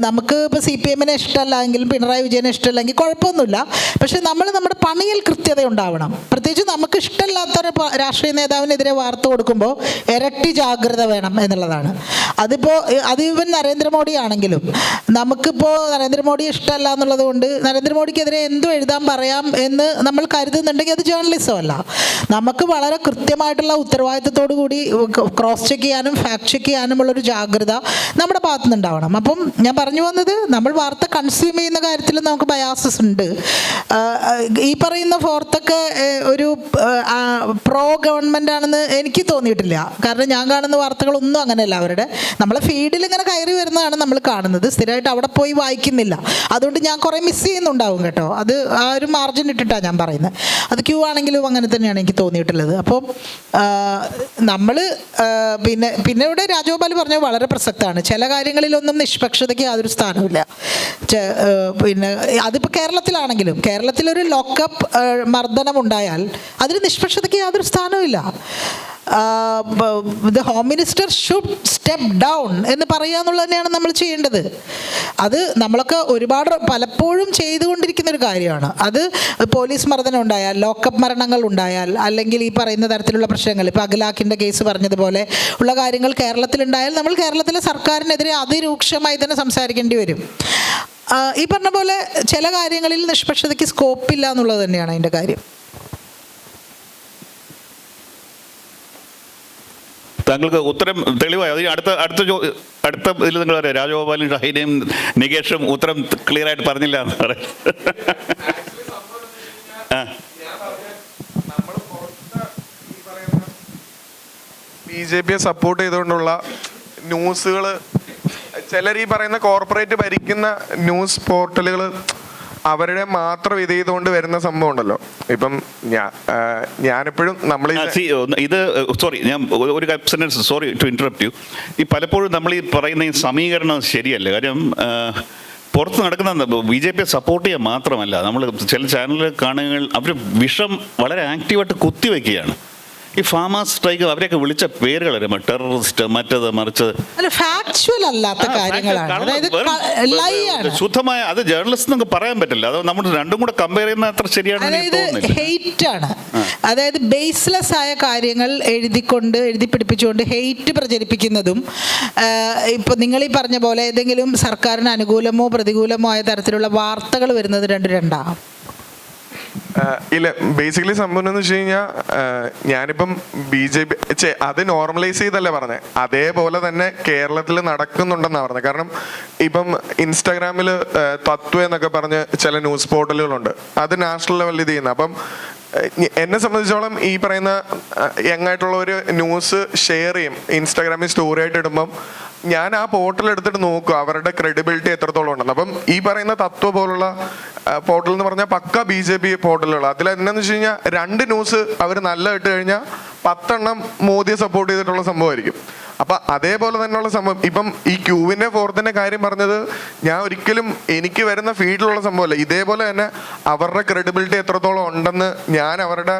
നമുക്ക് ഇപ്പോൾ CPM-നെ ഇഷ്ടമല്ല എങ്കിലും പിണറായി വിജയനെ ഇഷ്ടമല്ലെങ്കിൽ കുഴപ്പമൊന്നുമില്ല, പക്ഷേ നമ്മുടെ പണിയിൽ കൃത്യത ഉണ്ടാവണം. പ്രത്യേകിച്ച് നമുക്ക് ഇഷ്ടമില്ലാത്തൊരു രാഷ്ട്രീയ നേതാവിനെതിരെ വാർത്ത കൊടുക്കുമ്പോൾ ഇരട്ടി ജാഗ്രത വേണം എന്നുള്ളതാണ്. അത് ഈവൻ നരേന്ദ്രമോദി ആണെങ്കിലും നമുക്കിപ്പോൾ നരേന്ദ്രമോദിയെ ഇഷ്ടമല്ല എന്നുള്ളത് കൊണ്ട് നരേന്ദ്രമോദിക്കെതിരെ എന്തും എഴുതാൻ പറയാം എന്ന് നമ്മൾ കരുതുന്നുണ്ടെങ്കിൽ അത് ജേർണലിസം അല്ല. നമുക്ക് വളരെ കൃത്യമായിട്ടുള്ള ഉത്തരവാദിത്തത്തോടു കൂടി ക്രോസ് ചെക്ക് ചെയ്യാനും ഫാക്ട് ചെക്ക് ചെയ്യാനുമുള്ളൊരു ജാഗ്രത നമ്മുടെ ഭാഗത്തു നിന്നുണ്ടാവണം. അപ്പം ഞാൻ പറഞ്ഞു വന്നത്, നമ്മൾ വാർത്ത കൺസ്യൂം ചെയ്യുന്ന കാര്യത്തിൽ നമുക്ക് ബയാസസ് ഉണ്ട്. ഈ പറയുന്ന ഫോർത്തൊക്കെ ഒരു പ്രോ ഗവൺമെൻറ് ആണെന്ന് എനിക്ക് തോന്നിയിട്ടില്ല. കാരണം ഞാൻ കാണുന്ന വാർത്തകളൊന്നും അങ്ങനെയല്ല. അവരുടെ നമ്മളെ ഫീഡിൽ ഇങ്ങനെ കയറി വരുന്നതാണ് നമ്മൾ കാണുന്നത്. സ്ഥിരമായിട്ട് അവിടെ പോയി വായിക്കുന്നില്ല. അതുകൊണ്ട് ഞാൻ കുറേ മിസ് ചെയ്യുന്നുണ്ടാവും കേട്ടോ. അത് ആ ഒരു മാർജിൻ ഇട്ടിട്ടാണ് ഞാൻ പറയുന്നത്. അത് ക്യൂ ആണെങ്കിലും അങ്ങനെ തന്നെയാണ് എനിക്ക് തോന്നിയിട്ടുള്ളത്. അപ്പോൾ നമ്മൾ പിന്നെ ഇവിടെ രാജഗോപാൽ പറഞ്ഞത് വളരെ പ്രസക്തമാണ്. ചില കാര്യങ്ങളിലൊന്നും നിഷ്പക്ഷതയ്ക്ക് യാതൊരു സ്ഥാനമില്ല. പിന്നെ അതിപ്പോൾ കേരളത്തിലാണെങ്കിലും കേരളത്തിലൊരു ലോക്കപ്പ് മർദ്ദനം ഉണ്ടായാൽ അതിന് നിഷ്പക്ഷതയ്ക്ക് യാതൊരു സ്ഥാനവുമില്ല. The home minister should step down എന്ന് പറയുക എന്നുള്ളത് തന്നെയാണ് നമ്മൾ ചെയ്യേണ്ടത്. അത് നമ്മളൊക്കെ പലപ്പോഴും ചെയ്തുകൊണ്ടിരിക്കുന്ന ഒരു കാര്യമാണ്. അത് പോലീസ് മർദ്ദനം ഉണ്ടായാൽ, ലോക്കപ്പ് മരണങ്ങൾ ഉണ്ടായാൽ, അല്ലെങ്കിൽ ഈ പറയുന്ന തരത്തിലുള്ള പ്രശ്നങ്ങൾ, ഇപ്പോൾ അഖിലാഖിൻ്റെ കേസ് പറഞ്ഞതുപോലെ ഉള്ള കാര്യങ്ങൾ കേരളത്തിലുണ്ടായാൽ നമ്മൾ കേരളത്തിലെ സർക്കാരിനെതിരെ അതിരൂക്ഷമായി തന്നെ സംസാരിക്കേണ്ടി വരും. ഈ പറഞ്ഞ പോലെ ചില കാര്യങ്ങളിൽ നിഷ്പക്ഷതയ്ക്ക് സ്കോപ്പില്ല എന്നുള്ളത് തന്നെയാണ് അതിൻ്റെ കാര്യം. താങ്കൾക്ക് ഉത്തരം തെളിവായി. അടുത്ത ഇതിൽ നിങ്ങൾ പറയാം, രാജഗോപാലും ഷഹീനയും നികേഷും ഉത്തരം ക്ലിയർ ആയിട്ട് പറഞ്ഞില്ല എന്ന് പറയാം. BJP-യെ സപ്പോർട്ട് ചെയ്തുകൊണ്ടുള്ള ന്യൂസുകൾ, ചിലർ ഈ പറയുന്ന കോർപ്പറേറ്റ് ഭരിക്കുന്ന ന്യൂസ് പോർട്ടലുകൾ അവരുടെ മാത്രം ഇത് ചെയ്തുകൊണ്ട് വരുന്ന സംഭവം ഉണ്ടല്ലോ. ഇപ്പം ഞാനെപ്പോഴും നമ്മൾ ഇത് സോറി, ഞാൻ ഒരു sentence, sorry to interrupt you. ഈ പലപ്പോഴും നമ്മൾ ഈ പറയുന്ന ഈ സമീകരണം ശരിയല്ല. കാര്യം പുറത്ത് നടക്കുന്ന BJP-യെ സപ്പോർട്ട് ചെയ്യുക മാത്രമല്ല, നമ്മൾ ചില ചാനലുകൾ കാണുകൾ അവർ വിഷം വളരെ ആക്റ്റീവായിട്ട് കുത്തിവെക്കുകയാണ്. ഈ ഫാമേഴ്സ് സ്ട്രൈക്ക് അവരെയൊക്കെ വിളിച്ച പേരുകളറിയാം, ടെററിസ്റ്റ്, മറ്റത് മറിച്ചത്, ശുദ്ധമായ അത് ജേർണലിസ്റ്റ് നമുക്ക് പറയാൻ പറ്റില്ല. അത് നമ്മൾ രണ്ടും കൂടെ കമ്പയർ ചെയ്യുന്ന അത്ര ശരിയാണെന്ന് എനിക്ക് തോന്നുന്നില്ല. ഹെയ്റ്റ് ആണ്, അതായത് ബേസ്ലെസ് ആയ കാര്യങ്ങൾ എഴുതി പിടിപ്പിച്ചുകൊണ്ട് ഹെയ്റ്റ് പ്രചരിപ്പിക്കുന്നതും, ഇപ്പൊ നിങ്ങൾ ഈ പറഞ്ഞ പോലെ ഏതെങ്കിലും സർക്കാരിന് അനുകൂലമോ പ്രതികൂലമോ ആയ തരത്തിലുള്ള വാർത്തകൾ വരുന്നത് രണ്ടാണ്. ഇല്ല, ബേസിക്കലി സംഭവം എന്ന് വെച്ച് കഴിഞ്ഞാൽ ഞാനിപ്പം BJP അത് നോർമലൈസ് ചെയ്തല്ലേ പറഞ്ഞത്, അതേപോലെ തന്നെ കേരളത്തിൽ നടക്കുന്നുണ്ടെന്നാണ് പറഞ്ഞത്. കാരണം ഇപ്പം ഇൻസ്റ്റാഗ്രാമിൽ തത്വ എന്നൊക്കെ പറഞ്ഞ് ചില ന്യൂസ് പോർട്ടലുകളുണ്ട്, അത് നാഷണൽ ലെവലിൽ ഇത് ചെയ്യുന്നത്. അപ്പം എന്നെ സംബന്ധിച്ചോളം ഈ പറയുന്ന യങ്ങായിട്ടുള്ള ഒരു ന്യൂസ് ഷെയർ ചെയ്യും, ഇൻസ്റ്റാഗ്രാമിൽ സ്റ്റോറി ആയിട്ട് ഇടുമ്പം ഞാൻ ആ പോർട്ടൽ എടുത്തിട്ട് നോക്കും അവരുടെ ക്രെഡിബിലിറ്റി എത്രത്തോളം ഉണ്ടെന്ന്. അപ്പം ഈ പറയുന്ന തത്വ പോലുള്ള പോർട്ടൽ എന്ന് പറഞ്ഞാൽ പക്ക BJP പോർട്ടലുകൾ. അതിൽ എന്നാന്ന് വെച്ച് കഴിഞ്ഞാൽ 2 ന്യൂസ് അവർ നല്ല ഇട്ട് കഴിഞ്ഞാൽ 10 മോദിയെ സപ്പോർട്ട് ചെയ്തിട്ടുള്ള സംഭവമായിരിക്കും. അപ്പൊ അതേപോലെ തന്നെയുള്ള സംഭവം ഇപ്പം ഈ ക്യൂവിന്റെ ഫോർത്തിന്റെ കാര്യം പറഞ്ഞത് ഞാൻ ഒരിക്കലും എനിക്ക് വരുന്ന ഫീൽഡിലുള്ള സംഭവമല്ല. ഇതേപോലെ തന്നെ അവരുടെ ക്രെഡിബിലിറ്റി എത്രത്തോളം ഉണ്ടെന്ന് ഞാൻ അവരുടെ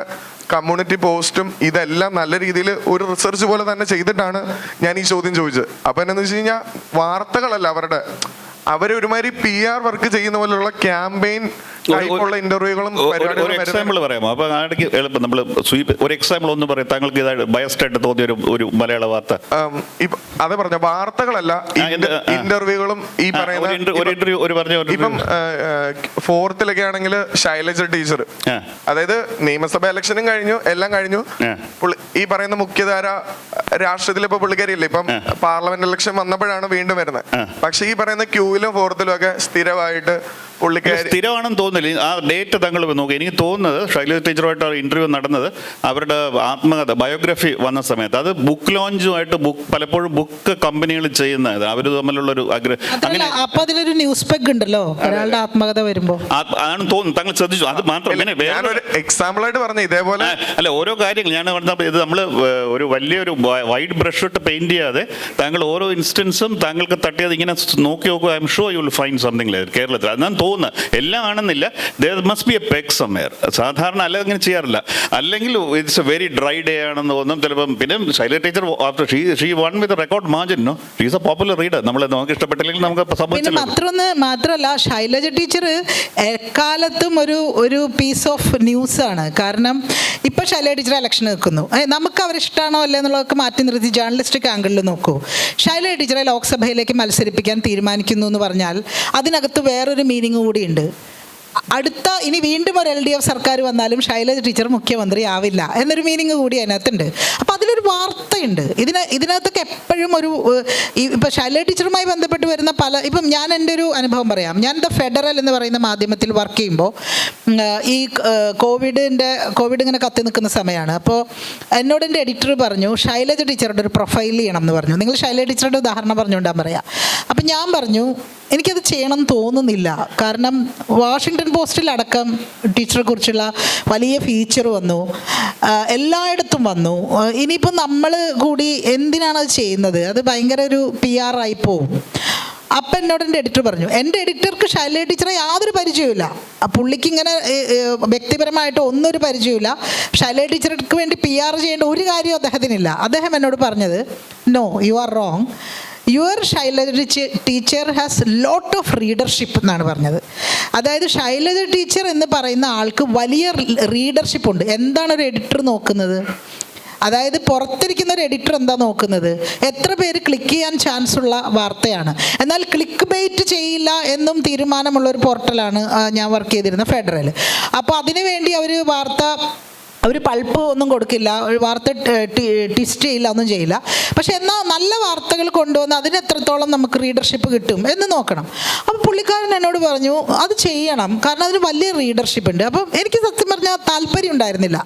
കമ്മ്യൂണിറ്റി പോസ്റ്റും ഇതെല്ലാം നല്ല രീതിയിൽ ഒരു റിസർച്ച് പോലെ തന്നെ ചെയ്തിട്ടാണ് ഞാൻ ഈ ചോദ്യം ചോദിച്ചത്. അപ്പൊ എന്താണെന്ന് വെച്ച് കഴിഞ്ഞാൽ വാർത്തകളല്ല അവരൊരുമാതിരി PR വർക്ക് ചെയ്യുന്ന പോലെയുള്ള ക്യാമ്പയിൻ ടൈപ്പുള്ള ഇന്റർവ്യൂകളും ഒരു എക്സാമ്പിൾ പറയാമോ? അപ്പൊ ആടേക്ക് എളുപ്പം നമ്മൾ ഒരു എക്സാമ്പിൾ ഒന്ന് പറയാം. താങ്കൾക്ക് ഇതായിട്ട് ബയസ്ഡ് ആയിട്ട് തോന്നിയ ഒരു മലയാള വാർത്ത. അതെ പറഞ്ഞ വാർത്തകളല്ല, ഇന്റർവ്യൂകളും ഈ പറയുന്ന ഇപ്പം ഫോർത്തിലൊക്കെ ആണെങ്കിൽ ശൈലജ ടീച്ചർ, അതായത് നിയമസഭ ഇലക്ഷനും കഴിഞ്ഞു, എല്ലാം കഴിഞ്ഞു. ഈ പറയുന്ന മുഖ്യധാര രാഷ്ട്രീയത്തിൽ ഇപ്പൊ പുള്ളിക്കാരിയില്ലേ, ഇപ്പം പാർലമെന്റ് ഇലക്ഷൻ വന്നപ്പോഴാണ് വീണ്ടും വരുന്നത്. പക്ഷെ ഈ പറയുന്ന ക്യൂവിലും ഫോർത്തിലും ഒക്കെ സ്ഥിരമായിട്ട് സ്ഥിരമാണെന്ന് തോന്നുന്നില്ല. ആ ഡേറ്റ് താങ്കൾ നോക്കുക. എനിക്ക് തോന്നുന്നത് ശൈലജ ടീച്ചറുമായിട്ട് ഇന്റർവ്യൂ നടന്നത് അവരുടെ ആത്മകഥ ബയോഗ്രഫി വന്ന സമയത്ത്. അത് ബുക്ക് ലോഞ്ചുമായിട്ട് പലപ്പോഴും ബുക്ക് കമ്പനികൾ ചെയ്യുന്നത് അവർ തമ്മിലുള്ള ഒരു അങ്ങനെ. അപ്പൊ അതിലൊരു ന്യൂസ് പെഗ് ഉണ്ടല്ലോ ഒരാളുടെ ആത്മകഥ വരുമ്പോ, അതാണ് തോന്നുന്നു. താങ്കൾ ശ്രദ്ധിച്ചു? അത് മാത്രം ഞാനൊരു എക്സാമ്പിൾ ആയിട്ട് പറഞ്ഞ ഇതേപോലെ അല്ല, ഓരോ കാര്യങ്ങൾ ഞാൻ പറഞ്ഞപ്പോൾ ഇത് നമ്മൾ ഒരു വലിയൊരു വൈഡ് ബ്രഷ് ഇട്ട് പെയിന്റ് ചെയ്യാതെ താങ്കൾ ഓരോ ഇൻസ്റ്റൻസും താങ്കൾക്ക് തട്ടിയത് ഇങ്ങനെ നോക്കി നോക്കുക. I M sure you will find something like കേരളത്തിൽ. അതാണ് തോന്നുന്നത്. എല്ലാം ആണെന്നില്ല. there must be a peg somewhere. സാധാരണ അല്ല അങ്ങനെ ചെയ്യാറില്ല. അല്ലെങ്കിൽ it's a very dry day ആണെന്ന് തോന്നും ചിലപ്പം. പിന്നെ Shailaja teacher after she won with record margin. No, she is a popular reader. നമുക്ക് ഇഷ്ടപ്പെട്ടില്ലെങ്കിൽ നമുക്ക് മാത്രമല്ല ശൈലജ ടീച്ചർ എക്കാലത്തും ഒരു പീസ് ഓഫ് ന്യൂസ് ആണ്. കാരണം ഇപ്പൊ ശൈലജ ടീച്ചർ ഇലക്ഷൻ നിൽക്കുന്നു, നമുക്ക് അവരിഷ്ടമാണോ അല്ലേ എന്നുള്ളതൊക്കെ മാറ്റി നിർത്തി ജേർണലിസ്റ്റിക് ആംഗിളിൽ നോക്കൂ. ശൈലജ ടീച്ചറെ ലോക്സഭയിലേക്ക് മത്സരിപ്പിക്കാൻ തീരുമാനിക്കുന്നു എന്ന് പറഞ്ഞാൽ അതിനകത്ത് വേറൊരു മീനിങ് കൂടിയുണ്ട്. ഇനി വീണ്ടും ഒരു LDF സർക്കാർ വന്നാലും ശൈലജ ടീച്ചർ മുഖ്യമന്ത്രി ആവില്ല എന്നൊരു മീനിങ് കൂടി അതിനകത്തുണ്ട്. അപ്പം അതിലൊരു വാർത്തയുണ്ട്. ഇതിനകത്തൊക്കെ എപ്പോഴും ഇപ്പം ശൈലജ ടീച്ചറുമായി ബന്ധപ്പെട്ട് വരുന്ന ഇപ്പം ഞാൻ എൻ്റെ ഒരു അനുഭവം പറയാം. ഞാൻ ദ ഫെഡറൽ എന്ന് പറയുന്ന മാധ്യമത്തിൽ വർക്ക് ചെയ്യുമ്പോൾ ഈ കോവിഡ് ഇങ്ങനെ കത്തി നിൽക്കുന്ന സമയമാണ്. അപ്പോൾ എന്നോട് എൻ്റെ എഡിറ്റർ പറഞ്ഞു ശൈലജ ടീച്ചറുടെ ഒരു പ്രൊഫൈൽ ചെയ്യണം എന്ന് പറഞ്ഞു. നിങ്ങൾ ശൈലജ ടീച്ചറുടെ ഉദാഹരണം പറഞ്ഞുകൊണ്ടാണ് പറയാം. അപ്പം ഞാൻ പറഞ്ഞു എനിക്കത് ചെയ്യണം തോന്നുന്നില്ല. കാരണം വാഷിങ്ടൺ പോസ്റ്റിലടക്കം ടീച്ചറെ കുറിച്ചുള്ള വലിയ ഫീച്ചർ വന്നു, എല്ലായിടത്തും വന്നു. ഇനിയിപ്പോൾ നമ്മൾ കൂടി എന്തിനാണത് ചെയ്യുന്നത്? അത് ഭയങ്കര ഒരു PR ആയി പോവും. അപ്പം എന്നോട് എൻ്റെ എഡിറ്റർ പറഞ്ഞു, എൻ്റെ എഡിറ്റർക്ക് ശൈലജ ടീച്ചറെ യാതൊരു പരിചയമില്ല. പുള്ളിക്ക് ഇങ്ങനെ വ്യക്തിപരമായിട്ട് ഒന്നും ഒരു പരിചയമില്ല. ശൈലജ ടീച്ചർക്ക് വേണ്ടി PR ചെയ്യേണ്ട ഒരു കാര്യവും അദ്ദേഹത്തിനില്ല. അദ്ദേഹം എന്നോട് പറഞ്ഞത്, no, you are wrong, your Shailaja teacher has lot of readership എന്നാണ് പറഞ്ഞത്. അതായത് ശൈലജ ടീച്ചർ എന്ന് പറയുന്ന ആൾക്ക് വലിയ റീഡർഷിപ്പ് ഉണ്ട്. എന്താണ് ഒരു എഡിറ്റർ നോക്കുന്നത്? അതായത് പുറത്തിരിക്കുന്ന ഒരു എഡിറ്റർ എന്താ നോക്കുന്നത്? എത്ര പേര് ക്ലിക്ക് ചെയ്യാൻ ചാൻസ് ഉള്ള വാർത്തയാണ്. എന്നാൽ ക്ലിക്ക് ബെയ്റ്റ് ചെയ്യില്ല എന്നും തീരുമാനമുള്ള ഒരു പോർട്ടലാണ് ഞാൻ വർക്ക് ചെയ്തിരുന്ന ഫെഡറൽ. അപ്പോൾ അതിനു വേണ്ടി അവർ പൾപ്പ് ഒന്നും കൊടുക്കില്ല, ഒരു വാർത്ത ട്വിസ്റ്റ് ചെയ്യില്ല, ഒന്നും ചെയ്യില്ല. പക്ഷെ എന്നാൽ നല്ല വാർത്തകൾ കൊണ്ടുവന്ന് അതിന് എത്രത്തോളം നമുക്ക് റീഡർഷിപ്പ് കിട്ടും എന്ന് നോക്കണം. അപ്പോൾ പുള്ളിക്കാരൻ എന്നോട് പറഞ്ഞു അത് ചെയ്യണം, കാരണം അതിന് വലിയ റീഡർഷിപ്പ് ഉണ്ട്. അപ്പം എനിക്ക് സത്യം പറഞ്ഞാൽ താല്പര്യം ഉണ്ടായിരുന്നില്ല.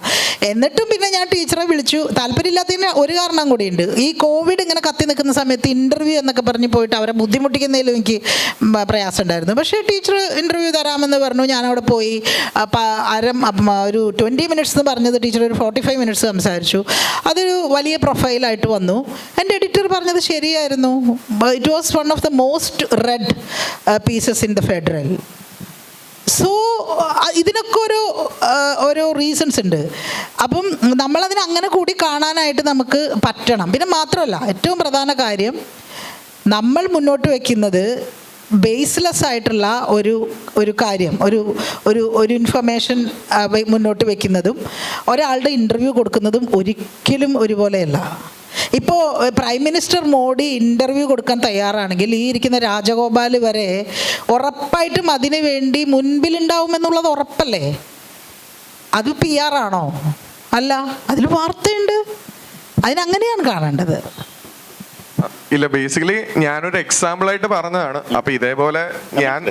എന്നിട്ടും പിന്നെ ഞാൻ ടീച്ചറെ വിളിച്ചു. താല്പര്യമില്ലാത്തതിന് ഒരു കാരണം കൂടിയുണ്ട്. ഈ കോവിഡ് ഇങ്ങനെ കത്തി നിൽക്കുന്ന സമയത്ത് ഇൻ്റർവ്യൂ എന്നൊക്കെ പറഞ്ഞ് പോയിട്ട് അവരെ ബുദ്ധിമുട്ടിക്കുന്നതിലും എനിക്ക് പ്രയാസം ഉണ്ടായിരുന്നു. പക്ഷേ ടീച്ചർ ഇൻ്റർവ്യൂ തരാമെന്ന് പറഞ്ഞു. ഞാനവിടെ പോയി ഒരു 20 മിനിറ്റ്സ് എന്ന് പറഞ്ഞത് ടീച്ചർ ഒരു 45 മിനിറ്റ്സ് സംസാരിച്ചു. അതൊരു വലിയ പ്രൊഫൈലായിട്ട് വന്നു. എൻ്റെ എഡിറ്റർ പറഞ്ഞത് ശരിയായിരുന്നു. It was one of the most red pieces in the federal. So ഇതിനൊക്കെ ഓരോ റീസൺസ് ഉണ്ട്. അപ്പം നമ്മളതിനെ അങ്ങനെ കൂടി കാണാനായിട്ട് നമുക്ക് പറ്റണം. പിന്നെ മാത്രമല്ല, ഏറ്റവും പ്രധാന കാര്യം നമ്മൾ മുന്നോട്ട് വയ്ക്കുന്നത് ബേസ്ലെസ് ആയിട്ടുള്ള ഒരു കാര്യം, ഒരു ഇൻഫർമേഷൻ മുന്നോട്ട് വെക്കുന്നതും ഒരാളുടെ ഇൻ്റർവ്യൂ കൊടുക്കുന്നതും ഒരിക്കലും ഒരുപോലെയല്ല. ഇപ്പോൾ പ്രൈം മിനിസ്റ്റർ മോഡി ഇൻ്റർവ്യൂ കൊടുക്കാൻ തയ്യാറാണെങ്കിൽ ഈ ഇരിക്കുന്ന രാജഗോപാൽ വരെ ഉറപ്പായിട്ടും അതിനു വേണ്ടി മുൻപിലുണ്ടാവുമെന്നുള്ളത് ഉറപ്പല്ലേ? അത് PR ആണോ? അല്ല, അതിൽ വാർത്തയുണ്ട്. അതിനങ്ങനെയാണ് കാണേണ്ടത്. ഇല്ല, ബേസിക്കലി ഞാനൊരു എക്സാമ്പിൾ ആയിട്ട് പറഞ്ഞതാണ്. അപ്പൊ ഇതേപോലെ ഞാൻ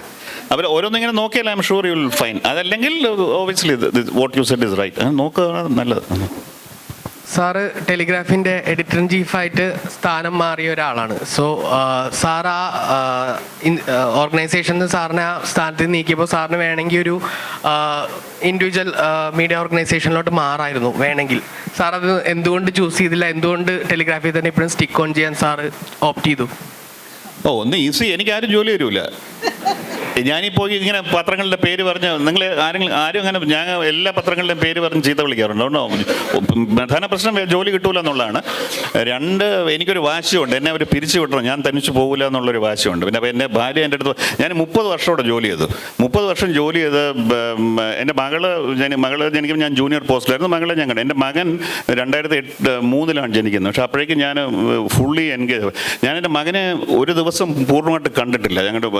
അവർ ഓരോന്നിങ്ങനെ നോക്കിയാൽ I'm sure you will find. അതല്ലെങ്കിൽ obviously what you said is right. നോക്കുക നല്ലത്. സാറ് ടെലിഗ്രാഫിൻ്റെ എഡിറ്റർ ഇൻ ചീഫായിട്ട് സ്ഥാനം മാറിയ ഒരാളാണ്. സോ സാർ ആ ഓർഗനൈസേഷനിൽ സാറിനെ ആ സ്ഥാനത്ത് നീക്കിയപ്പോൾ സാറിന് വേണമെങ്കിൽ ഒരു ഇൻഡിവിജ്വൽ മീഡിയ ഓർഗനൈസേഷനിലോട്ട് മാറായിരുന്നു വേണമെങ്കിൽ. സാർ അത് എന്തുകൊണ്ട് ചൂസ് ചെയ്തില്ല? എന്തുകൊണ്ട് ടെലിഗ്രാഫിൽ തന്നെ ഇപ്പോഴും സ്റ്റിക്ക് ഓൺ ചെയ്യാൻ സാറ് ഓപ്റ്റ് ചെയ്തു? ഒന്ന് ഈസി, എനിക്ക് ആരും ജോലി തരൂല. ഞാനിപ്പോൾ ഇങ്ങനെ പത്രങ്ങളുടെ പേര് പറഞ്ഞ് നിങ്ങൾ ആരും അങ്ങനെ ഞാൻ എല്ലാ പത്രങ്ങളുടെയും പേര് പറഞ്ഞ് ചീത്ത വിളിക്കാറുണ്ട്. അതുകൊണ്ടോ പ്രധാന പ്രശ്നം ജോലി കിട്ടൂല എന്നുള്ളതാണ്. രണ്ട്, എനിക്കൊരു വാശിയുണ്ട്, എന്നെ അവർ പിരിച്ചു വിട്ടണം, ഞാൻ തനിച്ച് പോകില്ല എന്നുള്ളൊരു വാശിയുണ്ട്. പിന്നെ അപ്പോൾ എൻ്റെ ഭാര്യ എൻ്റെ അടുത്ത്, ഞാൻ 30 വർഷത്തോടെ ജോലി ചെയ്തു. 30 വർഷം ജോലി ചെയ്ത് എൻ്റെ മകള് ജനിക്കുമ്പോൾ ഞാൻ ജൂനിയർ പോസ്റ്റിലായിരുന്നു. മകളെ ഞാൻ കണ്ടു. എൻ്റെ മകൻ 2003 ജനിക്കുന്നത്. പക്ഷേ അപ്പോഴേക്കും ഞാൻ ഫുള്ളി എൻഗേജ്. ഞാൻ എൻ്റെ മകനെ ഒരു ദിവസം പൂർണ്ണമായിട്ട് കണ്ടിട്ടില്ല. ഞങ്ങളുടെ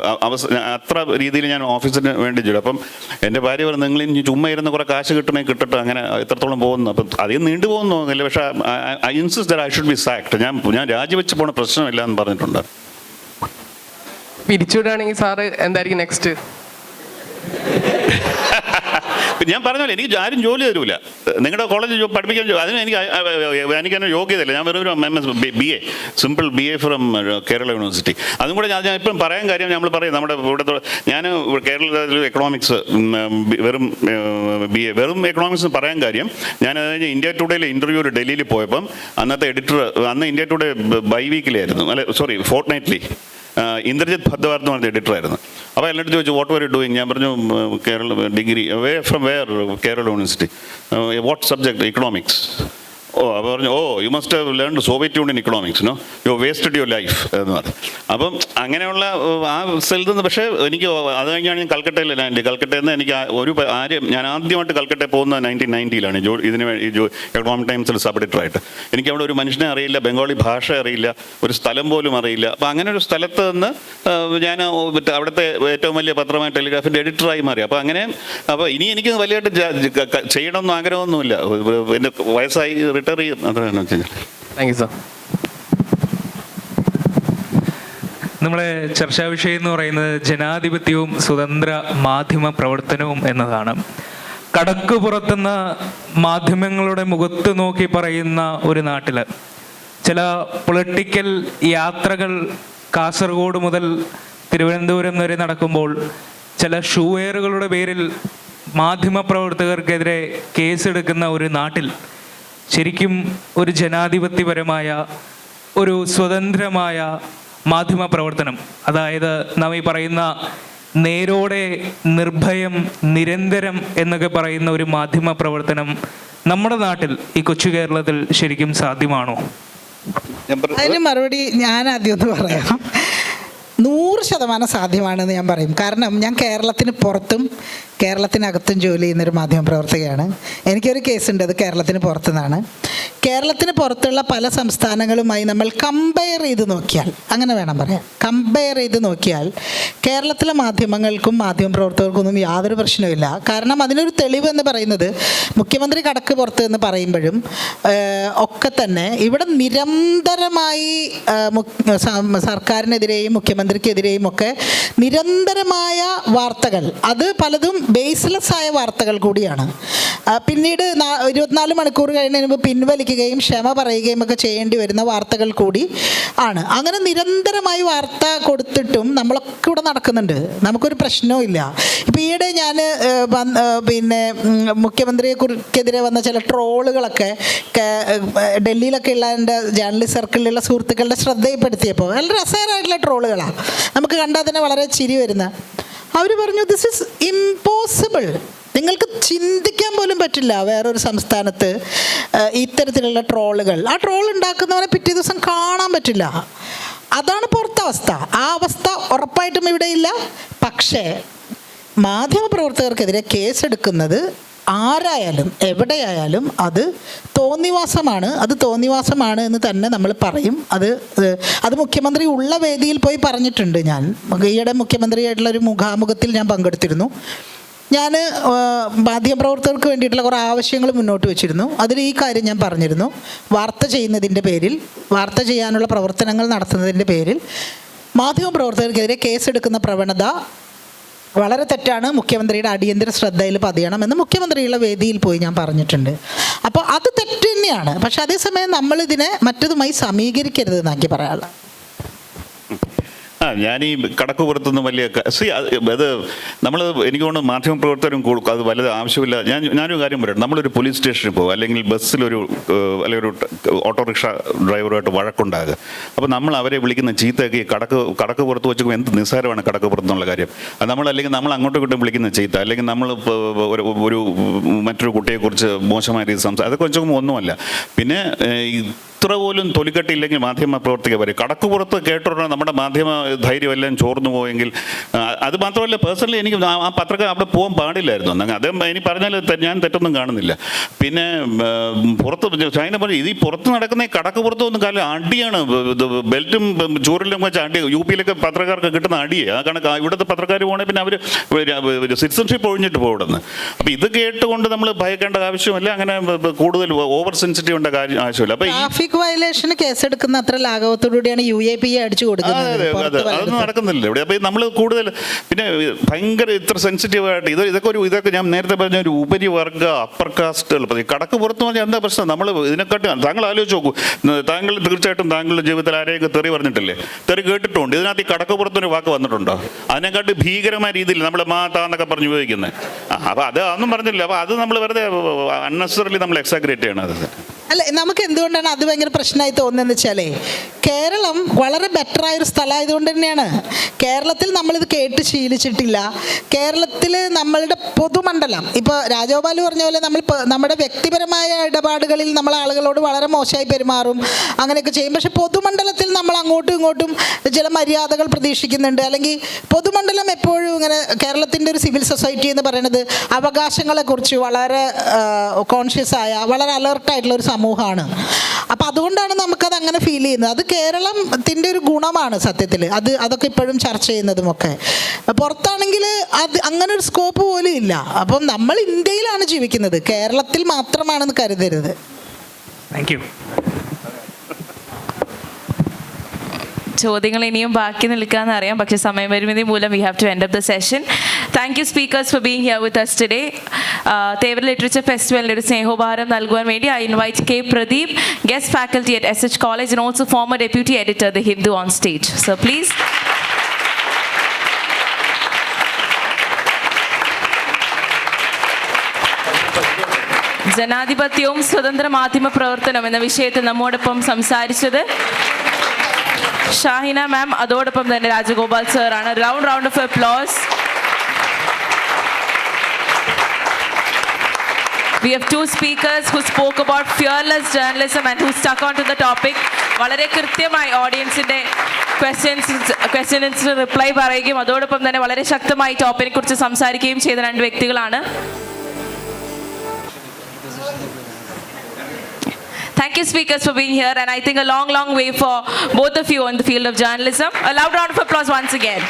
അത്ര രീതിയിൽ ഞാൻ ഓഫീസിന് വേണ്ടി ചെയ്തു. അപ്പം എൻ്റെ ഭാര്യ പറഞ്ഞു, നിങ്ങൾ ഇനി ചുമ്മാ ഇരുന്ന് കുറേ കാശ് കിട്ടണേ കിട്ടട്ടെ, അങ്ങനെ എത്രത്തോളം പോകുന്നു. അപ്പം അധികം നീണ്ടു പോകുന്നൊന്നുമില്ല. പക്ഷേ I insist that I should be sacked. ഞാൻ രാജിവെച്ച് പോണ പ്രശ്നമില്ല എന്ന് പറഞ്ഞിട്ടുണ്ട്. പിരിച്ചുവിടുകയാണെങ്കിൽ സാറ് എന്തായിരിക്കും നെക്സ്റ്റ്? ഞാൻ പറഞ്ഞല്ലോ, എനിക്ക് ആരും ജോലി തരൂല. നിങ്ങളുടെ കോളേജിൽ പഠിപ്പിക്കാൻ അതിന് എനിക്കതിന് യോഗ്യതയില്ല. ഞാൻ വെറും BA, simple BA from Kerala university. അതും കൂടെ ഞാൻ ഇപ്പം പറയാൻ കാര്യം, നമ്മൾ പറയും നമ്മുടെ ഇവിടുത്തെ, ഞാൻ കേരളത്തിൽ എക്കണോമിക്സ് വെറും BA വെറും എക്കണോമിക്സ് പറയാൻ കാര്യം, ഞാൻ ഇന്ത്യ ടുഡേയിലെ ഇൻ്റർവ്യൂ ഡൽഹിയിൽ പോയപ്പം അന്നത്തെ എഡിറ്റർ, അന്ന് ഇന്ത്യ ടുഡേ ബൈ വീക്കിലി ആയിരുന്നു, ഫോർട്ട് നൈറ്റ്ലി, ഇന്ദ്രജിത് ഭദ്വാർ എന്ന് പറഞ്ഞ എഡിറ്ററായിരുന്നു. അപ്പോൾ എല്ലാവരും ചോദിച്ചു, വാട്ട് വർ യു ഡൂയിങ്? ഞാൻ പറഞ്ഞു, Kerala degree. From where? Kerala university. What subject? Economics. അപ്പോൾ പറഞ്ഞു, you must have learned Soviet Union economics, no you wasted your life എന്ന് പറഞ്ഞു. അപ്പം അങ്ങനെയുള്ള ആ സ്ഥലത്ത് നിന്ന്, പക്ഷേ എനിക്ക് അത് കഴിഞ്ഞാണ് ഞാൻ കൽക്കട്ടയിൽ ലാൻഡ്. കൽക്കട്ടയിൽ നിന്ന് എനിക്ക് ഞാൻ ആദ്യമായിട്ട് കൽക്കട്ടയിൽ പോകുന്നത് 1990-ലാണ്. Economic ടൈംസിൽ sub എഡിറ്ററായിട്ട്. എനിക്ക് അവിടെ ഒരു മനുഷ്യനെ അറിയില്ല, ബംഗാളി ഭാഷ അറിയില്ല, ഒരു സ്ഥലം പോലും അറിയില്ല. അപ്പോൾ അങ്ങനെ ഒരു സ്ഥലത്ത് നിന്ന് ഞാൻ അവിടുത്തെ ഏറ്റവും വലിയ പത്രമായ ടെലിഗ്രാഫിൻ്റെ എഡിറ്ററായി മാറി. അപ്പോൾ അങ്ങനെ, അപ്പോൾ ഇനി എനിക്ക് വലിയതായിട്ട് ചെയ്യണമെന്നും ആഗ്രഹമൊന്നുമില്ല. എൻ്റെ വയസ്സായി, റിട്ടയർ ചെയ്യും, അതാണ് വെച്ച് കഴിഞ്ഞാൽ. Thank you sir. നമ്മളെ ചർച്ചാ വിഷയം എന്ന് പറയുന്നത് ജനാധിപത്യവും സ്വതന്ത്ര മാധ്യമ പ്രവർത്തനവും എന്നതാണ്. കടക്ക് പുറത്തുന്ന മാധ്യമങ്ങളുടെ മുഖത്ത് നോക്കി പറയുന്ന ഒരു നാട്ടിൽ ചില പൊളിറ്റിക്കൽ യാത്രകൾ കാസർഗോഡ് മുതൽ തിരുവനന്തപുരം വരെ നടക്കുമ്പോൾ ചില ഷൂവെയറുകളുടെ പേരിൽ മാധ്യമപ്രവർത്തകർക്കെതിരെ കേസെടുക്കുന്ന ഒരു നാട്ടിൽ ശരിക്കും ഒരു ജനാധിപത്യപരമായ, ഒരു സ്വതന്ത്രമായ മാധ്യമ പ്രവർത്തനം, അതായത് നാം ഈ പറയുന്ന നേരോടെ, നിർഭയം, നിരന്തരം എന്നൊക്കെ പറയുന്ന ഒരു മാധ്യമ പ്രവർത്തനം നമ്മുടെ നാട്ടിൽ, ഈ കൊച്ചു കേരളത്തിൽ ശരിക്കും സാധ്യമാണോ? അതിന് മറുപടി ഞാൻ ആദ്യം ഒന്ന് പറയാം. 100% സാധ്യമാണെന്ന് ഞാൻ പറയും. കാരണം ഞാൻ കേരളത്തിന് പുറത്തും കേരളത്തിനകത്തും ജോലി ചെയ്യുന്നൊരു മാധ്യമപ്രവർത്തകയാണ്. എനിക്കൊരു കേസുണ്ട്, അത് കേരളത്തിന് പുറത്തുനിന്നാണ്. കേരളത്തിന് പുറത്തുള്ള പല സംസ്ഥാനങ്ങളുമായി നമ്മൾ കമ്പയർ ചെയ്ത് നോക്കിയാൽ, അങ്ങനെ വേണം പറയാം, കമ്പയർ ചെയ്ത് നോക്കിയാൽ കേരളത്തിലെ മാധ്യമങ്ങൾക്കും മാധ്യമപ്രവർത്തകർക്കൊന്നും യാതൊരു പ്രശ്നവുമില്ല. കാരണം അതിനൊരു തെളിവ് എന്ന് പറയുന്നത്, മുഖ്യമന്ത്രി കടക്ക് പുറത്ത് എന്ന് പറയുമ്പോഴും ഒക്കെ തന്നെ ഇവിടെ നിരന്തരമായി സർക്കാരിനെതിരെയും മുഖ്യമന്ത്രിക്കെതിരെയും ഒക്കെ നിരന്തരമായ വാർത്തകൾ, അത് പലതും ബേസ്ലെസ് ആയ വാർത്തകൾ കൂടിയാണ്. പിന്നീട് 24 മണിക്കൂർ കഴിഞ്ഞതിന് മുമ്പ് പിൻവലിക്കുകയും ക്ഷമ പറയുകയും ഒക്കെ ചെയ്യേണ്ടി വരുന്ന വാർത്തകൾ കൂടി ആണ്. അങ്ങനെ നിരന്തരമായി വാർത്ത കൊടുത്തിട്ടും നമ്മളൊക്കെ ഇവിടെ നടക്കുന്നുണ്ട്, നമുക്കൊരു പ്രശ്നവും ഇല്ല. ഇപ്പോൾ ഈയിടെ ഞാൻ മുഖ്യമന്ത്രിക്കെതിരെ വന്ന ചില ട്രോളുകളൊക്കെ ഡൽഹിയിലൊക്കെ ഉള്ള എൻ്റെ ജേർണലിസ്റ്റ് സർക്കിളിലുള്ള സുഹൃത്തുക്കളുടെ ശ്രദ്ധയിൽപ്പെടുത്തിയപ്പോൾ വളരെ രസകരമായിട്ടുള്ള ട്രോളുകളാണ്, നമുക്ക് കണ്ടാൽ തന്നെ വളരെ ചിരി വരുന്ന. അവർ പറഞ്ഞു, ദിസ് ഈസ് ഇമ്പോസിബിൾ, നിങ്ങൾക്ക് ചിന്തിക്കാൻ പോലും പറ്റില്ല വേറൊരു സംസ്ഥാനത്ത് ഇത്തരത്തിലുള്ള ട്രോളുകൾ. ആ ട്രോൾ ഉണ്ടാക്കുന്നവരെ പിറ്റേ ദിവസം കാണാൻ പറ്റില്ല. അതാണ് പുറത്തെ അവസ്ഥ. ആ അവസ്ഥ ഉറപ്പായിട്ടും ഇവിടെയില്ല. പക്ഷേ മാധ്യമപ്രവർത്തകർക്കെതിരെ കേസെടുക്കുന്നത് ആരായാലും എവിടെയായാലും അത് തോന്നിവാസമാണ്. അത് തോന്നിവാസമാണ് എന്ന് തന്നെ നമ്മൾ പറയും. അത് മുഖ്യമന്ത്രി ഉള്ള വേദിയിൽ പോയി പറഞ്ഞിട്ടുണ്ട്. ഞാൻ ഈയിടെ മുഖ്യമന്ത്രിയായിട്ടുള്ളൊരു മുഖാമുഖത്തിൽ ഞാൻ പങ്കെടുത്തിരുന്നു. ഞാൻ മാധ്യമപ്രവർത്തകർക്ക് വേണ്ടിയിട്ടുള്ള കുറേ ആവശ്യങ്ങൾ മുന്നോട്ട് വെച്ചിരുന്നു. അതിൽ ഈ കാര്യം ഞാൻ പറഞ്ഞിരുന്നു. വാർത്ത ചെയ്യുന്നതിൻ്റെ പേരിൽ, വാർത്ത ചെയ്യാനുള്ള പ്രവർത്തനങ്ങൾ നടത്തുന്നതിൻ്റെ പേരിൽ മാധ്യമപ്രവർത്തകർക്കെതിരെ കേസെടുക്കുന്ന പ്രവണത വളരെ തെറ്റാണ്, മുഖ്യമന്ത്രിയുടെ അടിയന്തര ശ്രദ്ധയിൽ പതിയണമെന്ന് മുഖ്യമന്ത്രിയുടെ വേദിയിൽ പോയി ഞാൻ പറഞ്ഞിട്ടുണ്ട്. അപ്പോൾ അത് തെറ്റ് തന്നെയാണ്. പക്ഷെ അതേസമയം നമ്മളിതിനെ മറ്റതുമായി സമീകരിക്കരുത് എന്നാക്കി പറയാനുള്ളത്. ഞാൻ ഈ കടക്ക് പുറത്തൊന്നും വലിയ അത് നമ്മൾ എനിക്ക് തോന്നുന്നു മാധ്യമപ്രവർത്തകരും കൊടുക്കും, അത് വലുത് ആവശ്യമില്ല. ഞാനൊരു കാര്യം പറയാം, നമ്മളൊരു പോലീസ് സ്റ്റേഷനിൽ പോകും, അല്ലെങ്കിൽ ബസ്സിലൊരു അല്ലെങ്കിൽ ഒരു ഓട്ടോറിക്ഷ ഡ്രൈവറുമായിട്ട് വഴക്കുണ്ടാകുക. അപ്പോൾ നമ്മൾ അവരെ വിളിക്കുന്ന ചീത്തയൊക്കെ ഈ കടക്ക് പുറത്ത് വെച്ചപ്പോൾ എന്ത് നിസ്സാരമാണ് കടക്ക് പുറത്തുള്ള കാര്യം. അത് അല്ലെങ്കിൽ നമ്മൾ അങ്ങോട്ടും ഇങ്ങോട്ടും വിളിക്കുന്ന ചീത്ത, അല്ലെങ്കിൽ നമ്മൾ ഒരു മറ്റൊരു കുട്ടിയെക്കുറിച്ച് മോശമായ രീതി അതൊക്കെ വെച്ചപ്പോൾ ഒന്നുമല്ല. പിന്നെ ഇത്ര പോലും തൊലിക്കെട്ടില്ലെങ്കിൽ മാധ്യമ പ്രവർത്തകർ വരും. കടക്കുപുറത്ത് കേട്ടോടെ നമ്മുടെ മാധ്യമ ധൈര്യം എല്ലാം ചോർന്നു പോയെങ്കിൽ, അത് മാത്രമല്ല പേഴ്സണലി എനിക്ക് ആ പത്രക്കാർ അവിടെ പോകാൻ പാടില്ലായിരുന്നു. അദ്ദേഹം ഇനി പറഞ്ഞാൽ ഞാൻ തെറ്റൊന്നും കാണുന്നില്ല. പിന്നെ പുറത്ത് ചൈന പറഞ്ഞു ഇത് ഈ പുറത്ത് നടക്കുന്ന ഈ കടക്കുപുറത്ത് ഒന്നും കാലം അടിയാണ്, ബെൽറ്റും ചൂരലും വെച്ച് അടി. യു പിയിലൊക്കെ പത്രക്കാർക്ക് കിട്ടുന്ന അടിയെ ആ കണക്ക് ഇവിടുത്തെ പത്രക്കാർ പോകണേ പിന്നെ അവർ സിറ്റിസൺഷിപ്പ് ഒഴിഞ്ഞിട്ട് പോകുന്നു. അപ്പോൾ ഇത് കേട്ടുകൊണ്ട് നമ്മൾ ഭയക്കേണ്ട ആവശ്യമില്ല, അങ്ങനെ കൂടുതൽ ഓവർ സെൻസിറ്റീവ് ഉണ്ട കാര്യം ആവശ്യമില്ല. അപ്പോൾ ട്രാഫിക് വയലേഷന് കേസെടുക്കുന്ന അത്ര ലാഘവത്തോടുകൂടിയാണ് UAP അടിച്ചു കൊടുക്കുന്നത്. അതൊന്നും നടക്കുന്നില്ല ഇവിടെ. അപ്പോൾ നമ്മൾ കൂടുതൽ പിന്നെ ഭയങ്കര ഇത്ര സെൻസിറ്റീവായിട്ട് ഇതൊക്കെ ഞാൻ നേരത്തെ പറഞ്ഞ ഒരു ഉപരിവർഗ അപ്പർ കാസ്റ്റുകൾ കടക്ക് പുറത്ത് പറഞ്ഞാൽ എന്താ പ്രശ്നം? നമ്മൾ ഇതിനെക്കാട്ടി താങ്കൾ ആലോചിച്ച് നോക്കൂ. താങ്കൾ തീർച്ചയായിട്ടും താങ്കളുടെ ജീവിതത്തിൽ ആരെയൊക്കെ തെറി പറഞ്ഞിട്ടില്ലേ? തെറി കേട്ടിട്ടുണ്ട്. ഇതിനകത്ത് ഈ കടക്ക് പുറത്തൊരു വാക്ക് വന്നിട്ടുണ്ടോ? അതിനെക്കാട്ടി ഭീകരമായ രീതിയിൽ നമ്മൾ മാതാന്നൊക്കെ പറഞ്ഞ് ഉപയോഗിക്കുന്നത്. അപ്പോൾ അതൊന്നും പറഞ്ഞില്ല. അപ്പോൾ അത് നമ്മൾ വെറുതെ അൺനെസറലി നമ്മൾ എക്സാഗ്രേറ്റ് ചെയ്യണം. അത് അല്ല, നമുക്ക് എന്തുകൊണ്ടാണ് അത് ഭയങ്കര പ്രശ്നമായി തോന്നുന്നതെന്ന് വെച്ചാലേ, കേരളം വളരെ ബെറ്ററായൊരു സ്ഥലമായതുകൊണ്ട് തന്നെയാണ്. കേരളത്തിൽ നമ്മളിത് കേട്ട് ശീലിച്ചിട്ടില്ല. കേരളത്തിൽ നമ്മളുടെ പൊതുമണ്ഡലം, ഇപ്പോൾ രാജഗോപാൽ പറഞ്ഞ പോലെ നമ്മുടെ വ്യക്തിപരമായ ഇടപാടുകളിൽ നമ്മൾ ആളുകളോട് വളരെ മോശമായി പെരുമാറും, അങ്ങനെയൊക്കെ ചെയ്യും. പക്ഷെ പൊതുമണ്ഡലത്തിൽ നമ്മൾ അങ്ങോട്ടും ഇങ്ങോട്ടും ചില മര്യാദകൾ പ്രതീക്ഷിക്കുന്നുണ്ട്. അല്ലെങ്കിൽ പൊതുമണ്ഡലം എപ്പോഴും ഇങ്ങനെ കേരളത്തിൻ്റെ ഒരു സിവിൽ സൊസൈറ്റി എന്ന് പറയുന്നത് അവകാശങ്ങളെക്കുറിച്ച് വളരെ കോൺഷ്യസ് ആയ, വളരെ അലർട്ടായിട്ടുള്ള ഒരു സമൂഹമാണ്. അപ്പം അതുകൊണ്ടാണ് നമുക്കത് അങ്ങനെ ഫീൽ ചെയ്യുന്നത്. അത് കേരളത്തിൻ്റെ ഒരു ഗുണമാണ് സത്യത്തിൽ. അതൊക്കെ ഇപ്പോഴും ചർച്ച ചെയ്യുന്നതുമൊക്കെ. പുറത്താണെങ്കിൽ അത് അങ്ങനെ ഒരു സ്കോപ്പ് പോലും ഇല്ല. അപ്പം നമ്മൾ ഇന്ത്യയിലാണ് ജീവിക്കുന്നത്, കേരളത്തിൽ മാത്രമാണെന്ന് കരുതരുത്. Thank you. ചോദ്യങ്ങൾ ഇനിയും ബാക്കി നിൽക്കാമെന്ന് അറിയാം, പക്ഷേ സമയപരിമിതി മൂലം we have to end up the session. Thank you speakers for being here with us today. Thevara literature ഫെസ്റ്റിവലിൻ്റെ ഒരു സ്നേഹോപഹാരം നൽകുവാൻ വേണ്ടി I invite K. Pradeep, guest faculty at SH College and also former deputy editor, The Hindu, on stage. So please. ജനാധിപത്യവും സ്വതന്ത്ര മാധ്യമ പ്രവർത്തനം എന്ന വിഷയത്തിൽ നമ്മോടൊപ്പം സംസാരിച്ചത് ഷാഹിന മാം, അതോടൊപ്പം തന്നെ രാജഗോപാൽ സർ ആണ്. Round of applause. We have two speakers who spoke about fearless journalism and who stuck on to the topic. വളരെ കൃത്യമായി ഓഡിയൻസിൻ്റെ ക്വസ്റ്റ്യൻസിന് റിപ്ലൈ പറയുകയും അതോടൊപ്പം തന്നെ വളരെ ശക്തമായി ടോപ്പിനെ കുറിച്ച് സംസാരിക്കുകയും ചെയ്ത രണ്ട് വ്യക്തികളാണ്. Thank you speakers for being here, and I think a long way for both of you in the field of journalism. A loud round of applause once again.